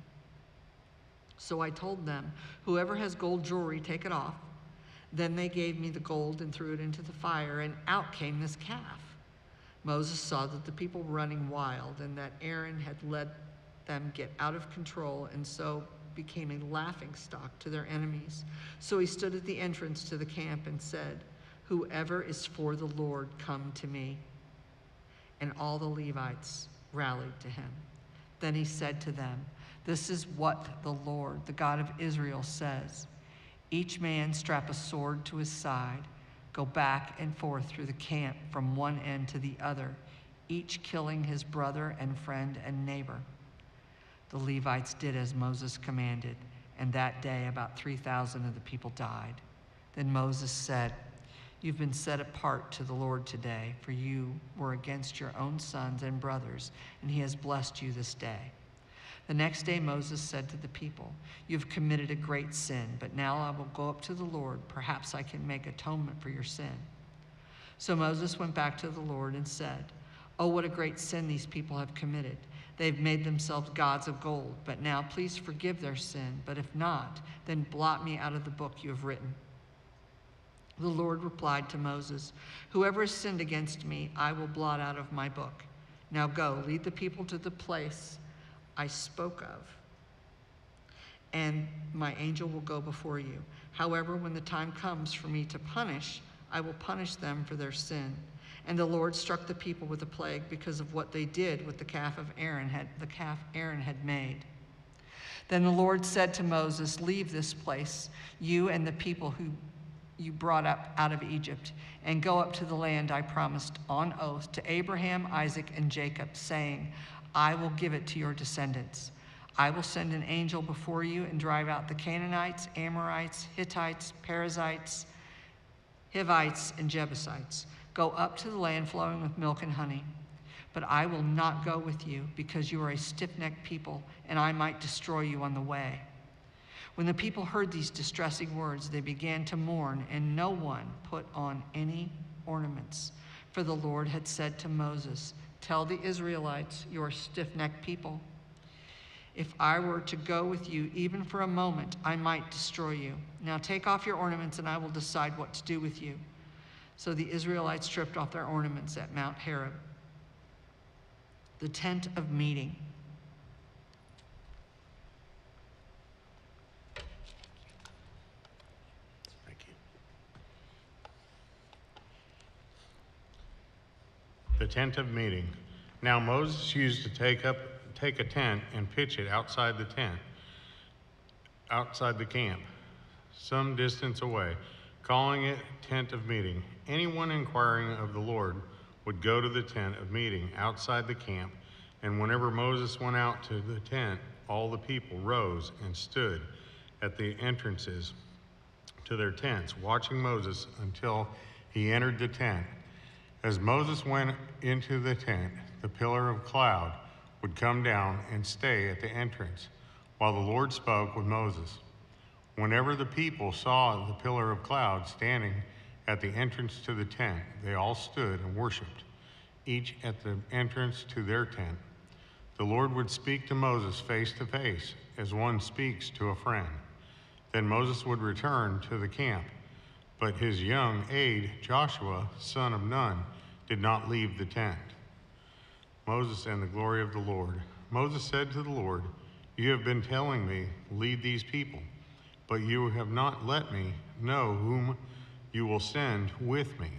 So I told them, 'Whoever has gold jewelry, take it off.' Then they gave me the gold and threw it into the fire, and out came this calf. Moses saw that the people were running wild and that Aaron had let them get out of control, and so became a laughingstock to their enemies. So he stood at the entrance to the camp and said, 'Whoever is for the Lord, come to me.' And all the Levites rallied to him. Then he said to them, 'This is what the Lord, the God of Israel, says. Each man strap a sword to his side. Go back and forth through the camp from one end to the other, each killing his brother and friend and neighbor.' The Levites did as Moses commanded, and that day about 3,000 of the people died. Then Moses said, 'You've been set apart to the Lord today, for you were against your own sons and brothers, and he has blessed you this day.' The next day Moses said to the people, 'You've committed a great sin, but now I will go up to the Lord. Perhaps I can make atonement for your sin.' So Moses went back to the Lord and said, 'Oh, what a great sin these people have committed. They've made themselves gods of gold, but now please forgive their sin. But if not, then blot me out of the book you have written.' The Lord replied to Moses, 'Whoever has sinned against me, I will blot out of my book. Now go, lead the people to the place I spoke of, and my angel will go before you. However, when the time comes for me to punish, I will punish them for their sin.' And the Lord struck the people with a plague because of what they did with the calf Aaron had made. Then the Lord said to Moses, 'Leave this place, you and the people who you brought up out of Egypt, and go up to the land I promised on oath to Abraham, Isaac, and Jacob, saying, I will give it to your descendants. I will send an angel before you and drive out the Canaanites, Amorites, Hittites, Perizzites, Hivites, and Jebusites. Go up to the land flowing with milk and honey. But I will not go with you, because you are a stiff-necked people, and I might destroy you on the way.' When the people heard these distressing words, they began to mourn, and no one put on any ornaments. For the Lord had said to Moses, 'Tell the Israelites, you are stiff-necked people. If I were to go with you even for a moment, I might destroy you. Now take off your ornaments, and I will decide what to do with you." So the Israelites stripped off their ornaments at Mount Horeb. The tent of meeting. Thank you. The tent of meeting. Now Moses used to take a tent and pitch it outside the camp, some distance away, calling it tent of meeting. Anyone inquiring of the Lord would go to the tent of meeting outside the camp, and whenever Moses went out to the tent, all the people rose and stood at the entrances to their tents, watching Moses until he entered the tent. As Moses went into the tent, the pillar of cloud would come down and stay at the entrance, while the Lord spoke with Moses. Whenever the people saw the pillar of cloud standing at the entrance to the tent, they all stood and worshiped, each at the entrance to their tent. The Lord would speak to Moses face to face, as one speaks to a friend. Then Moses would return to the camp, but his young aide, Joshua, son of Nun, did not leave the tent. Moses and the glory of the Lord. Moses said to the Lord, "You have been telling me, lead these people, but you have not let me know whom you will send with me.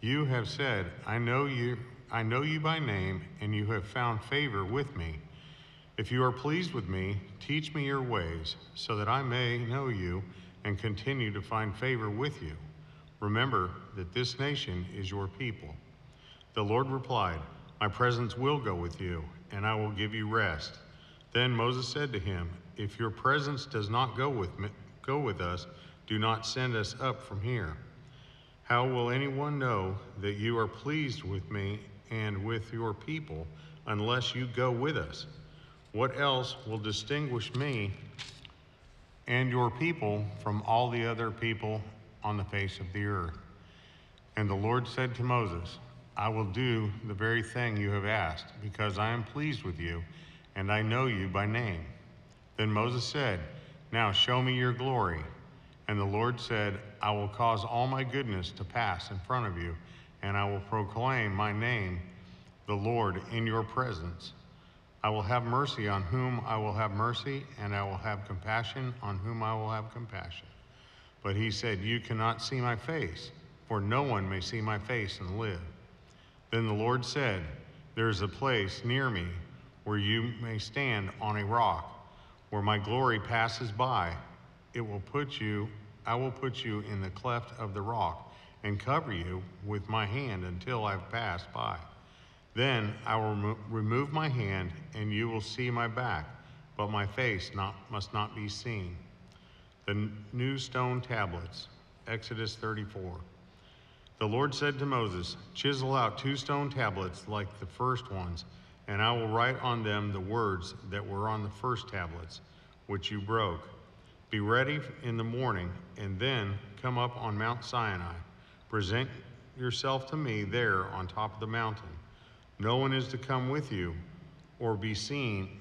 You have said, I know you by name, and you have found favor with me. If you are pleased with me, teach me your ways, so that I may know you and continue to find favor with you. Remember that this nation is your people." The Lord replied, "My presence will go with you, and I will give you rest." Then Moses said to him, "If your presence does not go with us, do not send us up from here. How will anyone know that you are pleased with me and with your people unless you go with us? What else will distinguish me and your people from all the other people on the face of the earth?" And the Lord said to Moses, "I will do the very thing you have asked, because I am pleased with you, and I know you by name." Then Moses said, "Now show me your glory." And the Lord said, "I will cause all my goodness to pass in front of you, and I will proclaim my name, the Lord, in your presence. I will have mercy on whom I will have mercy, and I will have compassion on whom I will have compassion." But he said, "You cannot see my face, for no one may see my face and live." Then the Lord said, "There is a place near me where you may stand on a rock, where my glory passes by. I will put you in the cleft of the rock and cover you with my hand until I've passed by. Then I will remove my hand, and you will see my back, but my face must not be seen." The new stone tablets, Exodus 34. The Lord said to Moses, "Chisel out 2 stone tablets like the first ones, and I will write on them the words that were on the first tablets, which you broke. Be ready in the morning, and then come up on Mount Sinai. Present yourself to me there on top of the mountain. No one is to come with you or be seen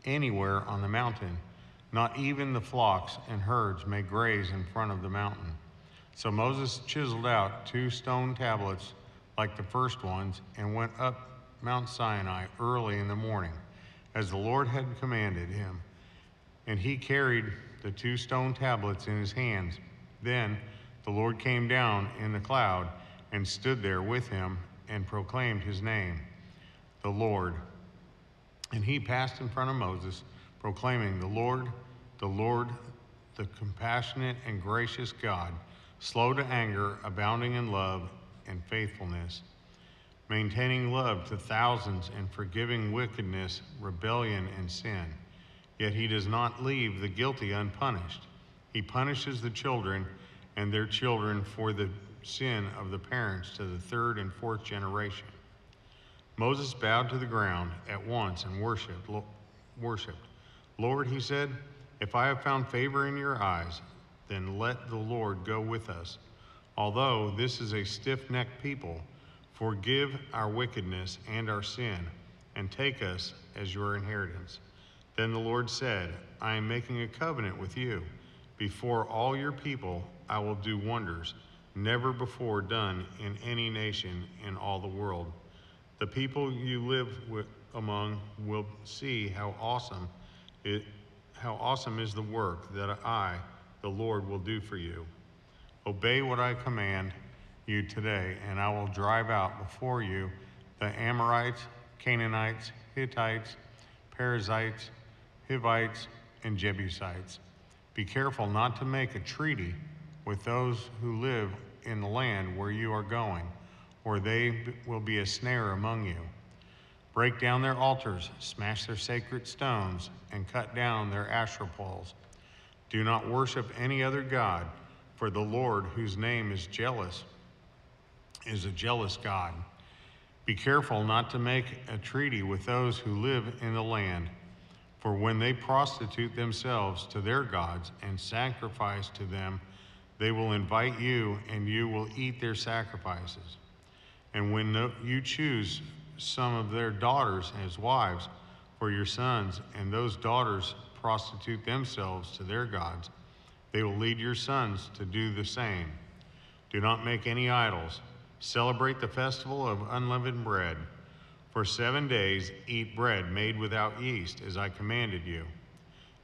anywhere on the mountain. Not even the flocks and herds may graze in front of the mountain." So Moses chiseled out 2 stone tablets like the first ones and went up Mount Sinai early in the morning, as the Lord had commanded him. And he carried the 2 stone tablets in his hands. Then the Lord came down in the cloud and stood there with him and proclaimed his name, the Lord. And he passed in front of Moses, proclaiming, the Lord, the compassionate and gracious God, slow to anger, abounding in love and faithfulness, maintaining love to thousands and forgiving wickedness, rebellion, and sin. Yet he does not leave the guilty unpunished. He punishes the children and their children for the sin of the parents to the 3rd and 4th generation. Moses bowed to the ground at once and worshiped. "Lord," he said, "if I have found favor in your eyes, then let the Lord go with us. Although this is a stiff-necked people, forgive our wickedness and our sin, and take us as your inheritance. Then the Lord said, I am making a covenant with you. Before all your people I will do wonders, never before done in any nation in all the world. The people you live among will see how awesome is the work that I, the Lord, will do for you. Obey what I command you today, and I will drive out before you the Amorites, Canaanites, Hittites, Perizzites, Hivites, and Jebusites. Be careful not to make a treaty with those who live in the land where you are going, or they will be a snare among you. Break down their altars, smash their sacred stones, and cut down their Asherah poles. Do not worship any other god, for the Lord, whose name is jealous, is a jealous God. Be careful not to make a treaty with those who live in the land, for when they prostitute themselves to their gods and sacrifice to them, they will invite you, and you will eat their sacrifices. And when you choose some of their daughters as wives for your sons, and those daughters prostitute themselves to their gods, they will lead your sons to do the same. Do not make any idols. Celebrate the festival of unleavened bread. For 7 days eat bread made without yeast, as I commanded you.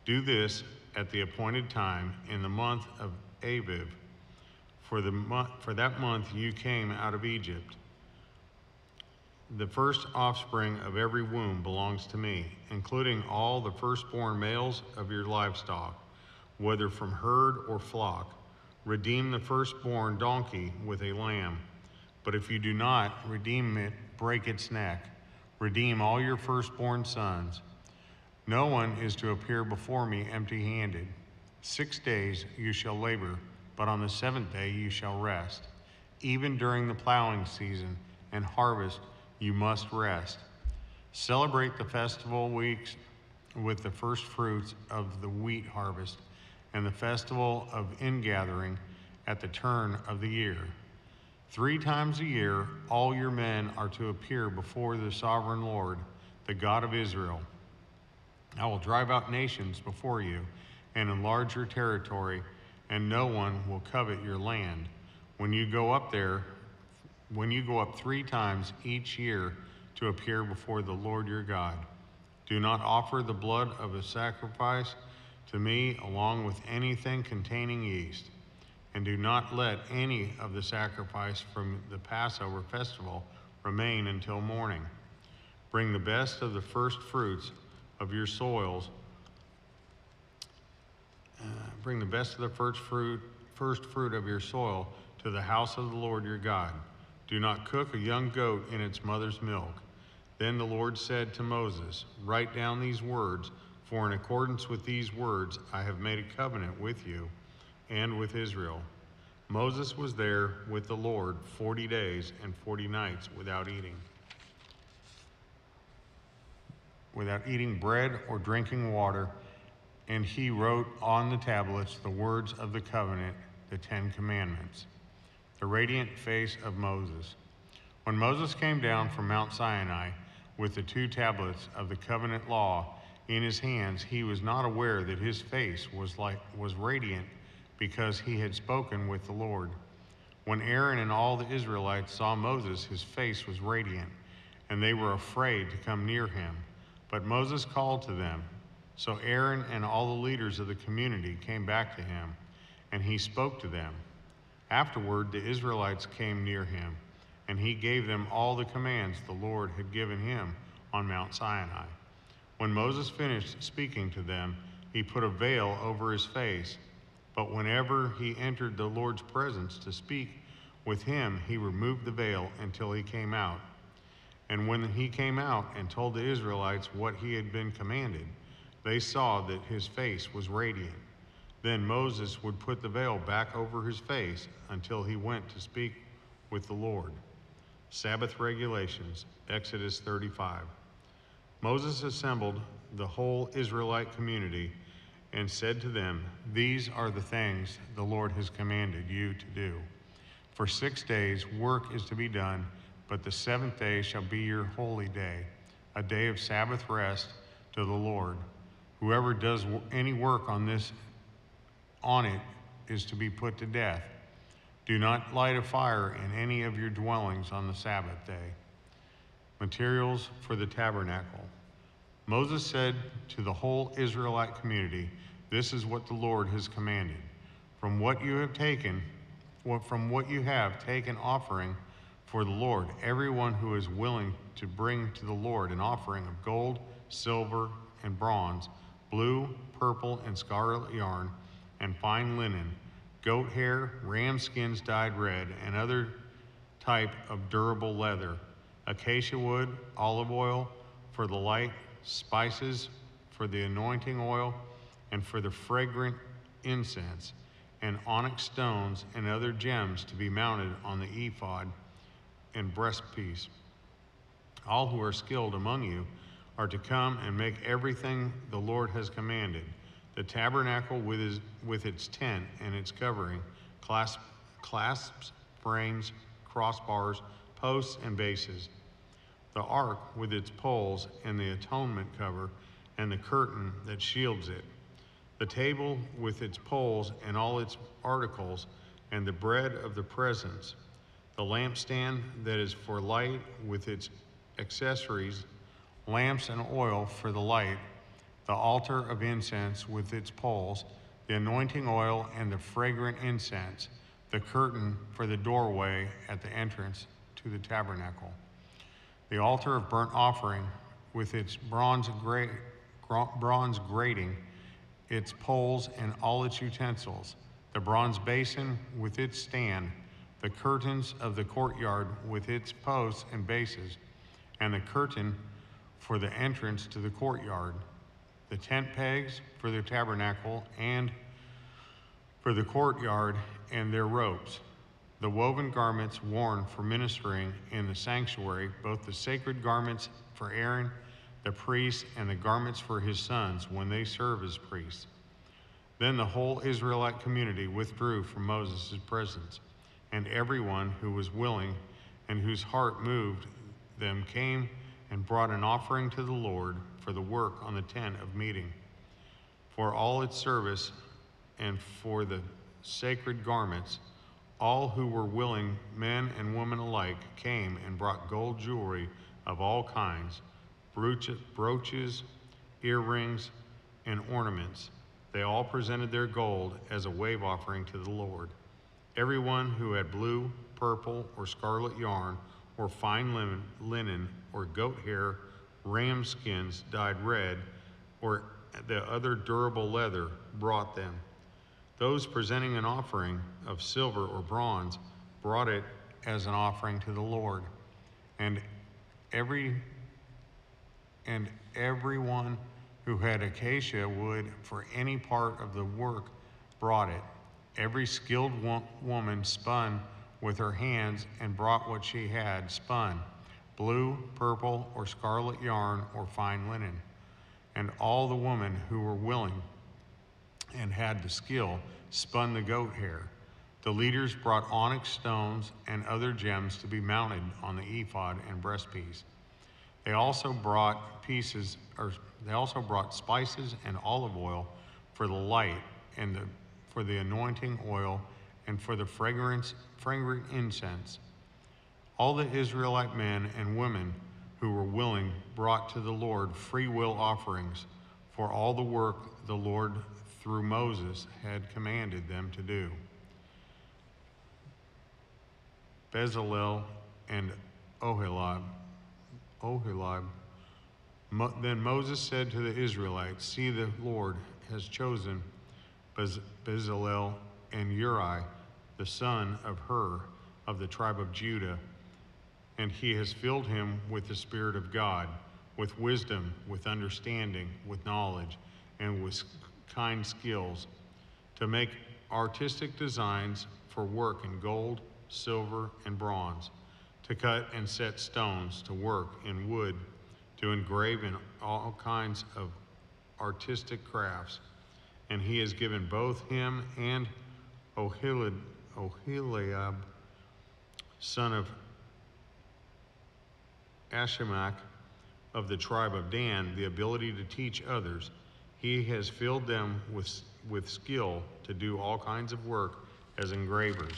Do this at the appointed time in the month of Aviv, for that month you came out of Egypt. The first offspring of every womb belongs to me, including all the firstborn males of your livestock, whether from herd or flock. Redeem the firstborn donkey with a lamb. But if you do not redeem it, break its neck. Redeem all your firstborn sons. No one is to appear before me empty-handed. 6 days you shall labor, but on the 7th day you shall rest. Even during the plowing season and harvest you must rest. Celebrate the festival weeks with the first fruits of the wheat harvest and the festival of ingathering at the turn of the year. 3 times a year, all your men are to appear before the sovereign Lord, the God of Israel. I will drive out nations before you and enlarge your territory, and no one will covet your land. When you go up 3 times each year to appear before the Lord your God, do not offer the blood of a sacrifice to me along with anything containing yeast. And do not let any of the sacrifice from the Passover festival remain until morning. Bring the best of the first fruits of your soils. Bring the best of the first fruit of your soil to the house of the Lord your God. Do not cook a young goat in its mother's milk. Then the Lord said to Moses, write down these words, for in accordance with these words I have made a covenant with you and with Israel. Moses was there with the Lord 40 days and 40 nights without eating bread or drinking water, and he wrote on the tablets the words of the covenant, the 10 Commandments. The radiant face of Moses. When Moses came down from Mount Sinai with the 2 tablets of the covenant law in his hands, he was not aware that his face was radiant, because he had spoken with the Lord. When Aaron and all the Israelites saw Moses, his face was radiant, and they were afraid to come near him. But Moses called to them. So Aaron and all the leaders of the community came back to him, and he spoke to them. Afterward, the Israelites came near him, and he gave them all the commands the Lord had given him on Mount Sinai. When Moses finished speaking to them, he put a veil over his face. But whenever he entered the Lord's presence to speak with him, he removed the veil until he came out. And when he came out and told the Israelites what he had been commanded, they saw that his face was radiant. Then Moses would put the veil back over his face until he went to speak with the Lord. Sabbath regulations, Exodus 35. Moses assembled the whole Israelite community and said to them, these are the things the Lord has commanded you to do. For 6 days work is to be done, but the 7th day shall be your holy day, a day of Sabbath rest to the Lord. Whoever does any work on it is to be put to death. Do not light a fire in any of your dwellings on the Sabbath day. Materials for the tabernacle. Moses said to the whole Israelite community, "This is what the Lord has commanded. From what you have taken offering for the Lord, everyone who is willing to bring to the Lord an offering of gold, silver, and bronze, blue, purple, and scarlet yarn, and fine linen, goat hair, ram skins dyed red, and other type of durable leather, acacia wood, olive oil for the light, spices for the anointing oil, and for the fragrant incense, and onyx stones and other gems to be mounted on the ephod and breastpiece. All who are skilled among you are to come and make everything the Lord has commanded: the tabernacle with its tent and its covering, clasps, frames, crossbars, posts, and bases, the ark with its poles and the atonement cover and the curtain that shields it, the table with its poles and all its articles, and the bread of the presence, the lampstand that is for light with its accessories, lamps and oil for the light, the altar of incense with its poles, the anointing oil and the fragrant incense, the curtain for the doorway at the entrance to the tabernacle, the altar of burnt offering with its bronze grating, its poles and all its utensils, the bronze basin with its stand, the curtains of the courtyard with its posts and bases, and the curtain for the entrance to the courtyard, the tent pegs for the tabernacle and for the courtyard and their ropes, the woven garments worn for ministering in the sanctuary, both the sacred garments for Aaron, the priest, and the garments for his sons when they serve as priests. Then the whole Israelite community withdrew from Moses' presence, and everyone who was willing and whose heart moved them came and brought an offering to the Lord for the work on the tent of meeting, for all its service, and for the sacred garments. All who were willing, men and women alike, came and brought gold jewelry of all kinds, brooches, earrings, and ornaments. They all presented their gold as a wave offering to the Lord. Everyone who had blue, purple, or scarlet yarn, or fine linen, or goat hair, ram skins dyed red, or the other durable leather, brought them. Those presenting an offering of silver or bronze brought it as an offering to the Lord. And everyone who had acacia wood for any part of the work brought it. Every skilled woman spun with her hands and brought what she had spun, blue, purple, or scarlet yarn, or fine linen. And all the women who were willing and had the skill spun the goat hair. The leaders brought onyx stones and other gems to be mounted on the ephod and breastpiece. They also brought spices and olive oil for the light, and for the anointing oil, and for the fragrant incense. All the Israelite men and women who were willing brought to the Lord free will offerings for all the work the Lord through Moses had commanded them to do. Bezalel and Oholiab. Then Moses said to the Israelites, "See, the Lord has chosen Bezalel and Uri, the son of Hur, of the tribe of Judah, and he has filled him with the Spirit of God, with wisdom, with understanding, with knowledge, and with kind skills, to make artistic designs for work in gold, silver, and bronze, to cut and set stones, to work in wood, to engrave in all kinds of artistic crafts. And he has given both him and Oholiab, son of Ashimach, of the tribe of Dan the ability to teach others. He has filled them with skill to do all kinds of work as engravers,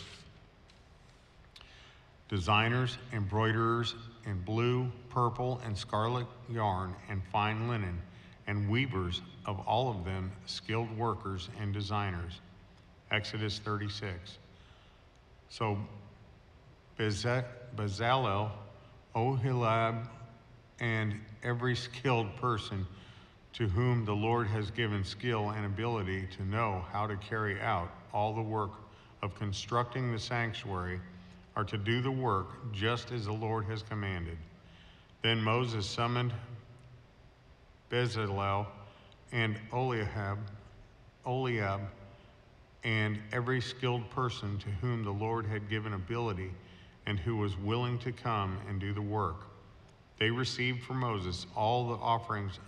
designers, embroiderers in blue, purple, and scarlet yarn and fine linen, and weavers, of all of them skilled workers and designers. Exodus 36. So Bezalel, Oholiab, and every skilled person to whom the Lord has given skill and ability to know how to carry out all the work of constructing the sanctuary are to do the work just as the Lord has commanded. Then Moses summoned Bezalel and Oholiab, and every skilled person to whom the Lord had given ability and who was willing to come and do the work. They received from Moses all the offerings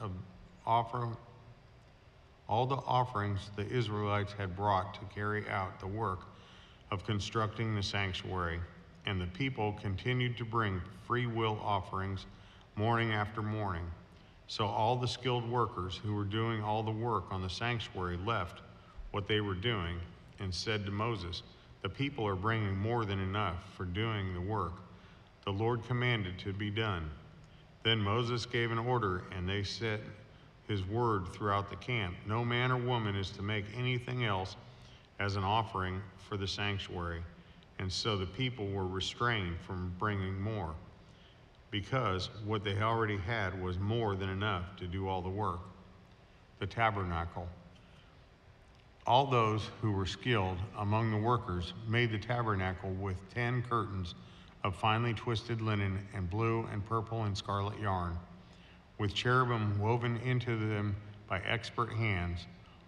the Israelites had brought to carry out the work of constructing the sanctuary, and the people continued to bring free will offerings morning after morning. So all the skilled workers who were doing all the work on the sanctuary left what they were doing and said to Moses, "The people are bringing more than enough for doing the work the Lord commanded to be done." Then Moses gave an order, and they set his word throughout the camp. No man or woman is to make anything else as an offering for the sanctuary. And so the people were restrained from bringing more, because what they already had was more than enough to do all the work. The tabernacle. All those who were skilled among the workers made the tabernacle with 10 curtains of finely twisted linen and blue and purple and scarlet yarn, with cherubim woven into them by expert hands.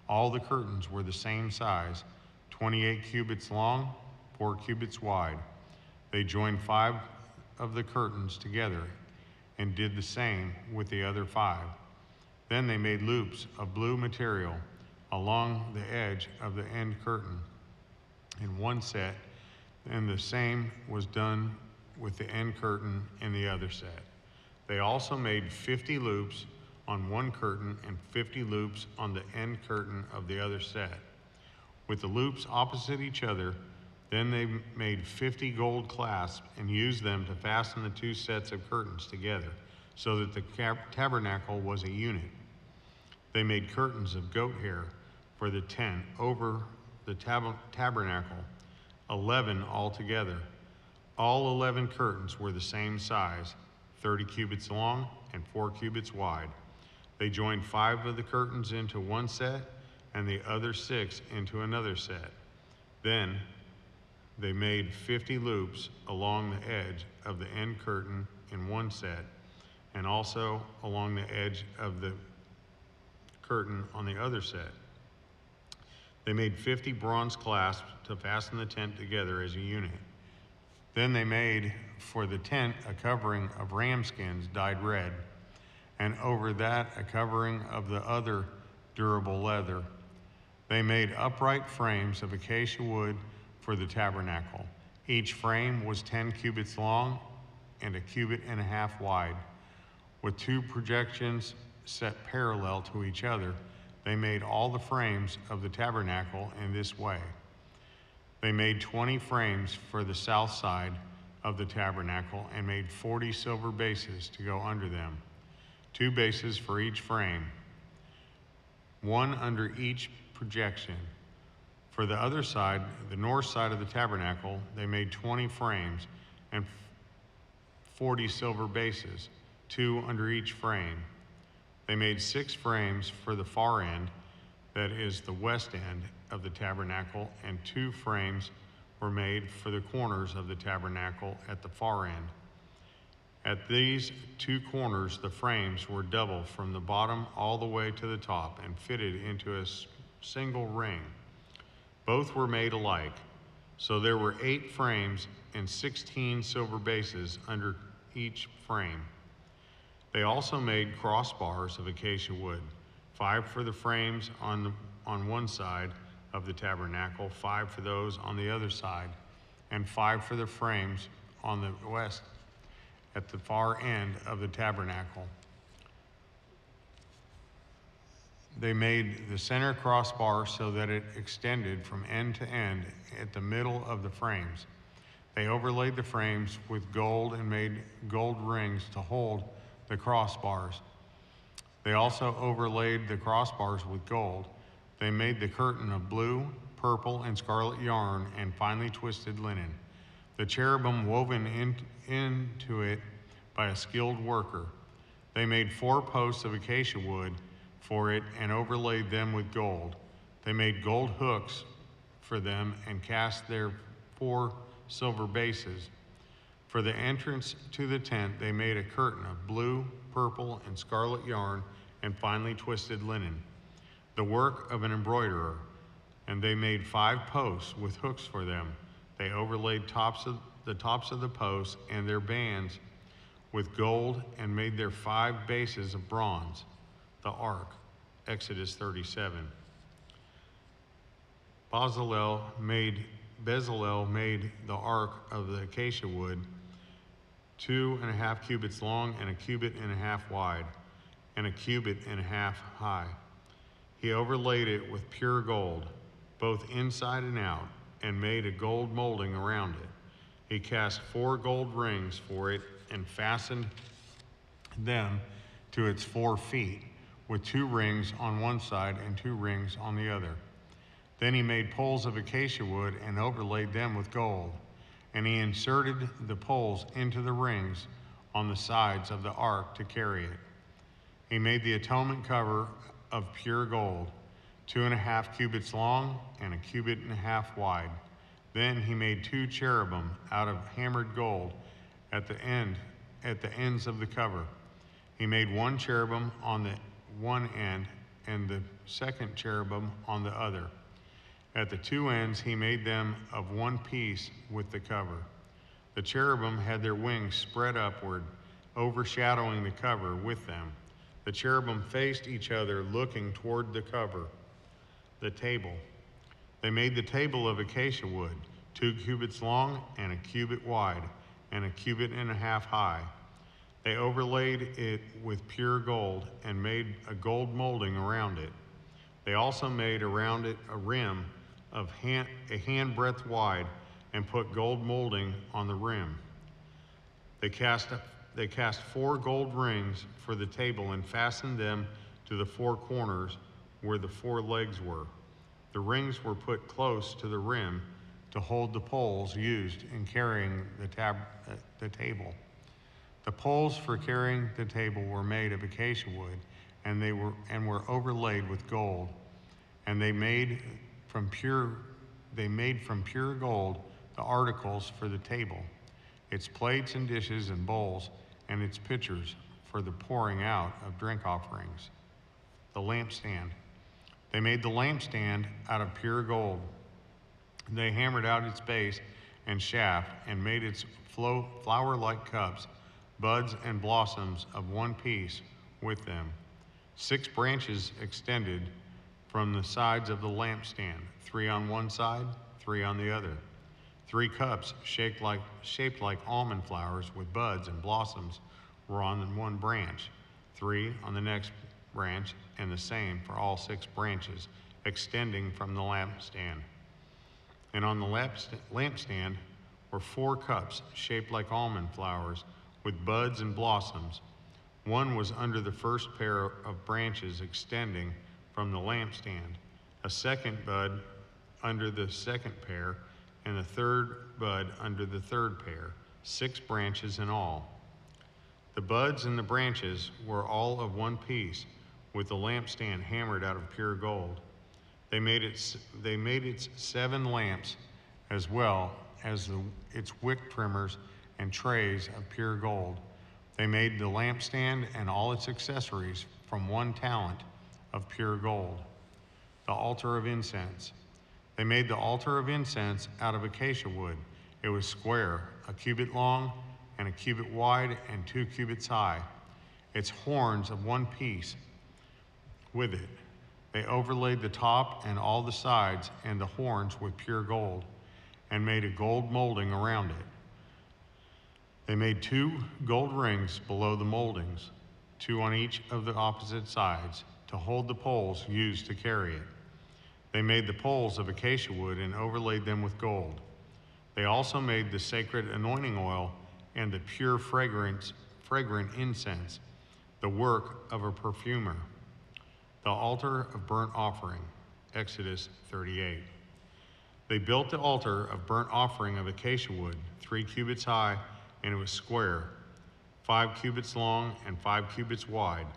All the curtains were the same size, 28 cubits long, 4 cubits wide. They joined 5 of the curtains together and did the same with the other 5. Then they made loops of blue material along the edge of the end curtain in one set, and the same was done with the end curtain in the other set. They also made 50 loops on one curtain and 50 loops on the end curtain of the other set, with the loops opposite each other. Then they made 50 gold clasps and used them to fasten the 2 sets of curtains together, so that the tabernacle was a unit. They made curtains of goat hair for the tent over the tabernacle, 11 altogether. All 11 curtains were the same size, 30 cubits long and 4 cubits wide. They joined 5 of the curtains into one set and the other 6 into another set. Then they made 50 loops along the edge of the end curtain in one set, and also along the edge of the curtain on the other set. They made 50 bronze clasps to fasten the tent together as a unit. Then they made for the tent a covering of ram skins dyed red, and over that a covering of the other durable leather. They made upright frames of acacia wood for the tabernacle. Each frame was 10 cubits long and 1.5 cubits wide, with 2 projections set parallel to each other. They made all the frames of the tabernacle in this way. They made 20 frames for the south side of the tabernacle and made 40 silver bases to go under them, 2 bases for each frame, 1 under each projection. For the other side, the north side of the tabernacle, they made 20 frames and 40 silver bases, 2 under each frame. They made 6 frames for the far end, that is the west end of the tabernacle, and 2 frames were made for the corners of the tabernacle at the far end. At these 2 corners, the frames were double from the bottom all the way to the top and fitted into a single ring. Both were made alike. So there were 8 frames and 16 silver bases under each frame. They also made crossbars of acacia wood, 5 for the frames on one side of the tabernacle, 5 for those on the other side, and 5 for the frames on the west at the far end of the tabernacle. They made the center crossbar so that it extended from end to end at the middle of the frames. They overlaid the frames with gold and made gold rings to hold the crossbars. They also overlaid the crossbars with gold. They made the curtain of blue, purple, and scarlet yarn and finely twisted linen. The cherubim woven into it by a skilled worker. They made 4 posts of acacia wood for it and overlaid them with gold. They made gold hooks for them and cast their 4 silver bases. For the entrance to the tent, they made a curtain of blue, purple, and scarlet yarn and finely twisted linen, the work of an embroiderer. And they made 5 posts with hooks for them. They overlaid the tops of the posts and their bands with gold and made their 5 bases of bronze, the ark, Exodus 37. Bezalel made the ark of the acacia wood, 2.5 cubits long and 1.5 cubits wide, and 1.5 cubits high. He overlaid it with pure gold, both inside and out, and made a gold molding around it. He cast 4 gold rings for it and fastened them to its 4 feet, with 2 rings on one side and 2 rings on the other. Then he made poles of acacia wood and overlaid them with gold. And he inserted the poles into the rings on the sides of the ark to carry it. He made the atonement cover of pure gold, 2.5 cubits long and 1.5 cubits wide. Then he made 2 cherubim out of hammered gold at the ends of the cover. He made 1 cherubim on the one end and the second cherubim on the other. At the 2 ends he made them of one piece with the cover. The cherubim had their wings spread upward, overshadowing the cover with them. The cherubim faced each other, looking toward the cover. The table. They made the table of acacia wood, 2 cubits long and 1 cubit wide, and 1.5 cubits high. They overlaid it with pure gold and made a gold molding around it. They also made around it a rim of a handbreadth wide and put gold molding on the rim. They cast 4 gold rings for the table and fastened them to the 4 corners where the 4 legs were. The rings were put close to the rim to hold the poles used in carrying the table. The poles for carrying the table were made of acacia wood, and were overlaid with gold. And they made from pure gold the articles for the table, its plates and dishes and bowls, and its pitchers for the pouring out of drink offerings. The lampstand. They made the lampstand out of pure gold. They hammered out its base and shaft and made its flower-like cups, buds and blossoms of one piece with them. 6 branches extended from the sides of the lampstand, 3 on one side, 3 on the other. 3 cups shaped like almond flowers with buds and blossoms were on one branch, 3 on the next branch, and the same for all 6 branches extending from the lampstand. And on the lampstand were 4 cups shaped like almond flowers with buds and blossoms. One was under the first pair of branches extending from the lampstand, a second bud under the second pair, and a third bud under the third pair, 6 branches in all. The buds and the branches were all of one piece, with the lampstand hammered out of pure gold. They made its 7 lamps, as well as its wick trimmers and trays of pure gold. They made the lampstand and all its accessories from 1 talent of pure gold. The altar of incense. They made the altar of incense out of acacia wood. It was square, 1 cubit long and 1 cubit wide and 2 cubits high. Its horns of one piece with it. They overlaid the top and all the sides and the horns with pure gold and made a gold molding around it. They made 2 gold rings below the moldings, 2 on each of the opposite sides, to to hold the poles used to carry it. They made the poles of acacia wood and overlaid them with gold. They also made the sacred anointing oil and the pure fragrant incense, the work of a perfumer. The altar of burnt offering, Exodus 38. They built the altar of burnt offering of acacia wood, 3 cubits high, and it was square, 5 cubits long and 5 cubits wide.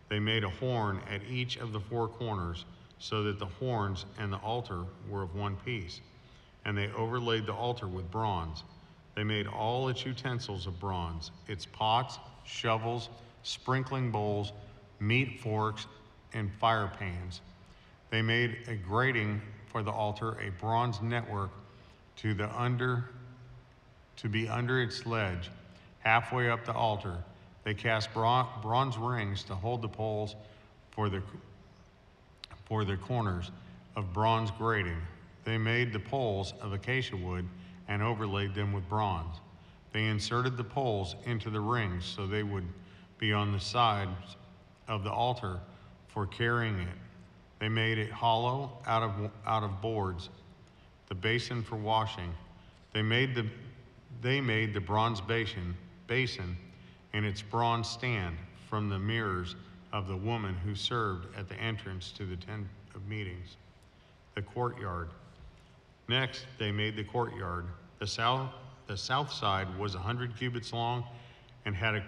They made a horn at each of the 4 corners, so that the horns and the altar were of one piece. And they overlaid the altar with bronze. They made all its utensils of bronze, its pots, shovels, sprinkling bowls, meat forks, and fire pans. They made a grating for the altar, a bronze network to be under its ledge, halfway up the altar. They cast bronze rings to hold the poles for the corners of bronze grating. They made the poles of acacia wood and overlaid them with bronze. They inserted the poles into the rings so they would be on the sides of the altar for carrying it. They made it hollow out of boards, the basin for washing. They made the bronze basin and its bronze stand from the mirrors of the woman who served at the entrance to the tent of meetings. The courtyard. Next, they made the courtyard. The south side was 100 cubits long and had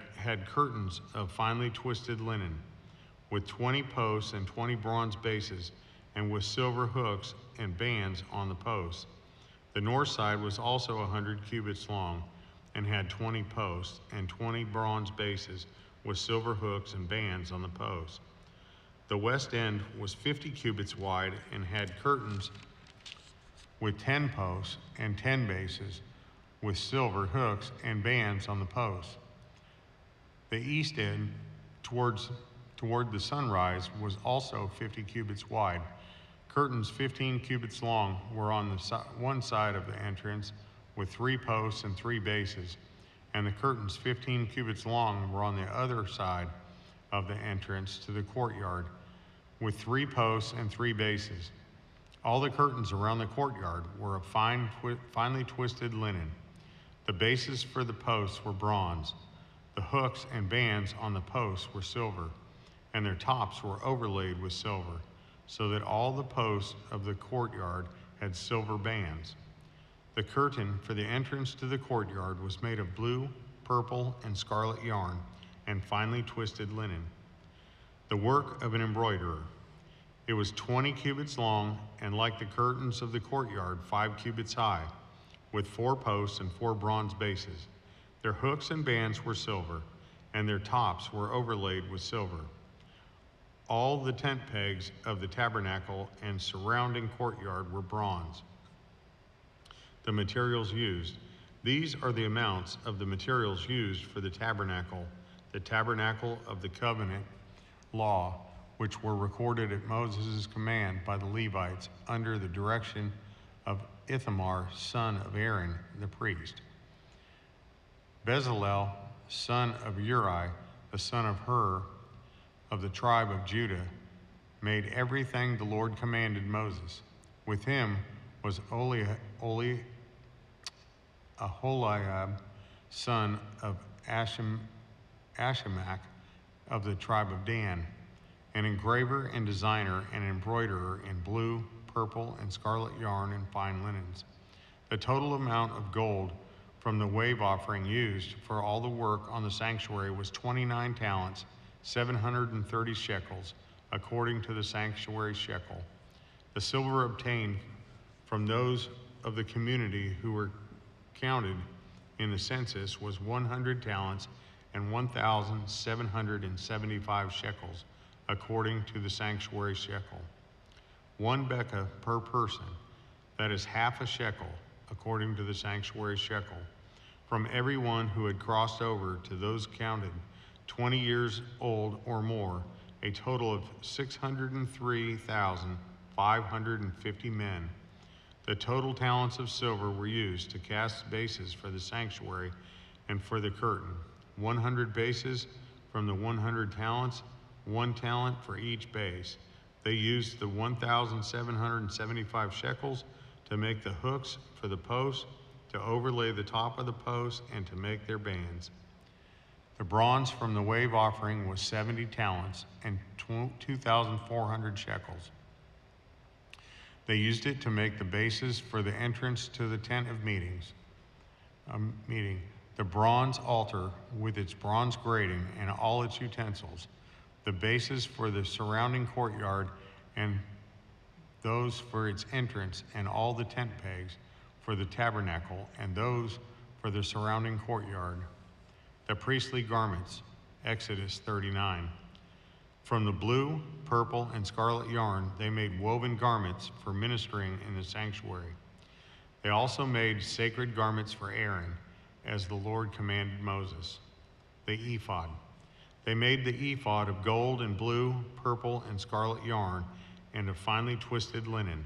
curtains of finely twisted linen, with 20 posts and 20 bronze bases, and with silver hooks and bands on the posts. The north side was also 100 cubits long and had 20 posts and 20 bronze bases, with silver hooks and bands on the posts. The west end was 50 cubits wide and had curtains with 10 posts and 10 bases, with silver hooks and bands on the posts. The east end, toward the sunrise, was also 50 cubits wide. Curtains 15 cubits long were on the one side of the entrance, with 3 posts and 3 bases, and the curtains 15 cubits long were on the other side of the entrance to the courtyard, with 3 posts and 3 bases. All the curtains around the courtyard were of finely twisted linen. The bases for the posts were bronze. The hooks and bands on the posts were silver, and their tops were overlaid with silver, so that all the posts of the courtyard had silver bands. The curtain for the entrance to the courtyard was made of blue, purple, and scarlet yarn and finely twisted linen, the work of an embroiderer. It was 20 cubits long, and like the curtains of the courtyard, 5 cubits high, with 4 posts and 4 bronze bases. Their hooks and bands were silver, and their tops were overlaid with silver. All the tent pegs of the tabernacle and surrounding courtyard were bronze. The materials used. These are the amounts of the materials used for the tabernacle of the covenant law, which were recorded at Moses' command by the Levites under the direction of Ithamar, son of Aaron, the priest. Bezalel, son of Uri, the son of Hur, of the tribe of Judah, made everything the Lord commanded Moses. With him was Aholiab, son of Ashimach, of the tribe of Dan, an engraver and designer and embroiderer in blue, purple, and scarlet yarn and fine linens. The total amount of gold from the wave offering used for all the work on the sanctuary was 29 talents, 730 shekels, according to the sanctuary shekel. The silver obtained from those of the community who were counted in the census was 100 talents and 1,775 shekels, according to the sanctuary shekel. 1 bekah per person, that is half a shekel, according to the sanctuary shekel, from everyone who had crossed over to those counted 20 years old or more, a total of 603,550 men. The total talents of silver were used to cast bases for the sanctuary and for the curtain, 100 bases from the 100 talents, 1 talent for each base. They used the 1,775 shekels to make the hooks for the posts, to overlay the top of the posts, and to make their bands. The bronze from the wave offering was 70 talents and 2,400 shekels. They used it to make the bases for the entrance to the tent of meeting. The bronze altar with its bronze grating and all its utensils, the bases for the surrounding courtyard and those for its entrance, and all the tent pegs for the tabernacle and those for the surrounding courtyard. The priestly garments, Exodus 39. From the blue, purple, and scarlet yarn, they made woven garments for ministering in the sanctuary. They also made sacred garments for Aaron, as the Lord commanded Moses. The ephod. They made the ephod of gold and blue, purple, and scarlet yarn, and of finely twisted linen.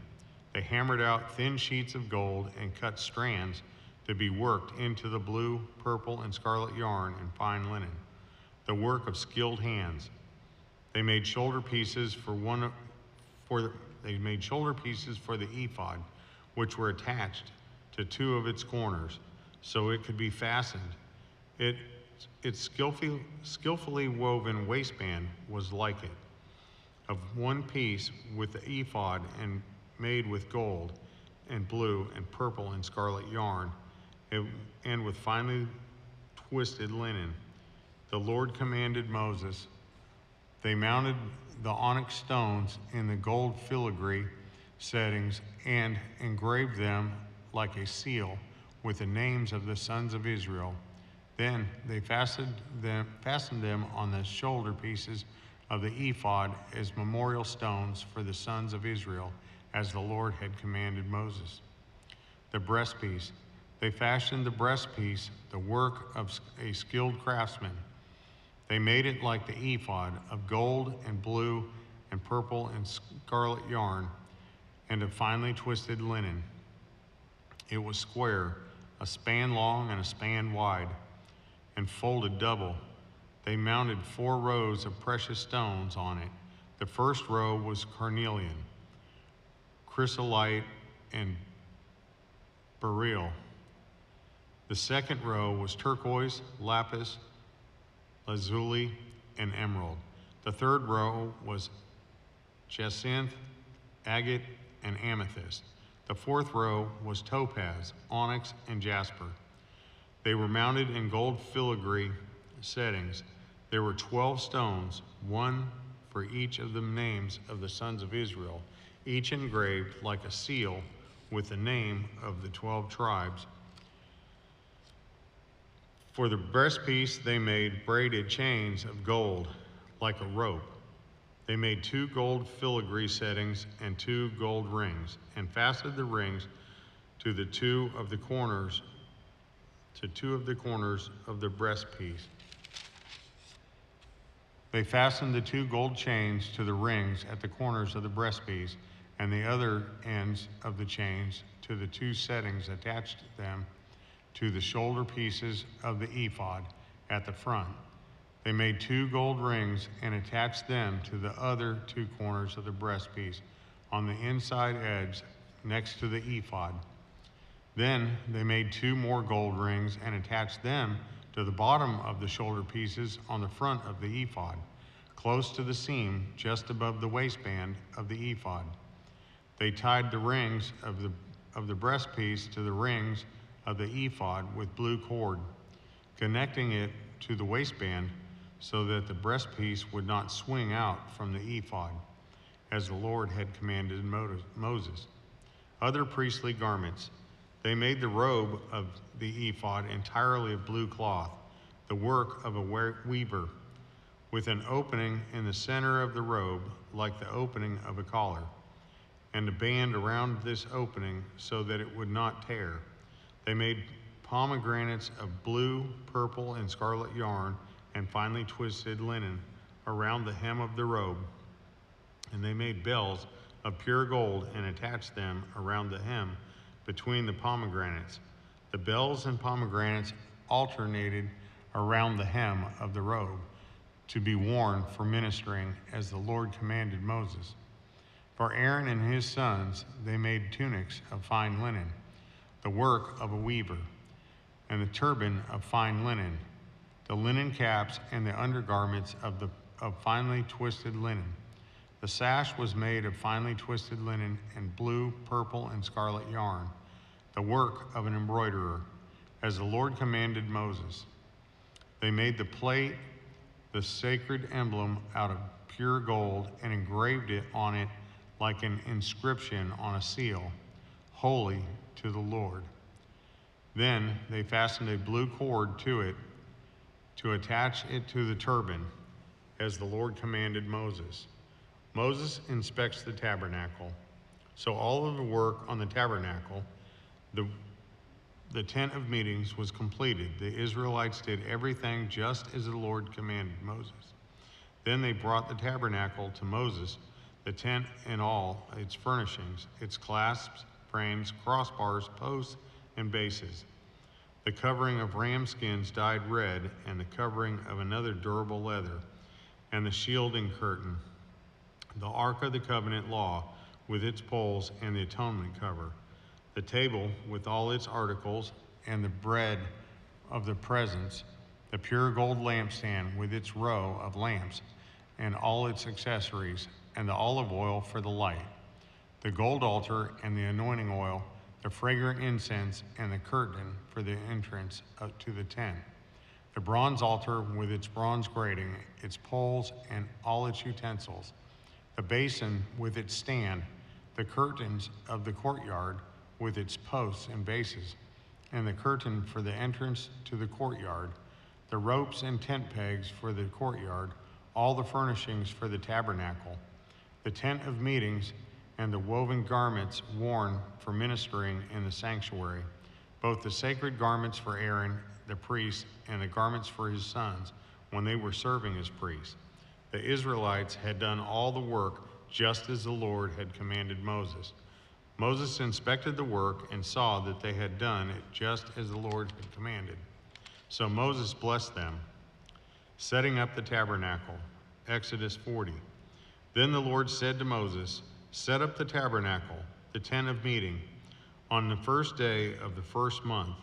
They hammered out thin sheets of gold and cut strands to be worked into the blue, purple, and scarlet yarn and fine linen, the work of skilled hands. They made shoulder pieces for the ephod, which were attached to 2 of its corners, so it could be fastened. Its skillfully woven waistband was like it, of one piece with the ephod, and made with gold and blue and purple and scarlet yarn, and with finely twisted linen. The Lord commanded Moses. They mounted the onyx stones in the gold filigree settings and engraved them like a seal with the names of the sons of Israel. Then they fastened them on the shoulder pieces of the ephod as memorial stones for the sons of Israel, as the Lord had commanded Moses. The breastpiece. They fashioned the breastpiece, the work of a skilled craftsman. They made it like the ephod, of gold and blue and purple and scarlet yarn, and of finely twisted linen. It was square, a span long and a span wide, and folded double. They mounted 4 rows of precious stones on it. The first row was carnelian, chrysolite, and beryl. The second row was turquoise, lapis, lazuli, and emerald. The third row was jacinth, agate, and amethyst. The fourth row was topaz, onyx, and jasper. They were mounted in gold filigree settings. There were 12 stones, 1 for each of the names of the sons of Israel, each engraved like a seal with the name of the 12 tribes. For the breastpiece, they made braided chains of gold like a rope. They made 2 gold filigree settings and 2 gold rings, and fastened the rings to 2 of the corners of the breastpiece. They fastened the 2 gold chains to the rings at the corners of the breastpiece, and the other ends of the chains to the 2 settings attached them to the shoulder pieces of the ephod at the front. They made 2 gold rings and attached them to the other 2 corners of the breastpiece on the inside edge next to the ephod. Then they made 2 more gold rings and attached them to the bottom of the shoulder pieces on the front of the ephod, close to the seam just above the waistband of the ephod. They tied the rings of the breastpiece to the rings of the ephod with blue cord, connecting it to the waistband so that the breastpiece would not swing out from the ephod, as the Lord had commanded Moses. Other priestly garments. They made the robe of the ephod entirely of blue cloth, the work of a weaver, with an opening in the center of the robe like the opening of a collar, and a band around this opening so that it would not tear. They made pomegranates of blue, purple, and scarlet yarn and finely twisted linen around the hem of the robe. And they made bells of pure gold and attached them around the hem between the pomegranates. The bells and pomegranates alternated around the hem of the robe to be worn for ministering as the Lord commanded Moses. For Aaron and his sons, they made tunics of fine linen, the work of a weaver, and the turban of fine linen, the linen caps and the undergarments of finely twisted linen. The sash was made of finely twisted linen and blue, purple, and scarlet yarn, the work of an embroiderer, as the Lord commanded Moses. They made the plate, the sacred emblem, out of pure gold and engraved it on it like an inscription on a seal, holy to the Lord. Then they fastened a blue cord to it to attach it to the turban, as the Lord commanded Moses. Moses inspects the tabernacle. So all of the work on the tabernacle, the tent of meetings, was completed. The Israelites did everything just as the Lord commanded Moses. Then they brought the tabernacle to Moses, the tent and all its furnishings, its clasps, frames, crossbars, posts, and bases, the covering of ram skins dyed red, and the covering of another durable leather, and the shielding curtain, the Ark of the Covenant law with its poles and the atonement cover, the table with all its articles, and the bread of the presence, the pure gold lampstand with its row of lamps and all its accessories, and the olive oil for the light, the gold altar and the anointing oil, the fragrant incense, and the curtain for the entrance to the tent, the bronze altar with its bronze grating, its poles, and all its utensils, the basin with its stand, the curtains of the courtyard with its posts and bases, and the curtain for the entrance to the courtyard, the ropes and tent pegs for the courtyard, all the furnishings for the tabernacle, the tent of meetings, and the woven garments worn for ministering in the sanctuary, both the sacred garments for Aaron the priest and the garments for his sons when they were serving as priests. The Israelites had done all the work just as the Lord had commanded Moses. Moses inspected the work and saw that they had done it just as the Lord had commanded. So Moses blessed them. Setting up the tabernacle, Exodus 40. Then the Lord said to Moses, "Set up the tabernacle, the tent of meeting. On the first day of the first month,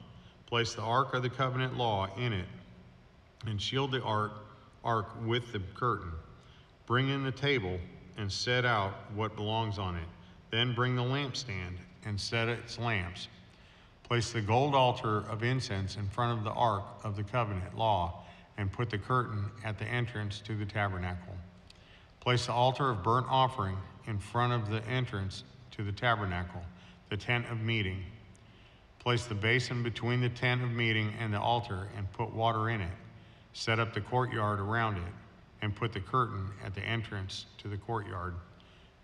place the Ark of the Covenant law in it, and shield the ark with the curtain. Bring in the table and set out what belongs on it. Then bring the lampstand and set its lamps. Place the gold altar of incense in front of the Ark of the Covenant law, and put the curtain at the entrance to the tabernacle. Place the altar of burnt offering in front of the entrance to the tabernacle, the tent of meeting. Place the basin between the tent of meeting and the altar and put water in it. Set up the courtyard around it and put the curtain at the entrance to the courtyard.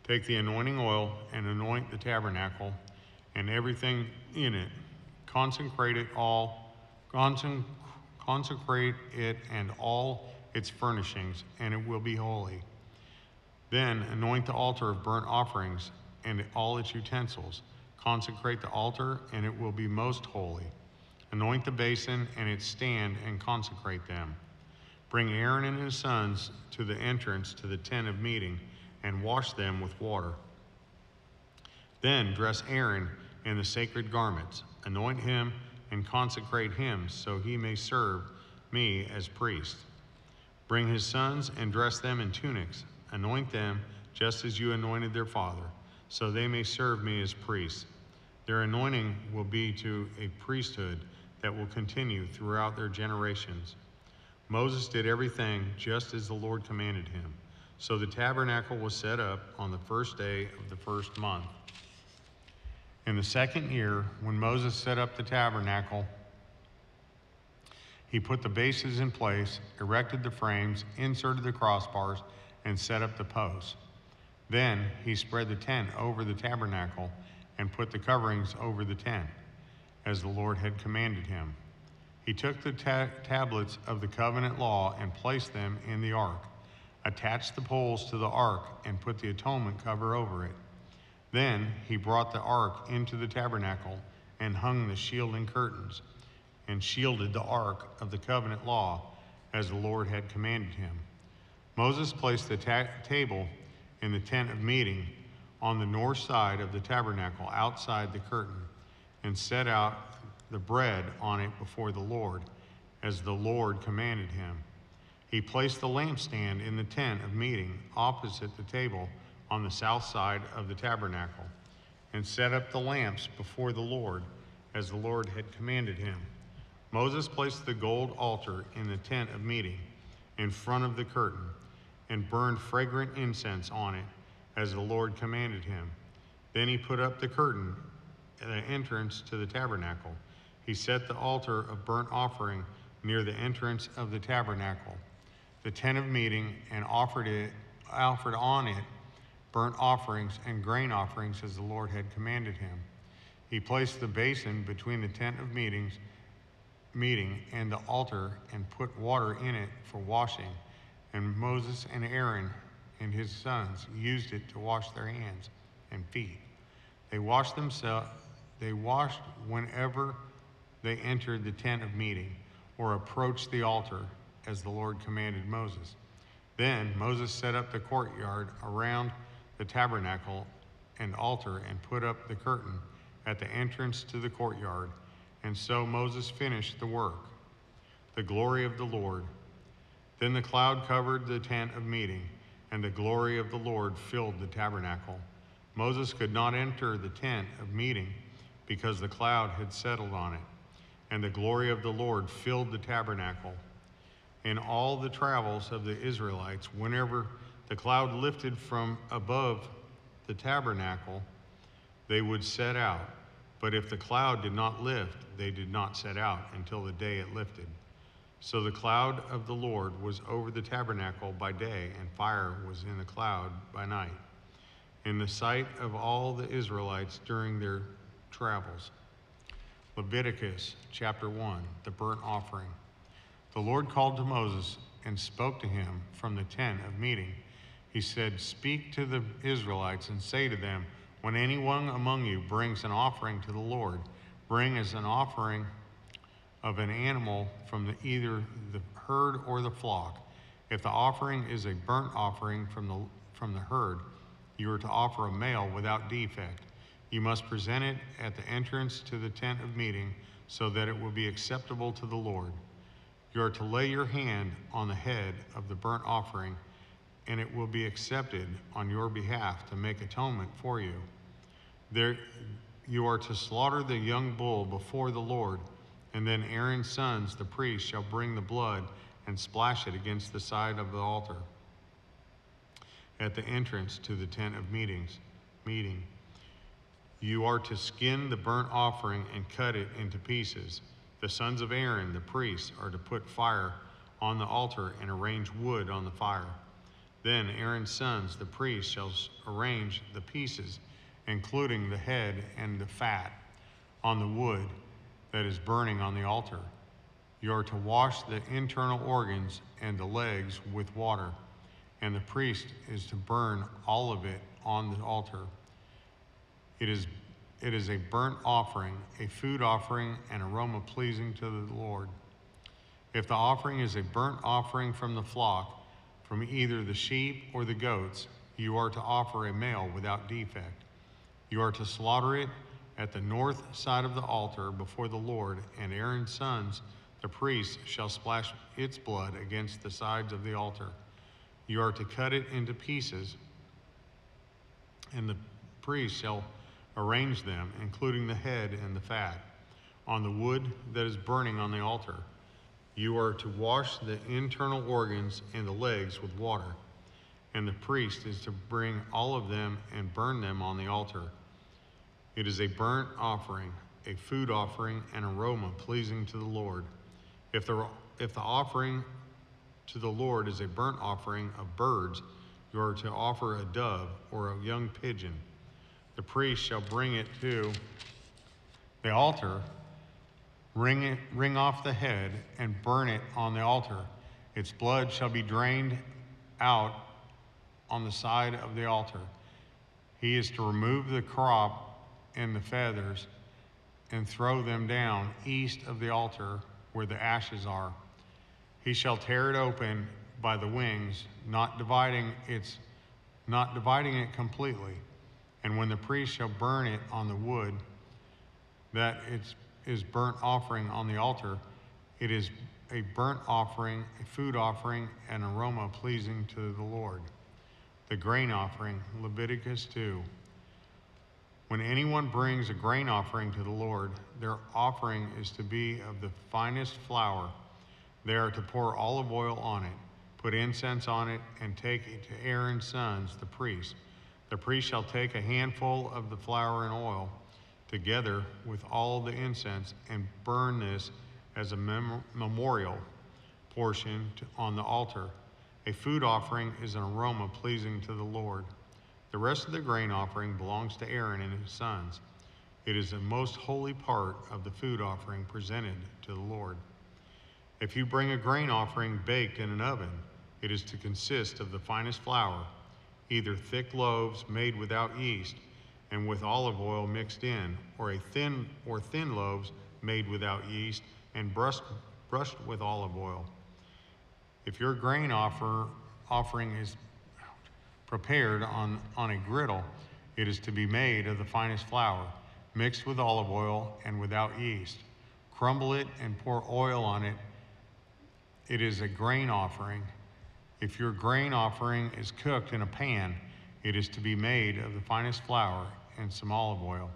Take the anointing oil and anoint the tabernacle and everything in it. Consecrate it and all its furnishings, and it will be holy. Then anoint the altar of burnt offerings and all its utensils. Consecrate the altar, and it will be most holy. Anoint the basin and its stand and consecrate them. Bring Aaron and his sons to the entrance to the tent of meeting and wash them with water. Then dress Aaron in the sacred garments. Anoint him and consecrate him so he may serve me as priest. Bring his sons and dress them in tunics. Anoint them just as you anointed their father, so they may serve me as priests. Their anointing will be to a priesthood that will continue throughout their generations. Moses did everything just as the Lord commanded him. So the tabernacle was set up on the first day of the first month. In the second year, when Moses set up the tabernacle, he put the bases in place, erected the frames, inserted the crossbars, and set up the posts. Then he spread the tent over the tabernacle and put the coverings over the tent, as the Lord had commanded him. He took the tablets of the covenant law and placed them in the ark, attached the poles to the ark, and put the atonement cover over it. Then he brought the ark into the tabernacle and hung the shielding curtains and shielded the ark of the covenant law as the Lord had commanded him. Moses placed the table in the tent of meeting on the north side of the tabernacle outside the curtain, and set out the bread on it before the Lord, as the Lord commanded him. He placed the lampstand in the tent of meeting opposite the table on the south side of the tabernacle, and set up the lamps before the Lord, as the Lord had commanded him. Moses placed the gold altar in the tent of meeting in front of the curtain, and burned fragrant incense on it, as the Lord commanded him. Then he put up the curtain at the entrance to the tabernacle. He set the altar of burnt offering near the entrance of the tabernacle, the tent of meeting, and offered on it burnt offerings and grain offerings, as the Lord had commanded him. He placed the basin between the tent of meeting and the altar, and put water in it for washing. And Moses and Aaron and his sons used it to wash their hands and feet. They washed whenever they entered the tent of meeting or approached the altar, as the Lord commanded Moses. Then Moses set up the courtyard around the tabernacle and altar, and put up the curtain at the entrance to the courtyard. And so Moses finished the work. The glory of the Lord. Then the cloud covered the tent of meeting, and the glory of the Lord filled the tabernacle. Moses could not enter the tent of meeting because the cloud had settled on it, and the glory of the Lord filled the tabernacle. In all the travels of the Israelites, whenever the cloud lifted from above the tabernacle, they would set out. But if the cloud did not lift, they did not set out until the day it lifted. So the cloud of the Lord was over the tabernacle by day, and fire was in the cloud by night, in the sight of all the Israelites during their travels. Leviticus chapter 1, the burnt offering. The Lord called to Moses and spoke to him from the tent of meeting. He said, "Speak to the Israelites and say to them, when anyone among you brings an offering to the Lord, bring as an offering of an animal from either the herd or the flock. If the offering is a burnt offering from the herd, you are to offer a male without defect. You must present it at the entrance to the tent of meeting, so that it will be acceptable to the Lord. You are to lay your hand on the head of the burnt offering, and it will be accepted on your behalf to make atonement for you. There, you are to slaughter the young bull before the Lord, and then Aaron's sons, the priests, shall bring the blood and splash it against the side of the altar at the entrance to the tent of meeting. You are to skin the burnt offering and cut it into pieces. The sons of Aaron, the priests, are to put fire on the altar and arrange wood on the fire. Then Aaron's sons, the priests, shall arrange the pieces, including the head and the fat, on the wood that is burning on the altar. You are to wash the internal organs and the legs with water, and the priest is to burn all of it on the altar. It is a burnt offering, a food offering, an aroma pleasing to the Lord. If the offering is a burnt offering from the flock, from either the sheep or the goats, you are to offer a male without defect. You are to slaughter it at the north side of the altar before the Lord, and Aaron's sons, the priests, shall splash its blood against the sides of the altar. You are to cut it into pieces, and the priest shall arrange them, including the head and the fat, on the wood that is burning on the altar. You are to wash the internal organs and the legs with water, and the priest is to bring all of them and burn them on the altar. It is a burnt offering, a food offering, an aroma pleasing to the Lord. If the offering to the Lord is a burnt offering of birds, you are to offer a dove or a young pigeon. The priest shall bring it to the altar, wring off the head, and burn it on the altar. Its blood shall be drained out on the side of the altar. He is to remove the crop and the feathers and throw them down east of the altar where the ashes are. He shall tear it open by the wings, not dividing it completely. And when the priest shall burn it on the wood, that it is burnt offering on the altar, it is a burnt offering, a food offering, an aroma pleasing to the Lord. The grain offering, Leviticus 2. When anyone brings a grain offering to the Lord, their offering is to be of the finest flour. They are to pour olive oil on it, put incense on it, and take it to Aaron's sons, the priests. The priest shall take a handful of the flour and oil, together with all the incense, and burn this as a memorial portion on the altar. A food offering is an aroma pleasing to the Lord. The rest of the grain offering belongs to Aaron and his sons. It is the most holy part of the food offering presented to the Lord. If you bring a grain offering baked in an oven, it is to consist of the finest flour, either thick loaves made without yeast and with olive oil mixed in, or thin loaves made without yeast and brushed with olive oil. If your grain offering is prepared on a griddle, it is to be made of the finest flour, mixed with olive oil and without yeast. Crumble it and pour oil on it. It is a grain offering. If your grain offering is cooked in a pan, it is to be made of the finest flour and some olive oil.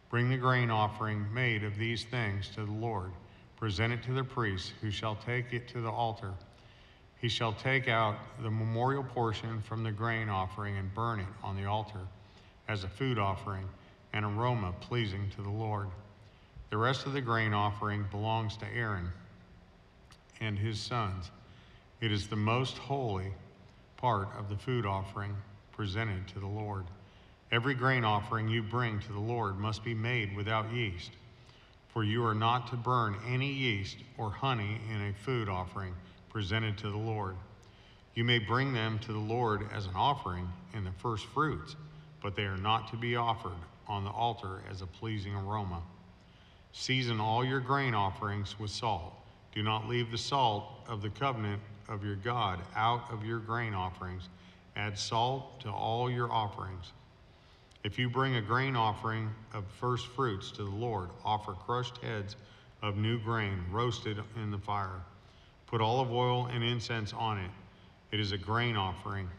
Bring the grain offering made of these things to the Lord. Present it to the priest, who shall take it to the altar. He shall take out the memorial portion from the grain offering and burn it on the altar as a food offering, an aroma pleasing to the Lord. The rest of the grain offering belongs to Aaron and his sons. It is the most holy part of the food offering presented to the Lord. Every grain offering you bring to the Lord must be made without yeast, for you are not to burn any yeast or honey in a food offering presented to the Lord. You may bring them to the Lord as an offering in the first fruits, but they are not to be offered on the altar as a pleasing aroma. Season all your grain offerings with salt. Do not leave the salt of the covenant of your God out of your grain offerings. Add salt to all your offerings. If you bring a grain offering of first fruits to the Lord, offer crushed heads of new grain roasted in the fire. Put olive oil and incense on it. It is a grain offering.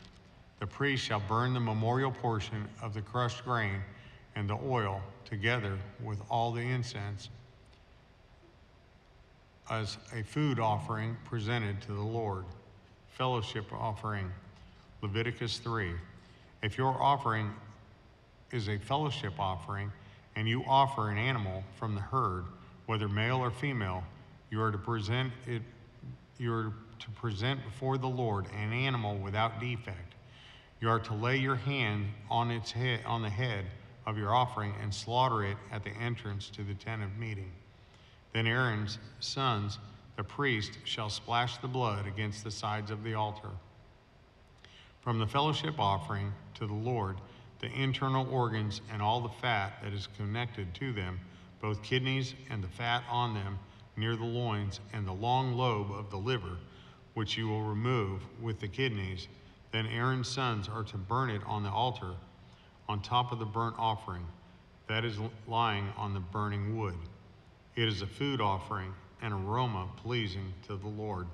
The priest shall burn the memorial portion of the crushed grain and the oil together with all the incense as a food offering presented to the Lord. Fellowship offering, Leviticus 3. If your offering is a fellowship offering, and you offer an animal from the herd, whether male or female, you are to present before the Lord an animal without defect. You are to lay your hand on the head of your offering and slaughter it at the entrance to the tent of meeting. Then Aaron's sons, the priest, shall splash the blood against the sides of the altar. From the fellowship offering to the Lord, the internal organs and all the fat that is connected to them, both kidneys and the fat on them near the loins, and the long lobe of the liver, which you will remove with the kidneys. Then Aaron's sons are to burn it on the altar on top of the burnt offering that is lying on the burning wood. It is a food offering, an aroma pleasing to the Lord.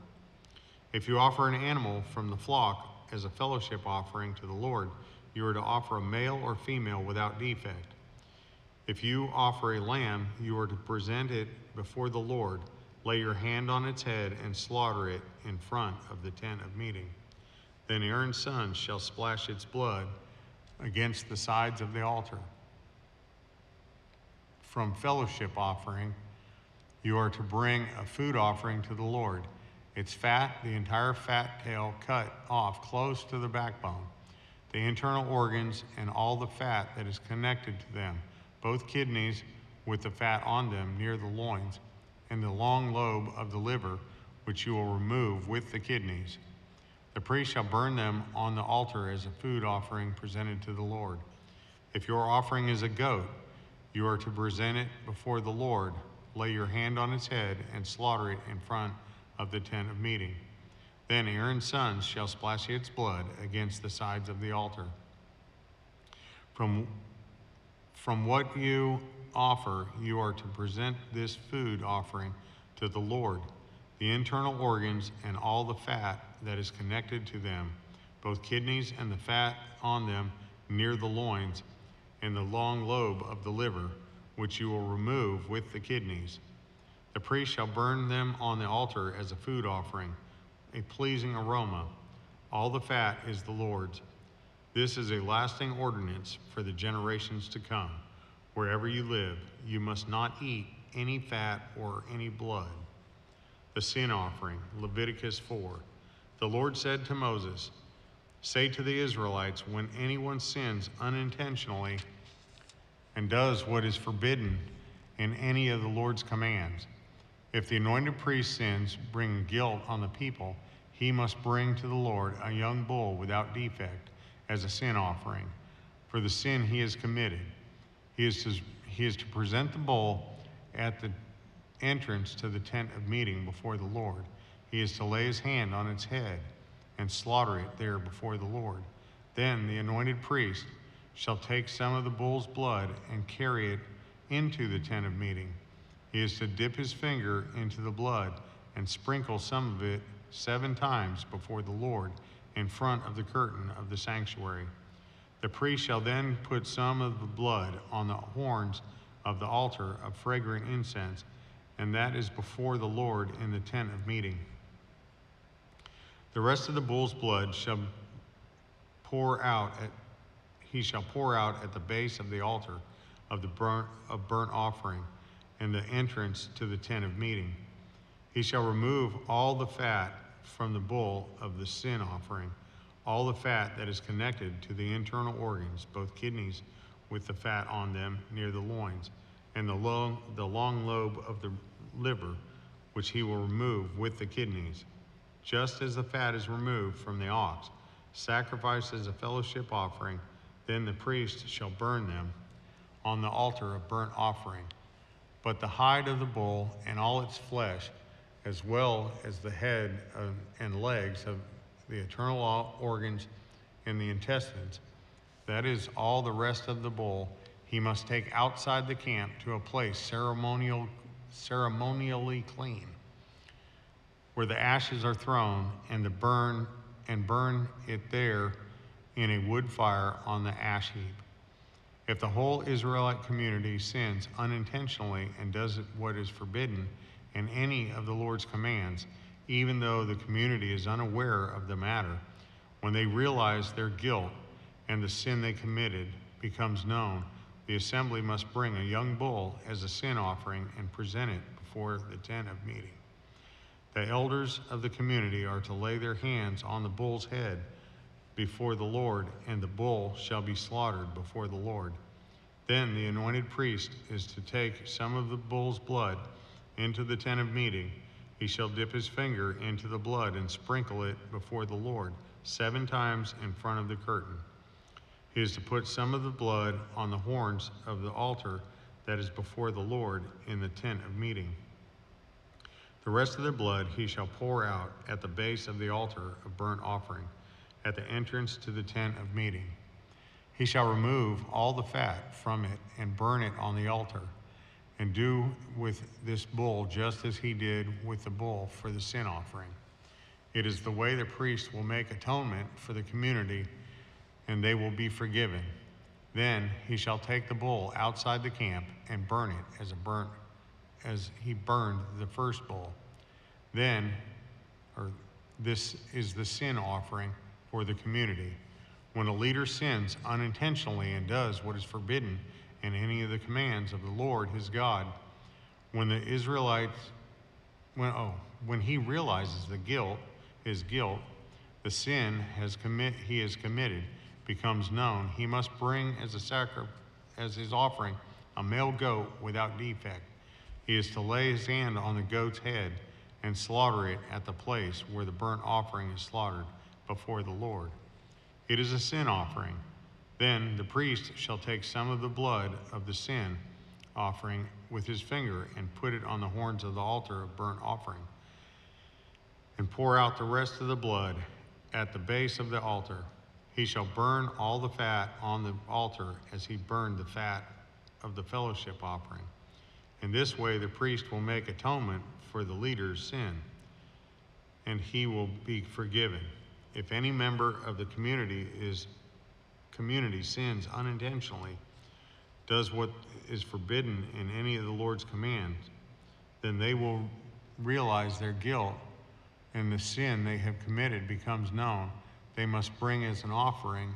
If you offer an animal from the flock as a fellowship offering to the Lord, you are to offer a male or female without defect. If you offer a lamb, you are to present it before the Lord, lay your hand on its head, and slaughter it in front of the tent of meeting. Then Aaron's sons shall splash its blood against the sides of the altar. From fellowship offering, you are to bring a food offering to the Lord. Its fat, the entire fat tail cut off close to the backbone, the internal organs and all the fat that is connected to them, both kidneys with the fat on them near the loins, and the long lobe of the liver, which you will remove with the kidneys. The priest shall burn them on the altar as a food offering presented to the Lord. If your offering is a goat, you are to present it before the Lord, lay your hand on its head, and slaughter it in front of the tent of meeting. Then Aaron's sons shall splash its blood against the sides of the altar. From what you offer, you are to present this food offering to the Lord, the internal organs and all the fat that is connected to them, both kidneys and the fat on them near the loins, and the long lobe of the liver, which you will remove with the kidneys. The priest shall burn them on the altar as a food offering, a pleasing aroma. All the fat is the Lord's. This is a lasting ordinance for the generations to come. Wherever you live, you must not eat any fat or any blood. The sin offering, Leviticus 4. The Lord said to Moses, "Say to the Israelites, when anyone sins unintentionally and does what is forbidden in any of the Lord's commands, if the anointed priest sins, bringing guilt on the people, he must bring to the Lord a young bull without defect as a sin offering for the sin he has committed. He is to present the bull at the entrance to the tent of meeting before the Lord. He is to lay his hand on its head and slaughter it there before the Lord. Then the anointed priest shall take some of the bull's blood and carry it into the tent of meeting. He is to dip his finger into the blood and sprinkle some of it 7 times before the Lord in front of the curtain of the sanctuary. The priest shall then put some of the blood on the horns of the altar of fragrant incense, and that is before the Lord in the tent of meeting. The rest of the bull's blood shall he shall pour out at the base of the altar of the burnt offering and the entrance to the tent of meeting. He shall remove all the fat from the bull of the sin offering, all the fat that is connected to the internal organs, both kidneys with the fat on them near the loins, and the long lobe of the liver, which he will remove with the kidneys, just as the fat is removed from the ox, sacrificed as a fellowship offering. Then the priest shall burn them on the altar of burnt offering. But the hide of the bull and all its flesh, as well as the head and legs of the internal organs and the intestines, that is all the rest of the bull, he must take outside the camp to a place ceremonially clean, where the ashes are thrown, and burn it there in a wood fire on the ash heap. If the whole Israelite community sins unintentionally and does what is forbidden in any of the Lord's commands, even though the community is unaware of the matter, when they realize their guilt and the sin they committed becomes known, the assembly must bring a young bull as a sin offering and present it before the tent of meeting. The elders of the community are to lay their hands on the bull's head before the Lord, and the bull shall be slaughtered before the Lord. Then the anointed priest is to take some of the bull's blood into the tent of meeting. He shall dip his finger into the blood and sprinkle it before the Lord 7 times in front of the curtain. He is to put some of the blood on the horns of the altar that is before the Lord in the tent of meeting. The rest of the blood he shall pour out at the base of the altar of burnt offering, at the entrance to the tent of meeting. He shall remove all the fat from it and burn it on the altar, and do with this bull just as he did with the bull for the sin offering. It is the way the priest will make atonement for the community, and they will be forgiven. Then he shall take the bull outside the camp and burn it as he burned the first bull. This is the sin offering for the community. When a leader sins unintentionally and does what is forbidden in any of the commands of the Lord his God, when he realizes his guilt, the sin he has committed becomes known, he must bring as his offering a male goat without defect. He is to lay his hand on the goat's head and slaughter it at the place where the burnt offering is slaughtered before the Lord. It is a sin offering. Then the priest shall take some of the blood of the sin offering with his finger and put it on the horns of the altar of burnt offering, and pour out the rest of the blood at the base of the altar. He shall burn all the fat on the altar as he burned the fat of the fellowship offering. In this way, the priest will make atonement for the leader's sin, and he will be forgiven. If any member of the community sins unintentionally, does what is forbidden in any of the Lord's commands, then they will realize their guilt, and the sin they have committed becomes known. They must bring as an offering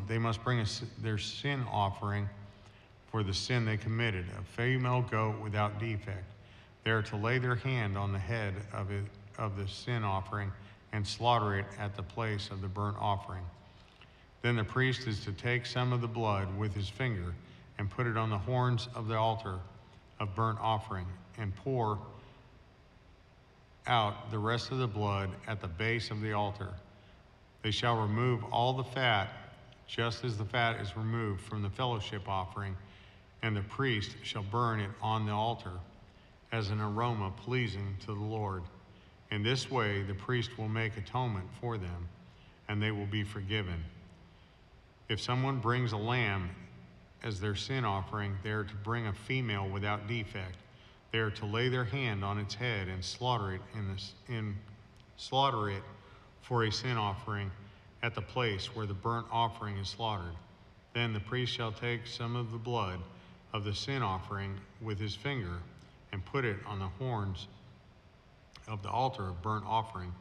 they must bring their sin offering for the sin they committed, a female goat without defect. They are to lay their hand on the head of the sin offering and slaughter it at the place of the burnt offering. Then the priest is to take some of the blood with his finger and put it on the horns of the altar of burnt offering, and pour out the rest of the blood at the base of the altar. They shall remove all the fat, just as the fat is removed from the fellowship offering, and the priest shall burn it on the altar as an aroma pleasing to the Lord. In this way, the priest will make atonement for them, and they will be forgiven. If someone brings a lamb as their sin offering, they are to bring a female without defect. They are to lay their hand on its head and slaughter it for a sin offering at the place where the burnt offering is slaughtered. Then the priest shall take some of the blood of the sin offering with his finger and put it on the horns of the altar of burnt offering,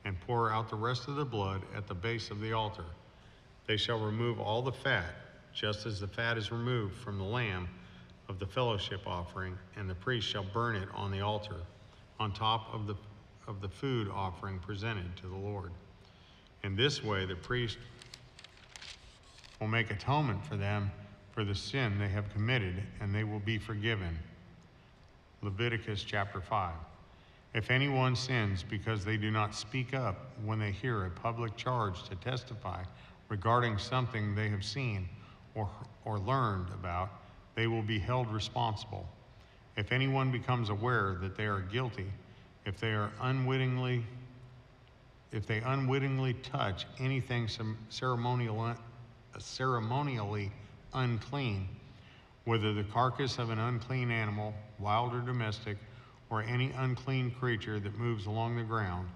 and pour out the rest of the blood at the base of the altar. They shall remove all the fat, just as the fat is removed from the lamb of the fellowship offering, and the priest shall burn it on the altar, on top of the food offering presented to the Lord. In this way, the priest will make atonement for them for the sin they have committed, and they will be forgiven. Leviticus chapter 5. If anyone sins because they do not speak up when they hear a public charge to testify regarding something they have seen or learned about, they will be held responsible. If anyone becomes aware that they are guilty, if they unwittingly touch anything ceremonially unclean, whether the carcass of an unclean animal, wild or domestic, or any unclean creature that moves along the ground,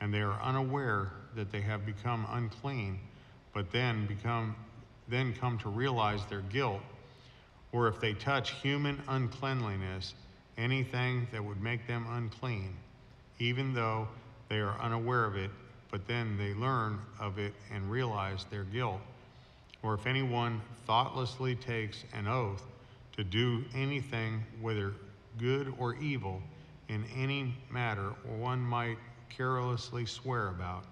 and they are unaware that they have become unclean, but then come to realize their guilt, or if they touch human uncleanliness, anything that would make them unclean, even though they are unaware of it, but then they learn of it and realize their guilt, or if anyone thoughtlessly takes an oath to do anything, whether good or evil, in any matter one might carelessly swear about,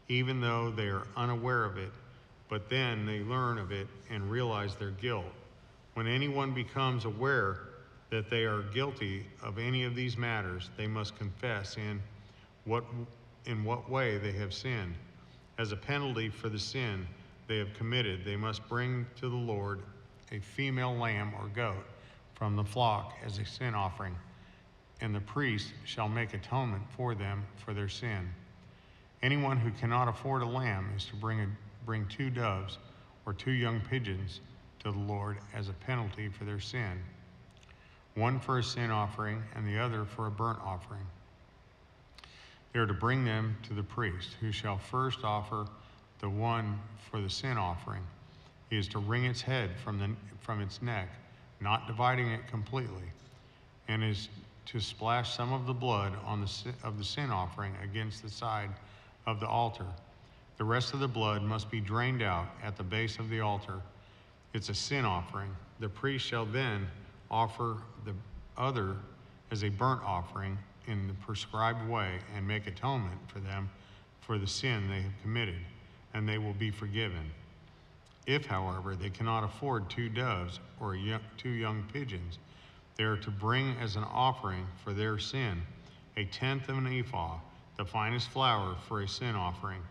even though they are unaware of it, but then they learn of it and realize their guilt. When anyone becomes aware that they are guilty of any of these matters, they must confess in what way they have sinned. As a penalty for the sin they have committed, they must bring to the Lord a female lamb or goat from the flock as a sin offering, and the priest shall make atonement for them for their sin. Anyone who cannot afford a lamb is to bring 2 doves or 2 young pigeons to the Lord as a penalty for their sin, one for a sin offering and the other for a burnt offering. They are to bring them to the priest, who shall first offer the one for the sin offering. He is to wring its head from its neck, not dividing it completely, and is to splash some of the blood of the sin offering against the side of the altar. The rest of the blood must be drained out at the base of the altar. It's a sin offering. The priest shall then offer the other as a burnt offering in the prescribed way and make atonement for them for the sin they have committed, and they will be forgiven. If, however, they cannot afford 2 doves or 2 young pigeons, they are to bring as an offering for their sin a tenth of an ephah, the finest flour for a sin offering.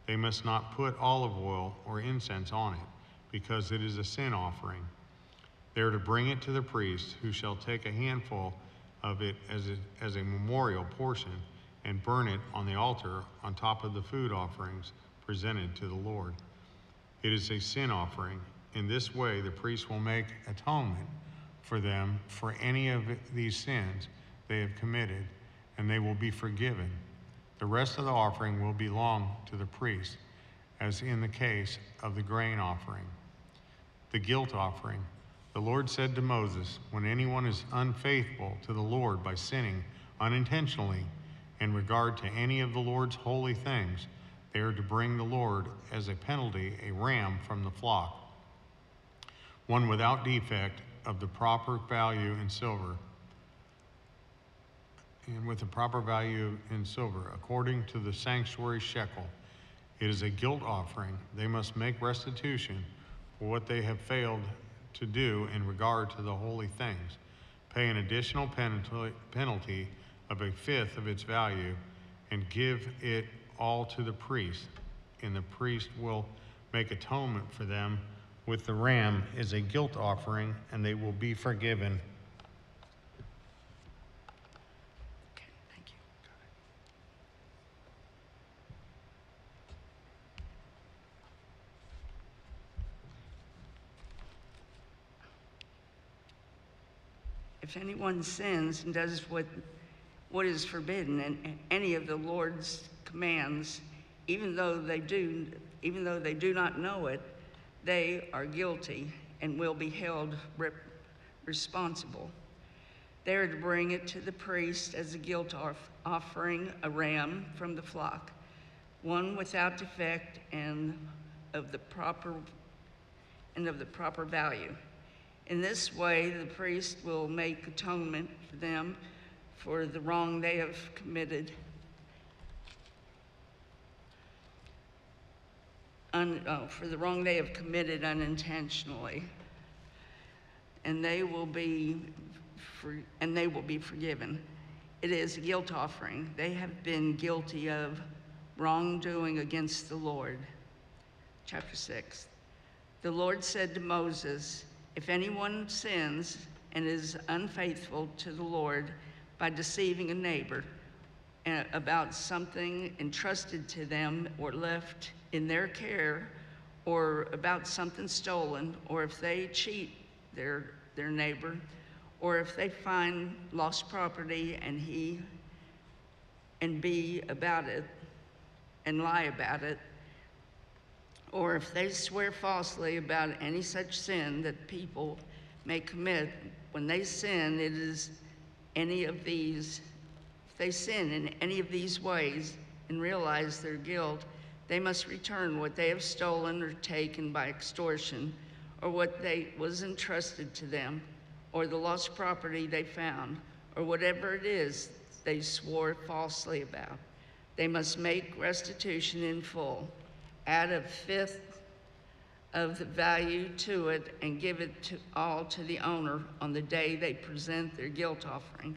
They must not put olive oil or incense on it, because it is a sin offering. They are to bring it to the priest, who shall take a handful of it as a memorial portion and burn it on the altar on top of the food offerings presented to the Lord. It is a sin offering. In this way, the priest will make atonement for them for any of these sins they have committed, and they will be forgiven. The rest of the offering will belong to the priest, as in the case of the grain offering. The guilt offering. The Lord said to Moses, when anyone is unfaithful to the Lord by sinning unintentionally in regard to any of the Lord's holy things, they are to bring the Lord as a penalty a ram from the flock, one without defect of the proper value in silver, and with the proper value in silver, according to the sanctuary shekel. It is a guilt offering. They must make restitution for what they have failed to do in regard to the holy things, pay an additional penalty of a fifth of its value, and give it all to the priest. And the priest will make atonement for them with the ram as a guilt offering, and they will be forgiven. Okay, thank you. If anyone sins and does what is forbidden in any of the Lord's commands, even though they do not know it, they are guilty and will be held responsible. They are to bring it to the priest as a guilt offering, a ram from the flock, one without defect and of the proper value. In this way, the priest will make atonement for them for the wrong they have committed unintentionally, and they will be forgiven. It is a guilt offering. They have been guilty of wrongdoing against the Lord. Chapter 6. The Lord said to Moses, if anyone sins and is unfaithful to the Lord by deceiving a neighbor about something entrusted to them or left in their care, or about something stolen, or if they cheat their neighbor, or if they find lost property and be about it and lie about it, or if they swear falsely about any such sin that people may commit, when they sin, if they sin in any of these ways and realize their guilt, they must return what they have stolen or taken by extortion, or what was entrusted to them, or the lost property they found, or whatever it is they swore falsely about. They must make restitution in full, add a fifth of the value to it, and give it all to the owner on the day they present their guilt offering.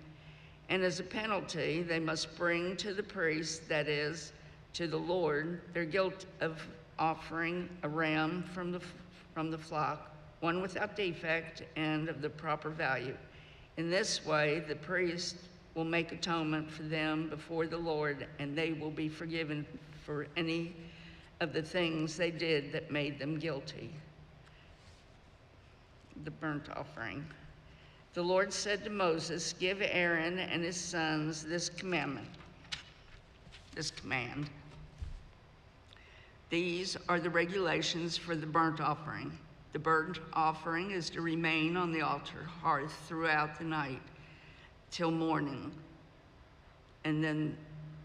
And as a penalty, they must bring to the priest, that is, to the Lord, their guilt of offering a ram from the flock, one without defect and of the proper value. In this way, the priest will make atonement for them before the Lord, and they will be forgiven for any of the things they did that made them guilty. The burnt offering. The Lord said to Moses, give Aaron and his sons this command. These are the regulations for the burnt offering. The burnt offering is to remain on the altar hearth throughout the night till morning, and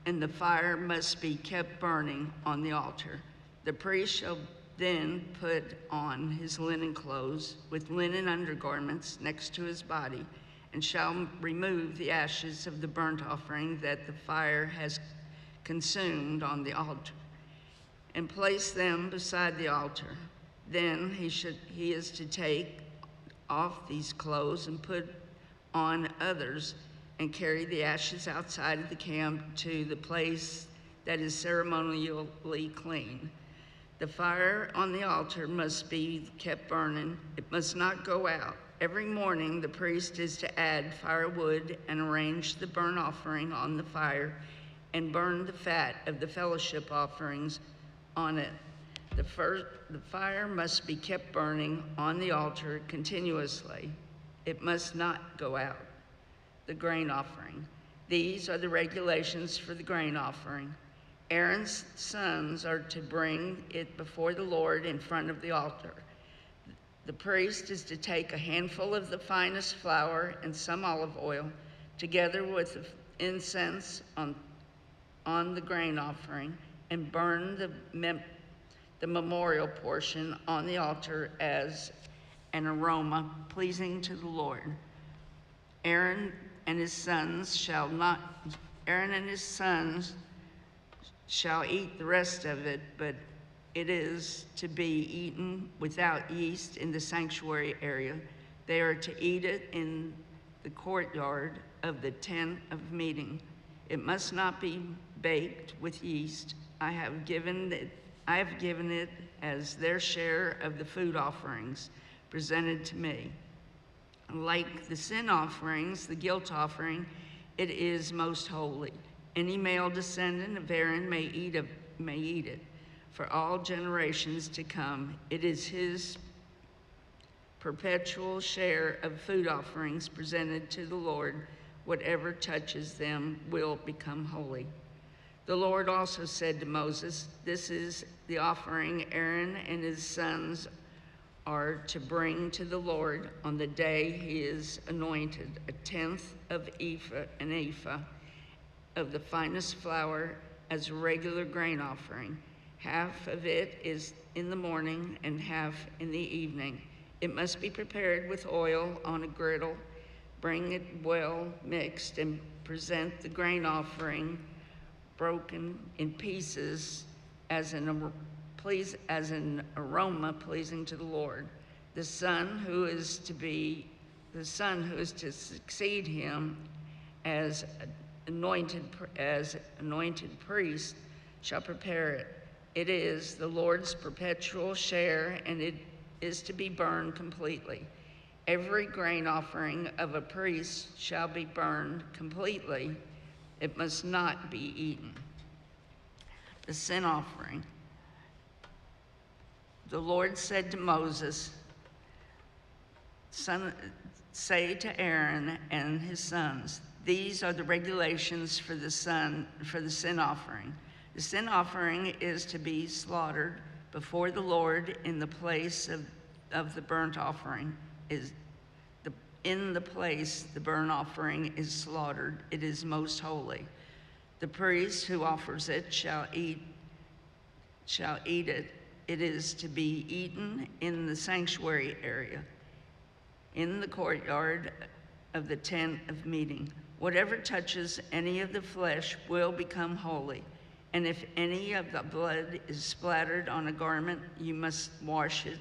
the fire must be kept burning on the altar. The priest shall then put on his linen clothes with linen undergarments next to his body, and shall remove the ashes of the burnt offering that the fire has consumed on the altar, and place them beside the altar. Then he is to take off these clothes and put on others, and carry the ashes outside of the camp to the place that is ceremonially clean. The fire on the altar must be kept burning. It must not go out. Every morning, the priest is to add firewood and arrange the burnt offering on the fire and burn the fat of the fellowship offerings on it. The fire must be kept burning on the altar continuously. It must not go out. The grain offering. These are the regulations for the grain offering. Aaron's sons are to bring it before the Lord in front of the altar. The priest is to take a handful of the finest flour and some olive oil, together with the incense on the grain offering, and burn the memorial portion on the altar as an aroma pleasing to the Lord. Aaron and his sons shall eat the rest of it, but it is to be eaten without yeast in the sanctuary area. They are to eat it in the courtyard of the tent of meeting. It must not be baked with yeast. I have given it as their share of the food offerings presented to me. Like the sin offerings, the guilt offering, it is most holy. Any male descendant of Aaron may eat it. For all generations to come, it is his perpetual share of food offerings presented to the Lord. Whatever touches them will become holy. The Lord also said to Moses, "This is the offering Aaron and his sons are to bring to the Lord on the day he is anointed, a tenth of an ephah of the finest flour as a regular grain offering. Half of it is in the morning and half in the evening. It must be prepared with oil on a griddle. Bring it well mixed and present the grain offering broken in pieces as an aroma pleasing to the Lord. The son who is to succeed him as anointed priest shall prepare it. It is the Lord's perpetual share, and it is to be burned completely. Every grain offering of a priest shall be burned completely. It must not be eaten." The sin offering. The Lord said to Moses, "Say to Aaron and his sons, these are the regulations for the sin offering. The sin offering is to be slaughtered before the Lord in the place of the burnt offering. In the place the burnt offering is slaughtered, it is most holy. The priest who offers it shall eat it. It is to be eaten in the sanctuary area, in the courtyard of the tent of meeting. Whatever touches any of the flesh will become holy. And if any of the blood is splattered on a garment, you must wash it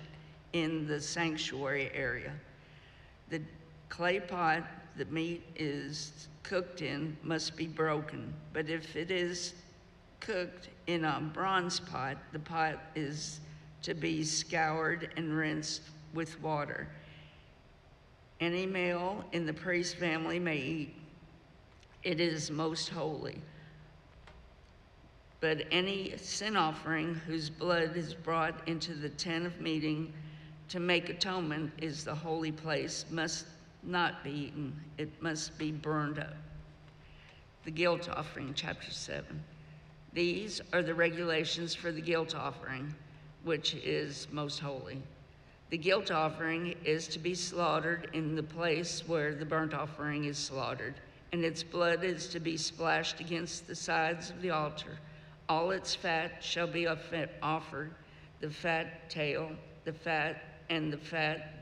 in the sanctuary area. The clay pot the meat is cooked in must be broken, but if it is cooked in a bronze pot, the pot is to be scoured and rinsed with water. Any male in the priest's family may eat. It is most holy. But any sin offering whose blood is brought into the tent of meeting to make atonement is the holy place, must not be eaten. It must be burned up. The guilt offering, chapter 7. These are the regulations for the guilt offering, which is most holy. The guilt offering is to be slaughtered in the place where the burnt offering is slaughtered, and its blood is to be splashed against the sides of the altar. All its fat shall be offered, the fat tail, the fat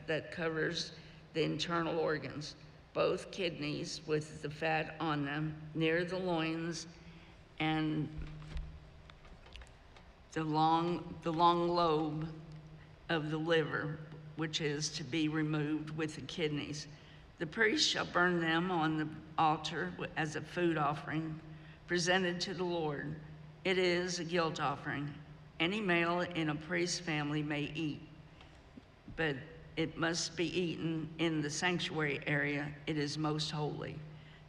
that covers the internal organs, both kidneys with the fat on them, near the loins, and the long lobe of the liver, which is to be removed with the kidneys. The priest shall burn them on the altar as a food offering presented to the Lord. It is a guilt offering. Any male in a priest's family may eat, but it must be eaten in the sanctuary area. It is most holy.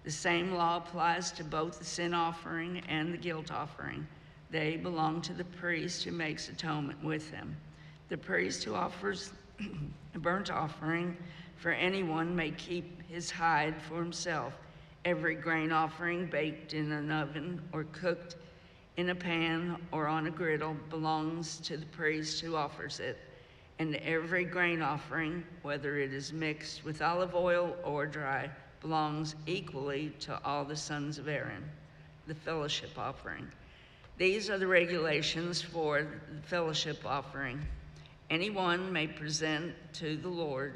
The same law applies to both the sin offering and the guilt offering. They belong to the priest who makes atonement with them. The priest who offers a burnt offering for anyone may keep his hide for himself. Every grain offering baked in an oven or cooked in a pan or on a griddle belongs to the priest who offers it. And every grain offering, whether it is mixed with olive oil or dry, belongs equally to all the sons of Aaron, the fellowship offering. These are the regulations for the fellowship offering. Anyone may present to the Lord.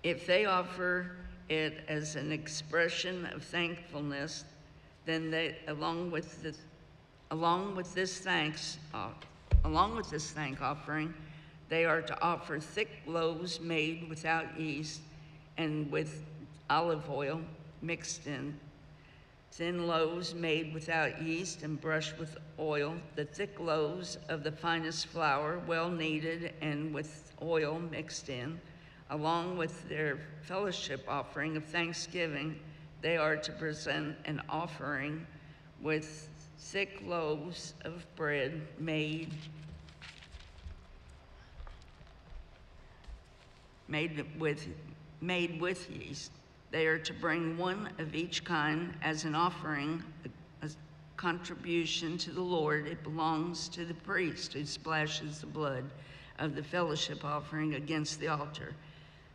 If they offer it as an expression of thankfulness, then they, along with this thank offering, they are to offer thick loaves made without yeast and with olive oil mixed in. Thin loaves made without yeast and brushed with oil, the thick loaves of the finest flour, well kneaded and with oil mixed in. Along with their fellowship offering of thanksgiving, they are to present an offering with thick loaves of bread made with yeast. They are to bring one of each kind as an offering, a contribution to the Lord. It belongs to the priest who splashes the blood of the fellowship offering against the altar.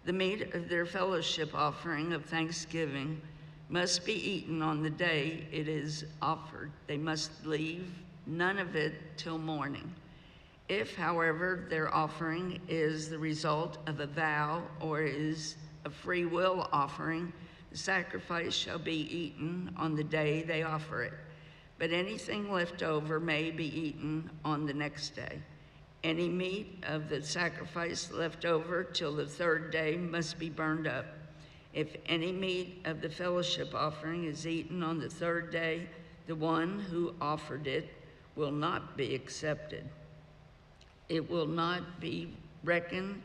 The meat of their fellowship offering of thanksgiving must be eaten on the day it is offered. They must leave none of it till morning. If, however, their offering is the result of a vow or is a free will offering, the sacrifice shall be eaten on the day they offer it. But anything left over may be eaten on the next day. Any meat of the sacrifice left over till the third day must be burned up. If any meat of the fellowship offering is eaten on the third day, the one who offered it will not be accepted. It will not be reckoned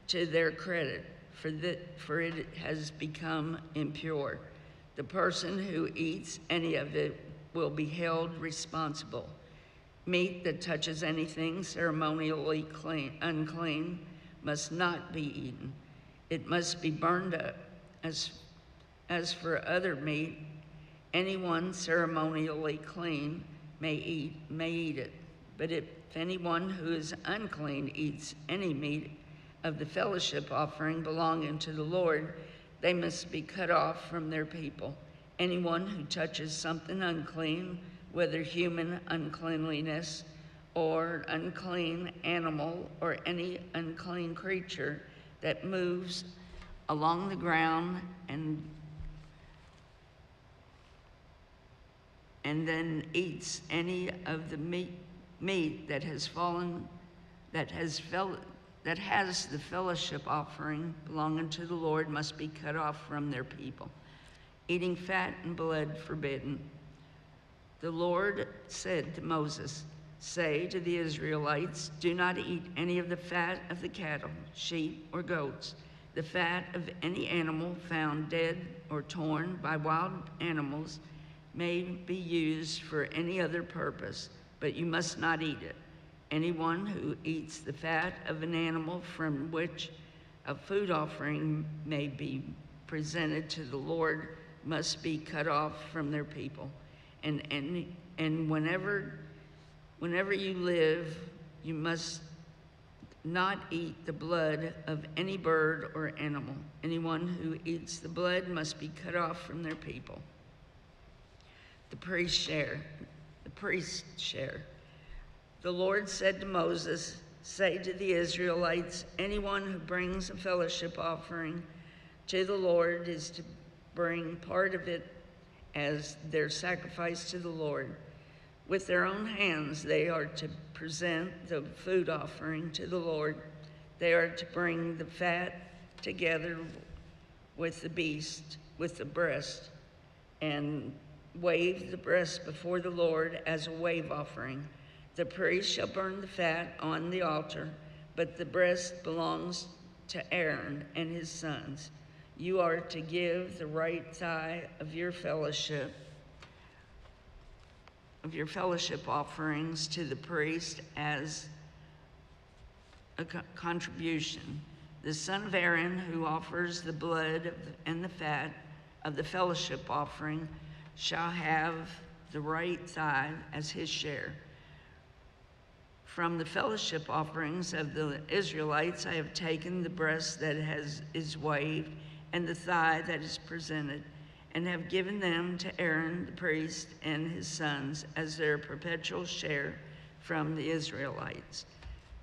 to their credit, for it has become impure. The person who eats any of it will be held responsible. Meat that touches anything ceremonially unclean must not be eaten. It must be burned up. As for other meat, anyone ceremonially clean may eat it. But if anyone who is unclean eats any meat of the fellowship offering belonging to the Lord, they must be cut off from their people. Anyone who touches something unclean, whether human uncleanliness or unclean animal or any unclean creature that moves along the ground and then eats any of the meat that has the fellowship offering belonging to the Lord must be cut off from their people. Eating fat and blood forbidden. The Lord said to Moses, "Say to the Israelites, do not eat any of the fat of the cattle, sheep, or goats. The fat of any animal found dead or torn by wild animals may be used for any other purpose, but you must not eat it. Anyone who eats the fat of an animal from which a food offering may be presented to the Lord must be cut off from their people. And whenever you live, you must not eat the blood of any bird or animal. Anyone who eats the blood must be cut off from their people." The priest's share. The Lord said to Moses, "Say to the Israelites, anyone who brings a fellowship offering to the Lord is to bring part of it as their sacrifice to the Lord. With their own hands, they are to present the food offering to the Lord. They are to bring the fat together with the beast, with the breast, and wave the breast before the Lord as a wave offering. The priest shall burn the fat on the altar, but the breast belongs to Aaron and his sons. You are to give the right thigh of your fellowship offerings to the priest as a contribution. The son of Aaron who offers the blood and the fat of the fellowship offering shall have the right thigh as his share. From the fellowship offerings of the Israelites, I have taken the breast that is waved and the thigh that is presented, and have given them to Aaron the priest and his sons as their perpetual share from the Israelites.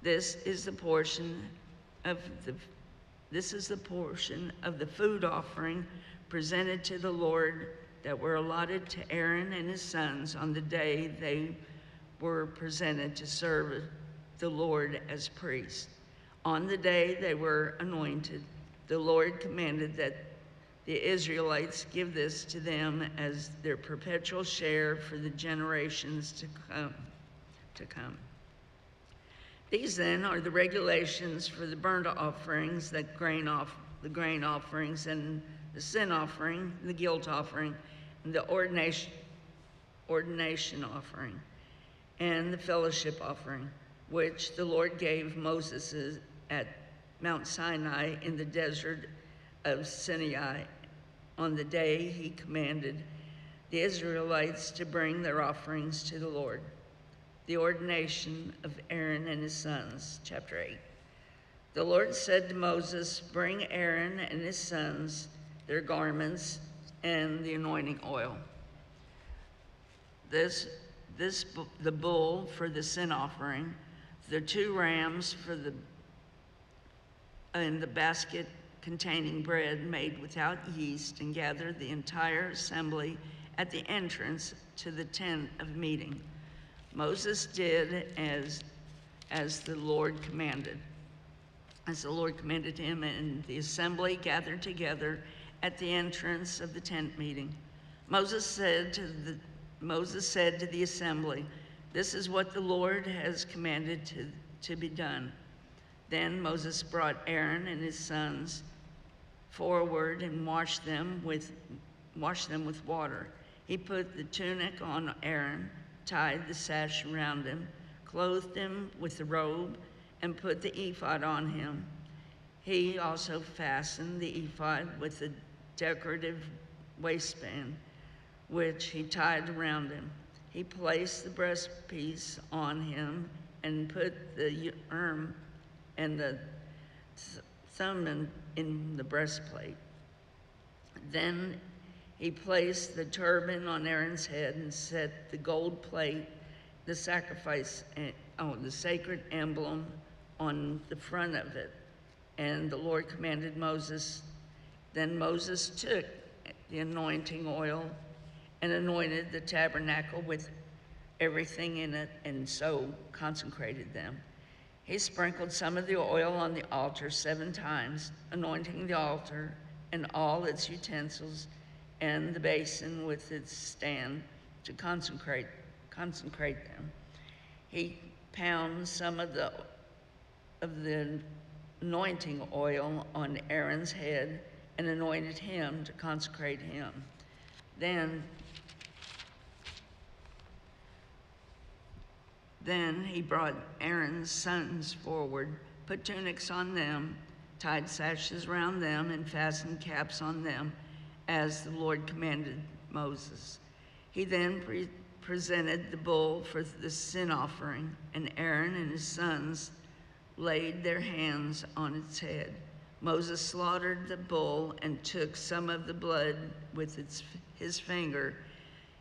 This is the portion of the food offering presented to the Lord that were allotted to Aaron and his sons on the day they were presented to serve the Lord as priests. On the day they were anointed, the Lord commanded that the Israelites give this to them as their perpetual share for the generations to come. These then are the regulations for the burnt offerings, the grain offerings, and the sin offering, the guilt offering, and the ordination offering, and the fellowship offering, which the Lord gave Moses at Mount Sinai in the desert of Sinai on the day he commanded the Israelites to bring their offerings to the Lord. The ordination of Aaron and his sons, chapter 8. The Lord said to Moses, bring Aaron and his sons, their garments, and the anointing oil. The bull for the sin offering, the 2 rams and the basket containing bread made without yeast, and gather the entire assembly at the entrance to the tent of meeting. Moses did as the Lord commanded. As the Lord commanded him, and the assembly gathered together at the entrance of the tent meeting. Moses said to the assembly, this is what the Lord has commanded to be done. Then Moses brought Aaron and his sons forward and washed them with water. He put the tunic on Aaron, tied the sash around him, clothed him with the robe, and put the ephod on him. He also fastened the ephod with a decorative waistband, which he tied around him. He placed the breastpiece on him and put the Urim and the Thummim in the breastplate. Then he placed the turban on Aaron's head and set the gold plate, the sacred emblem on the front of it. And the Lord commanded Moses. Then Moses took the anointing oil and anointed the tabernacle with everything in it, and so consecrated them. He sprinkled some of the oil on the altar 7 times, anointing the altar and all its utensils, and the basin with its stand to consecrate them. He pounded some of the anointing oil on Aaron's head and anointed him to consecrate him. Then he brought Aaron's sons forward, put tunics on them, tied sashes around them, and fastened caps on them, as the Lord commanded Moses. He then presented the bull for the sin offering, and Aaron and his sons laid their hands on its head. Moses slaughtered the bull and took some of the blood with his finger.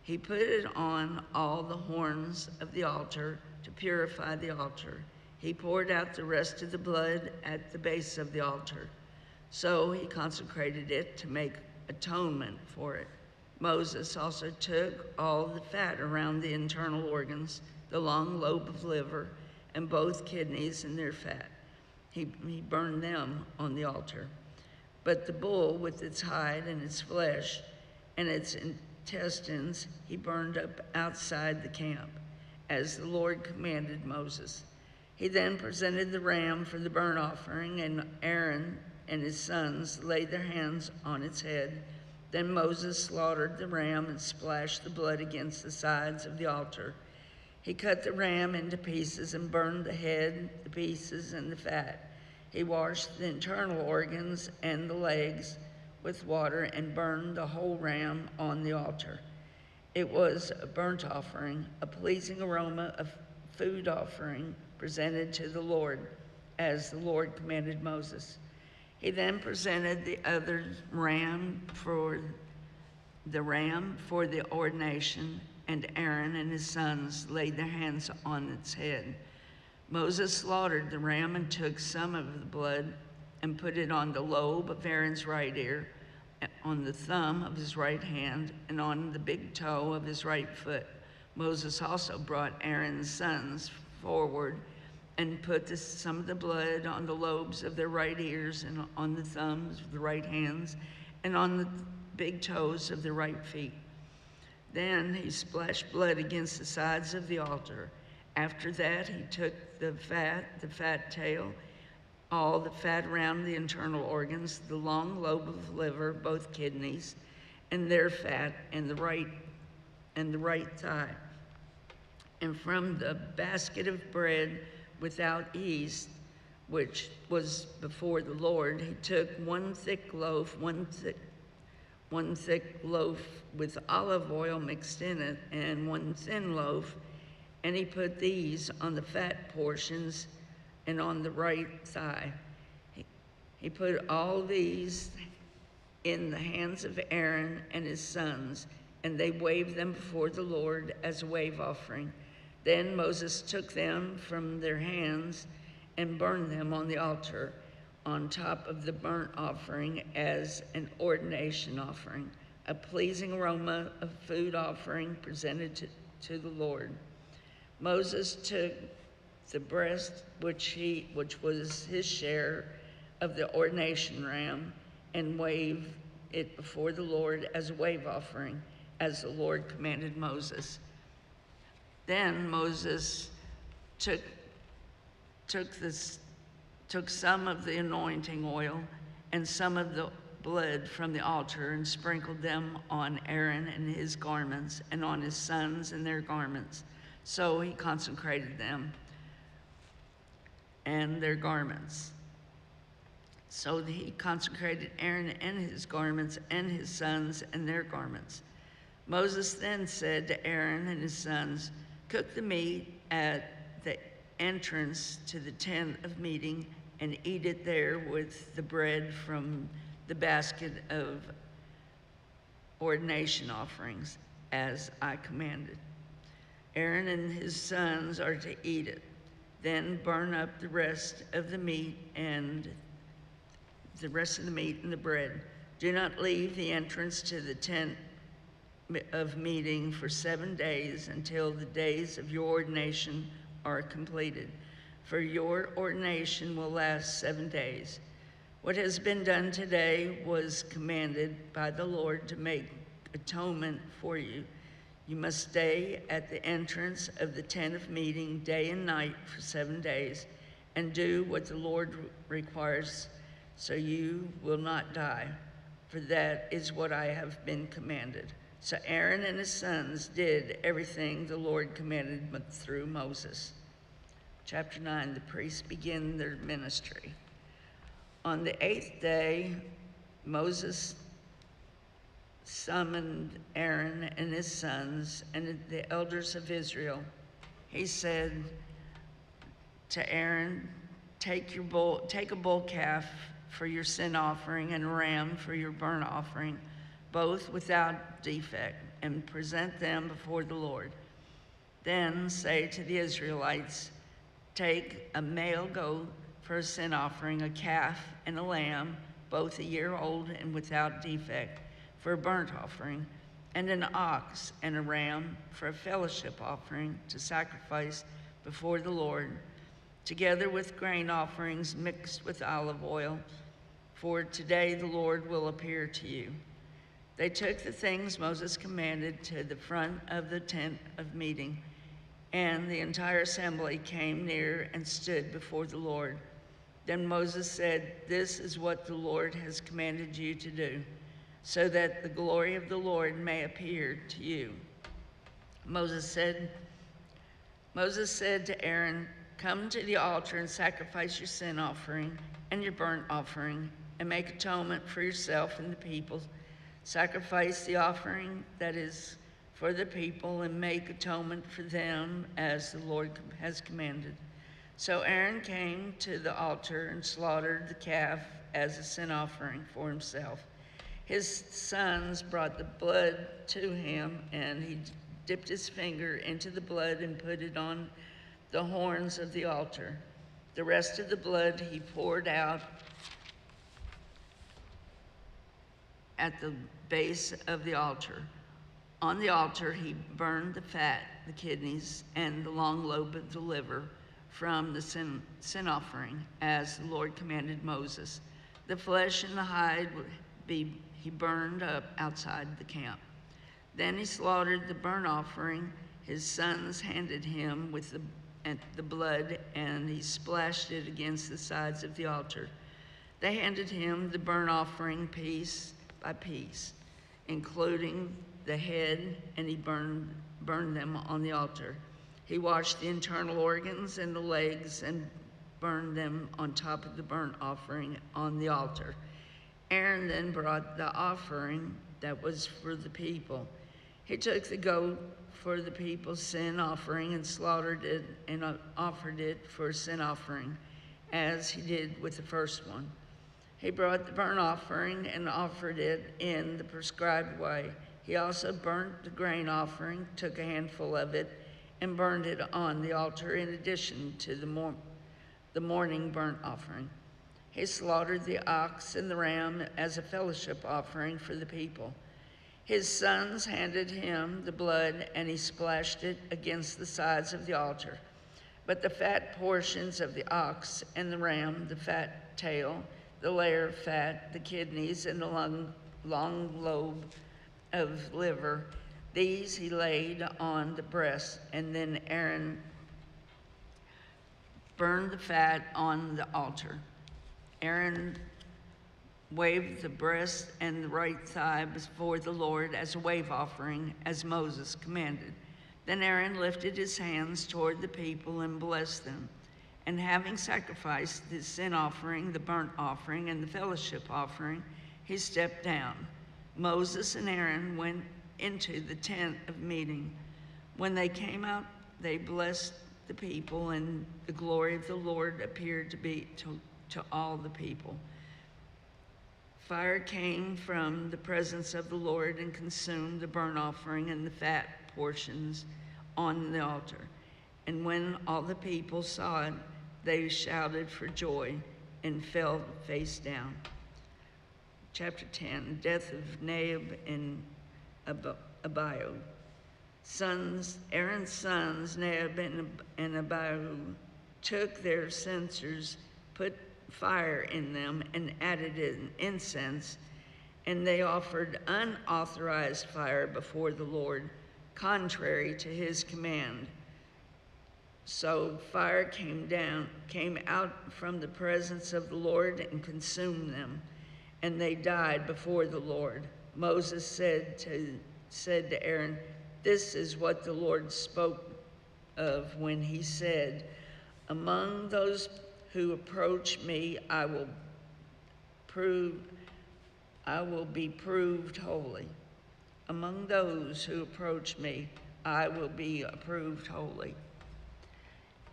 He put it on all the horns of the altar to purify the altar. He poured out the rest of the blood at the base of the altar. So he consecrated it to make atonement for it. Moses also took all the fat around the internal organs, the long lobe of liver, and both kidneys and their fat. He burned them on the altar. But the bull with its hide and its flesh and its intestines he burned up outside the camp, as the Lord commanded Moses. He then presented the ram for the burnt offering, and Aaron and his sons laid their hands on its head. Then Moses slaughtered the ram and splashed the blood against the sides of the altar. He cut the ram into pieces and burned the head, the pieces, and the fat. He washed the internal organs and the legs with water and burned the whole ram on the altar. It was a burnt offering, a pleasing aroma, of food offering presented to the Lord, as the Lord commanded Moses. He then presented the other ram for the ordination, and Aaron and his sons laid their hands on its head. Moses slaughtered the ram and took some of the blood and put it on the lobe of Aaron's right ear, on the thumb of his right hand, and on the big toe of his right foot. Moses also brought Aaron's sons forward and put some of the blood on the lobes of their right ears and on the thumbs of the right hands and on the big toes of their right feet. Then he splashed blood against the sides of the altar. After that, he took the fat tail, all the fat around the internal organs, the long lobe of liver, both kidneys, and their fat, and the right thigh. And from the basket of bread without yeast, which was before the Lord, he took one thick loaf with olive oil mixed in it, and one thin loaf, and he put these on the fat portions and on the right thigh. He put all these in the hands of Aaron and his sons, and they waved them before the Lord as a wave offering. Then Moses took them from their hands and burned them on the altar on top of the burnt offering as an ordination offering, a pleasing aroma of food offering presented to the Lord. Moses took the breast, which was his share of the ordination ram, and waved it before the Lord as a wave offering, as the Lord commanded Moses. Then Moses took some of the anointing oil and some of the blood from the altar and sprinkled them on Aaron and his garments and on his sons and their garments. So he consecrated them and their garments. So he consecrated Aaron and his garments and his sons and their garments. Moses then said to Aaron and his sons, "Cook the meat at the entrance to the tent of meeting and eat it there with the bread from the basket of ordination offerings, as I commanded. Aaron and his sons are to eat it. Then burn up the rest of the meat and the bread. Do not leave the entrance to the tent of meeting for 7 days until the days of your ordination are completed, for your ordination will last 7 days. What has been done today was commanded by the Lord to make atonement for you. You must stay at the entrance of the tent of meeting day and night for 7 days and do what the Lord requires, so you will not die, for that is what I have been commanded." So Aaron and his sons did everything the Lord commanded through Moses. Chapter 9, the priests begin their ministry. On the 8th day, Moses summoned Aaron and his sons and the elders of Israel. He said to Aaron, take a bull calf for your sin offering and a ram for your burnt offering, both without defect, and present them before the Lord. Then say to the Israelites, take a male goat for a sin offering, a calf and a lamb, both a year old and without defect, for a burnt offering, and an ox and a ram for a fellowship offering to sacrifice before the Lord, together with grain offerings mixed with olive oil, for today the Lord will appear to you. They took the things Moses commanded to the front of the tent of meeting, And the entire assembly came near and stood before the Lord. Then Moses said, "This is what the Lord has commanded you to do, so that the glory of the Lord may appear to you." Moses said to Aaron, "Come to the altar and sacrifice your sin offering and your burnt offering, and make atonement for yourself and the people. Sacrifice the offering that is for the people and make atonement for them as the Lord has commanded." So Aaron came to the altar and slaughtered the calf as a sin offering for himself. His sons brought the blood to him, and he dipped his finger into the blood and put it on the horns of the altar. The rest of the blood he poured out at the base of the altar. On the altar, he burned the fat, the kidneys, and the long lobe of the liver from the sin offering, as the Lord commanded Moses. The flesh and the hide he burned up outside the camp. Then he slaughtered the burnt offering. His sons handed him with the blood, and he splashed it against the sides of the altar. They handed him the burnt offering piece by piece, including the head, and he burned them on the altar. He washed the internal organs and the legs and burned them on top of the burnt offering on the altar. Aaron then brought the offering that was for the people. He took the goat for the people's sin offering and slaughtered it and offered it for a sin offering, as he did with the first one. He brought the burnt offering and offered it in the prescribed way. He also burnt the grain offering, took a handful of it, and burned it on the altar in addition to the morning burnt offering. He slaughtered the ox and the ram as a fellowship offering for the people. His sons handed him the blood, and he splashed it against the sides of the altar. But the fat portions of the ox and the ram, the fat tail, the layer of fat, the kidneys, and the long lobe of liver, these he laid on the breast, and then Aaron burned the fat on the altar. Aaron waved the breast and the right thigh before the Lord as a wave offering, as Moses commanded. Then Aaron lifted his hands toward the people and blessed them. And having sacrificed the sin offering, the burnt offering, and the fellowship offering, he stepped down. Moses and Aaron went into the tent of meeting. When they came out, they blessed the people, and the glory of the Lord appeared to be to all the people. Fire came from the presence of the Lord and consumed the burnt offering and the fat portions on the altar. And when all the people saw it, they shouted for joy and fell face down. Chapter 10, death of Nadab and Abihu. Aaron's sons, Nadab and Abihu, took their censers, put fire in them, and added in incense, and they offered unauthorized fire before the Lord, contrary to his command. So fire came out from the presence of the Lord and consumed them, and they died before the Lord. Moses said to Aaron, "This is what the Lord spoke of when he said, 'Among those who approach me, I will be proved holy. Among those who approach me, I will be approved holy.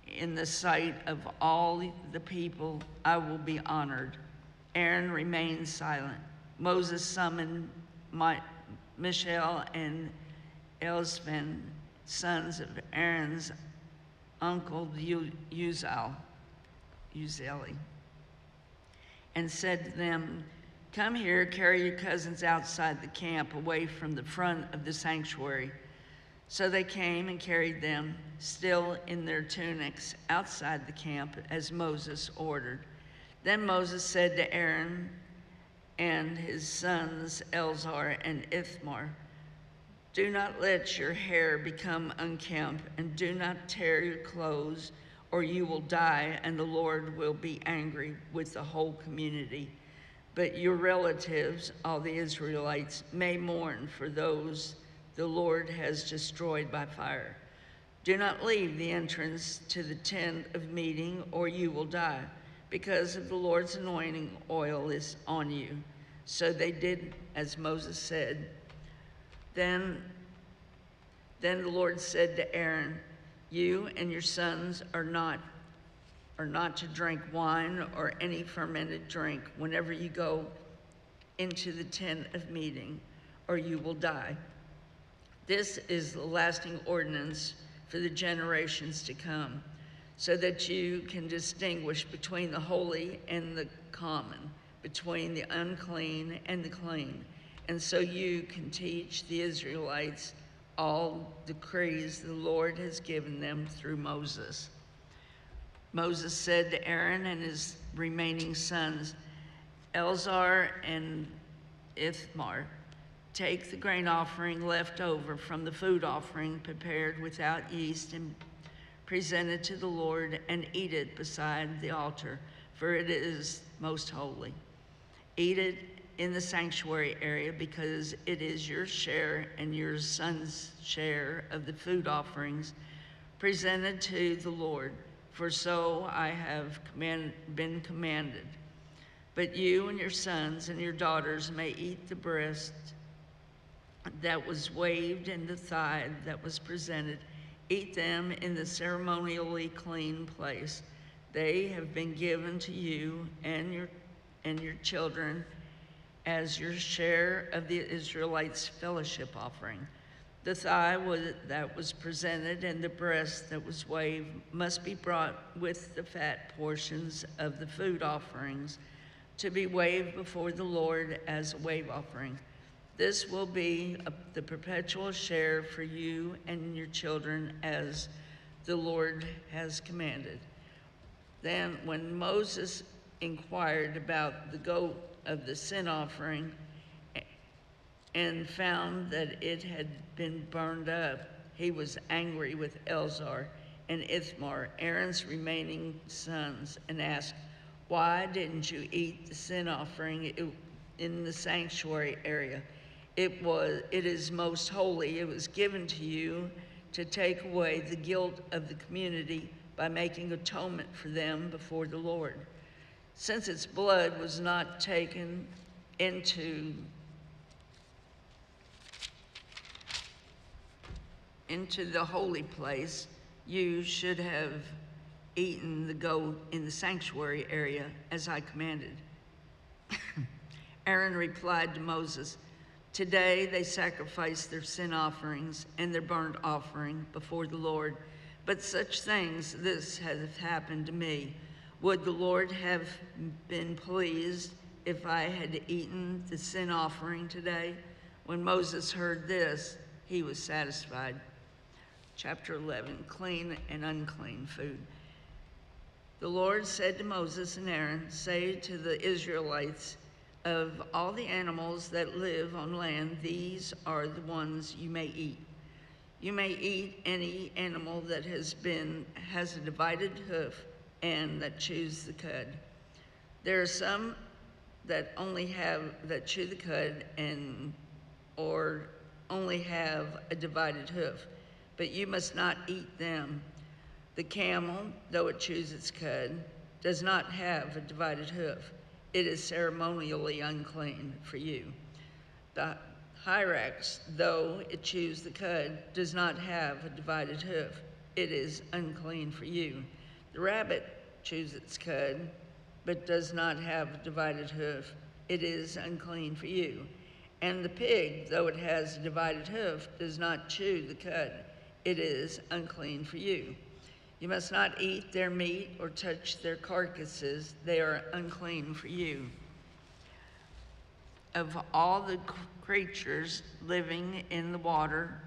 In the sight of all the people, I will be honored.'" Aaron remained silent. Moses summoned Mishael and Elzaphan, sons of Aaron's uncle Uzziel, and said to them, "Come here, carry your cousins outside the camp, away from the front of the sanctuary." So they came and carried them, still in their tunics, outside the camp, as Moses ordered. Then Moses said to Aaron and his sons Eleazar and Ithamar, Do not let your hair become unkempt, and do not tear your clothes, or you will die, and the Lord will be angry with the whole community. But your relatives, all the Israelites, may mourn for those the Lord has destroyed by fire. Do not leave the entrance to the tent of meeting, or you will die, because of the Lord's anointing oil is on you. So they did as Moses said. Then the Lord said to Aaron, you and your sons are not to drink wine or any fermented drink whenever you go into the tent of meeting, or you will die. This is the lasting ordinance for the generations to come, so that you can distinguish between the holy and the common, between the unclean and the clean, and so you can teach the Israelites all decrees the Lord has given them through Moses. Moses said to Aaron and his remaining sons, Eleazar and Ithamar, take the grain offering left over from the food offering prepared without yeast and presented to the Lord, and eat it beside the altar, for it is most holy. Eat it in the sanctuary area, because it is your share and your son's share of the food offerings presented to the Lord, for so I have been commanded. But you and your sons and your daughters may eat the breast that was waved and the thigh that was presented. Eat them in the ceremonially clean place. They have been given to you and your children as your share of the Israelites' fellowship offering. The thigh that was presented and the breast that was waved must be brought with the fat portions of the food offerings to be waved before the Lord as a wave offering. This will be the perpetual share for you and your children, as the Lord has commanded. Then when Moses inquired about the goat of the sin offering and found that it had been burned up, he was angry with Eleazar and Ithamar, Aaron's remaining sons, and asked, why didn't you eat the sin offering in the sanctuary area? It is most holy. It was given to you to take away the guilt of the community by making atonement for them before the Lord. Since its blood was not taken into the holy place, you should have eaten the goat in the sanctuary area as I commanded. Aaron replied to Moses, today they sacrifice their sin offerings and their burnt offering before the Lord, but such things this has happened to me. Would the Lord have been pleased if I had eaten the sin offering today? When Moses heard this, he was satisfied. Chapter 11, clean and unclean food. The Lord said to Moses and Aaron, say to the Israelites, of all the animals that live on land, these are the ones you may eat. You may eat any animal that has a divided hoof and that chews the cud. There are some that chew the cud or only have a divided hoof, but you must not eat them. The camel, though it chews its cud, does not have a divided hoof. It is ceremonially unclean for you. The hyrax, though it chews the cud, does not have a divided hoof. It is unclean for you. The rabbit chews its cud, but does not have a divided hoof. It is unclean for you. And the pig, though it has a divided hoof, does not chew the cud. It is unclean for you. You must not eat their meat or touch their carcasses. They are unclean for you. Of all the creatures living in the water,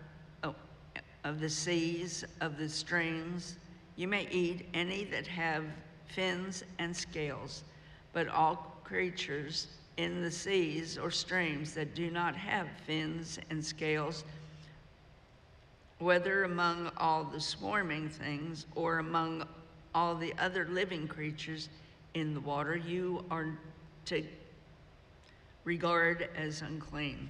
of the seas, of the streams, you may eat any that have fins and scales, but all creatures in the seas or streams that do not have fins and scales whether among all the swarming things or among all the other living creatures in the water, you are to regard as unclean.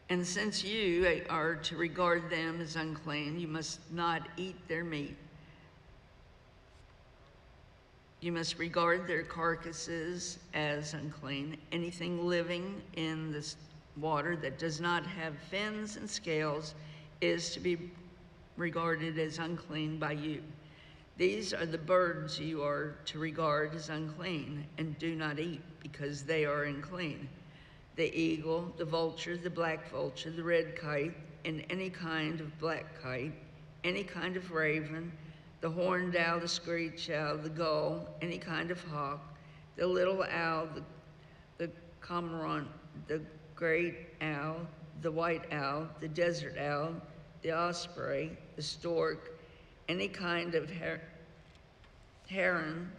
And since you are to regard them as unclean, you must not eat their meat. You must regard their carcasses as unclean. Anything living in this water that does not have fins and scales is to be regarded as unclean by you. These are the birds you are to regard as unclean and do not eat, because they are unclean: the eagle, the vulture, the black vulture, the red kite, and any kind of black kite, any kind of raven, the horned owl, the screech owl, the gull, any kind of hawk, the little owl, the cormorant, the great owl, the white owl, the desert owl, the osprey, the stork, any kind of heron,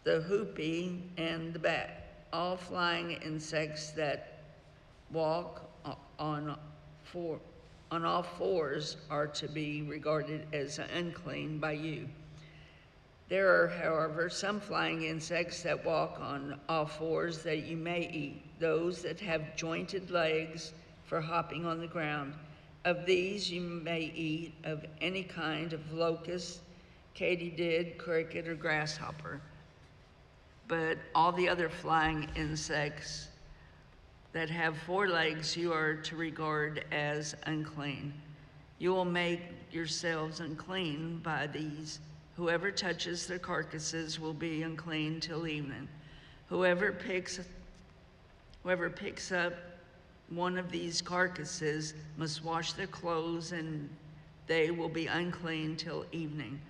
the hoopie, and the bat. All flying insects that walk on all fours are to be regarded as unclean by you. There are, however, some flying insects that walk on all fours that you may eat, those that have jointed legs for hopping on the ground. Of these you may eat of any kind of locust, katydid, cricket, or grasshopper. But all the other flying insects that have 4 legs you are to regard as unclean. You will make yourselves unclean by these. Whoever touches their carcasses will be unclean till evening. Whoever picks up one of these carcasses must wash their clothes, and they will be unclean till evening.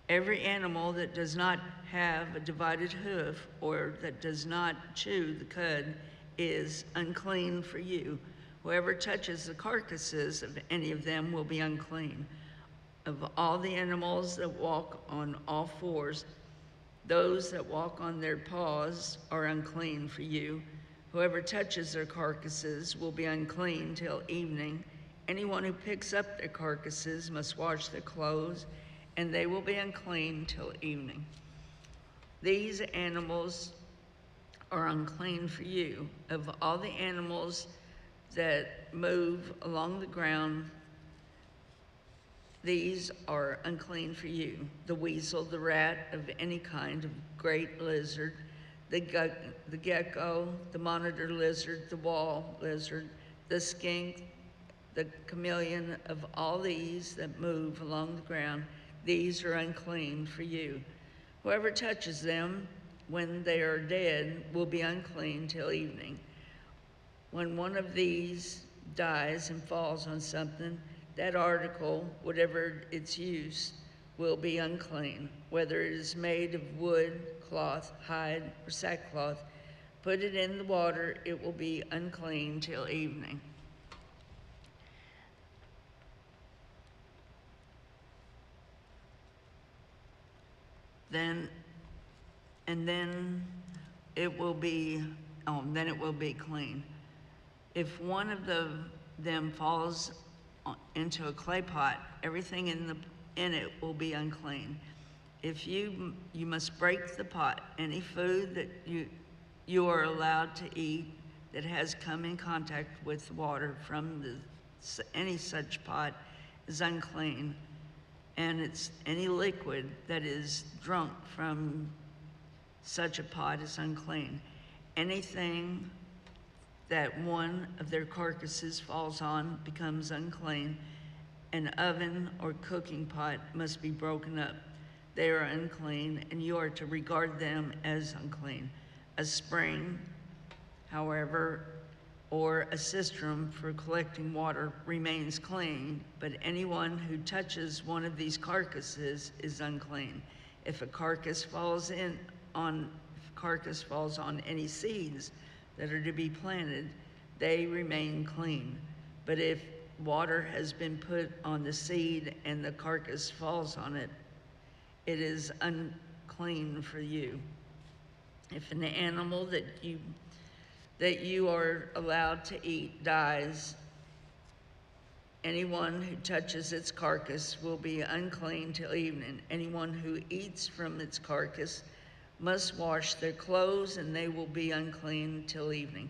Every animal that does not have a divided hoof or that does not chew the cud is unclean for you. Whoever touches the carcasses of any of them will be unclean. Of all the animals that walk on all fours, those that walk on their paws are unclean for you. Whoever touches their carcasses will be unclean till evening. Anyone who picks up their carcasses must wash their clothes, and they will be unclean till evening. These animals are unclean for you. Of all the animals that move along the ground, these are unclean for you: the weasel, the rat of any kind, of great lizard, the gecko, the monitor lizard, the wall lizard, the skink, the chameleon. Of all these that move along the ground, these are unclean for you. Whoever touches them when they are dead will be unclean till evening. When one of these dies and falls on something, that article, whatever its use, will be unclean, whether it is made of wood, cloth, hide, or sackcloth. Put it in the water, it will be unclean till evening. Then it will be clean. If one of them falls into a clay pot, everything in it will be unclean. If you must break the pot. Any food that you are allowed to eat that has come in contact with water from any such pot is unclean, and it's any liquid that is drunk from such a pot is unclean. Anything that one of their carcasses falls on becomes unclean. An oven or cooking pot must be broken up. They are unclean, and you are to regard them as unclean. A spring, however, or a cistern for collecting water remains clean, but anyone who touches one of these carcasses is unclean. If a carcass falls on any seeds that are to be planted, they remain clean. But if water has been put on the seed and the carcass falls on it, it is unclean for you. If an animal that you are allowed to eat dies anyone who touches its carcass will be unclean till evening. Anyone who eats from its carcass must wash their clothes, and they will be unclean till evening.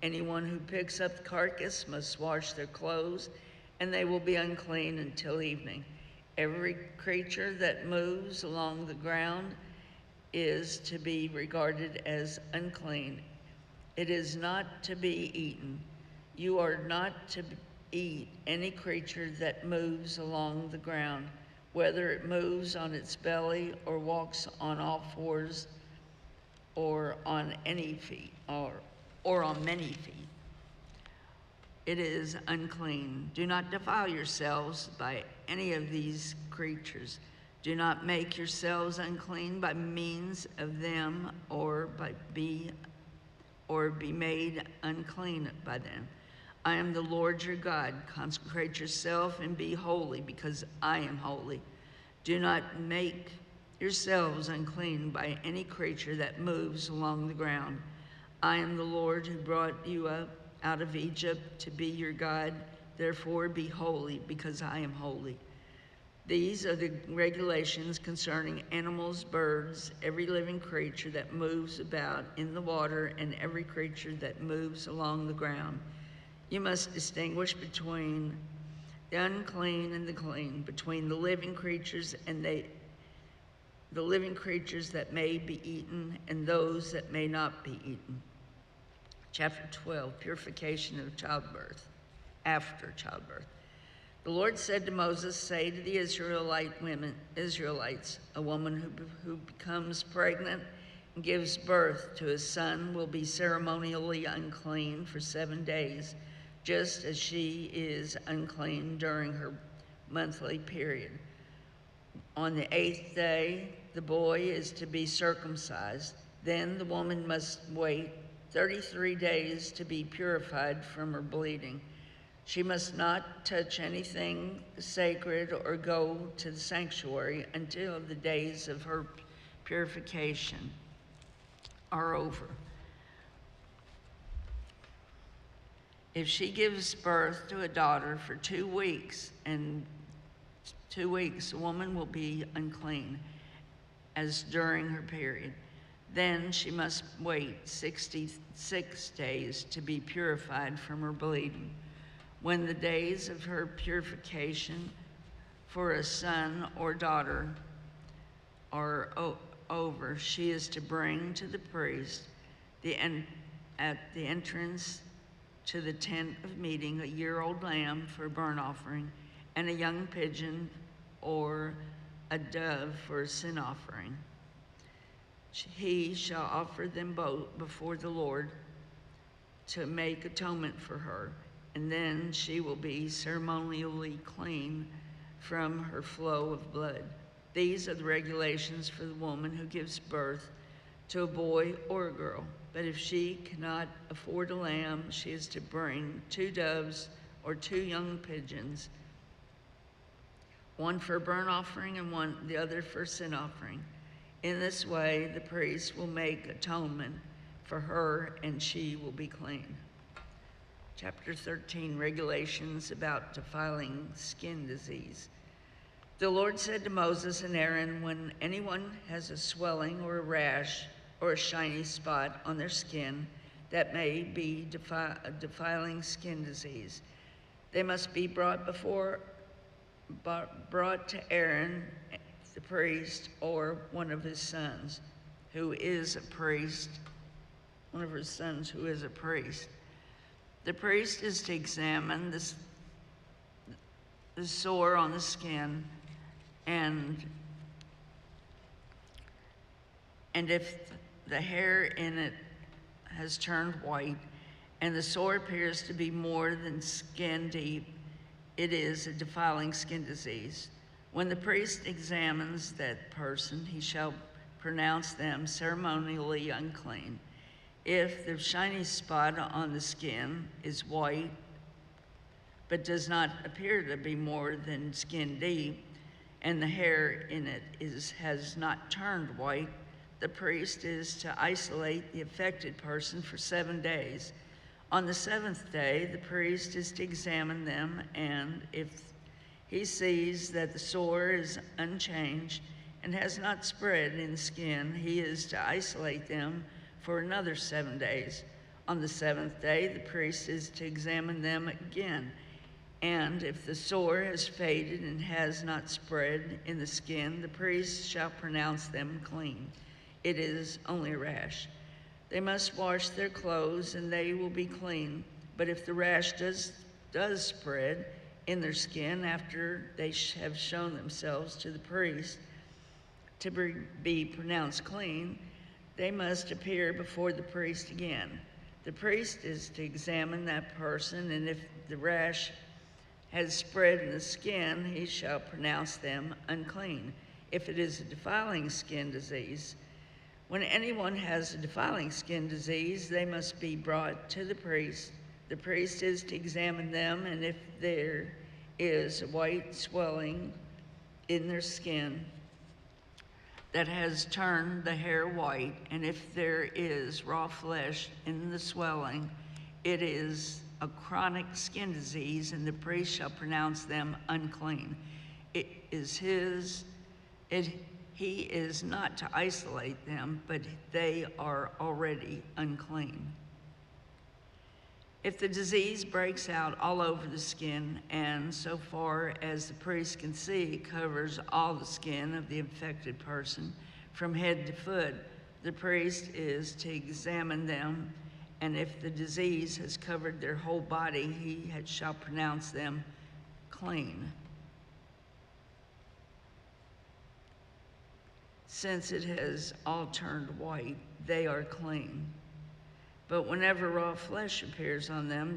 Anyone who picks up the carcass must wash their clothes, and they will be unclean until evening. Every creature that moves along the ground is to be regarded as unclean. It is not to be eaten. You are not to eat any creature that moves along the ground, whether it moves on its belly or walks on all fours or on any feet or on many feet. It is unclean. Do not defile yourselves by any of these creatures. Do not make yourselves unclean by means of them or be made unclean by them. I am the Lord your God. Consecrate yourself and be holy, because I am holy. Do not make yourselves unclean by any creature that moves along the ground. I am the Lord who brought you up out of Egypt to be your God. Therefore be holy, because I am holy. These are the regulations concerning animals, birds, every living creature that moves about in the water, and every creature that moves along the ground. You must distinguish between the unclean and the clean, between the living creatures and the living creatures that may be eaten and those that may not be eaten. Chapter 12, purification of childbirth, after childbirth. The Lord said to Moses, say to the Israelites, a woman who becomes pregnant and gives birth to a son will be ceremonially unclean for 7 days, just as she is unclean during her monthly period. On the 8th day, the boy is to be circumcised. Then the woman must wait 33 days to be purified from her bleeding. She must not touch anything sacred or go to the sanctuary until the days of her purification are over. If she gives birth to a daughter for 2 weeks, and 2 weeks, a woman will be unclean as during her period. Then she must wait 66 days to be purified from her bleeding. When the days of her purification for a son or daughter are over, she is to bring to the priest at the entrance to the tent of meeting a year-old lamb for a burnt offering, and a young pigeon or a dove for a sin offering. He shall offer them both before the Lord to make atonement for her, and then she will be ceremonially clean from her flow of blood. These are the regulations for the woman who gives birth to a boy or a girl. But if she cannot afford a lamb, she is to bring 2 doves or 2 young pigeons, one for a burnt offering and the other for a sin offering. In this way, the priest will make atonement for her, and she will be clean. Chapter 13, regulations about defiling skin disease. The Lord said to Moses and Aaron, when anyone has a swelling or a rash or a shiny spot on their skin that may be defiling skin disease, they must be brought to Aaron, the priest, or one of his sons who is a priest, one of his sons who is a priest. The priest is to examine the sore on the skin, and if the hair in it has turned white and the sore appears to be more than skin deep, it is a defiling skin disease. When the priest examines that person, he shall pronounce them ceremonially unclean. If the shiny spot on the skin is white but does not appear to be more than skin deep, and the hair in it has not turned white, the priest is to isolate the affected person for 7 days. On the seventh day, the priest is to examine them, and if he sees that the sore is unchanged and has not spread in the skin, he is to isolate them for another 7 days. On the seventh day, the priest is to examine them again, and if the sore has faded and has not spread in the skin, the priest shall pronounce them clean. It is only a rash. They must wash their clothes, and they will be clean. But if the rash does spread in their skin after they have shown themselves to the priest to be pronounced clean, they must appear before the priest again. The priest is to examine that person, and if the rash has spread in the skin, he shall pronounce them unclean. If it is a defiling skin disease, when anyone has a defiling skin disease, they must be brought to the priest. The priest is to examine them, and if there is a white swelling in their skin that has turned the hair white, and if there is raw flesh in the swelling, it is a chronic skin disease, and the priest shall pronounce them unclean. He is not to isolate them, but they are already unclean. If the disease breaks out all over the skin, and so far as the priest can see, covers all the skin of the infected person from head to foot, the priest is to examine them, and if the disease has covered their whole body, he shall pronounce them clean. Since it has all turned white, they are clean. But whenever raw flesh appears on them,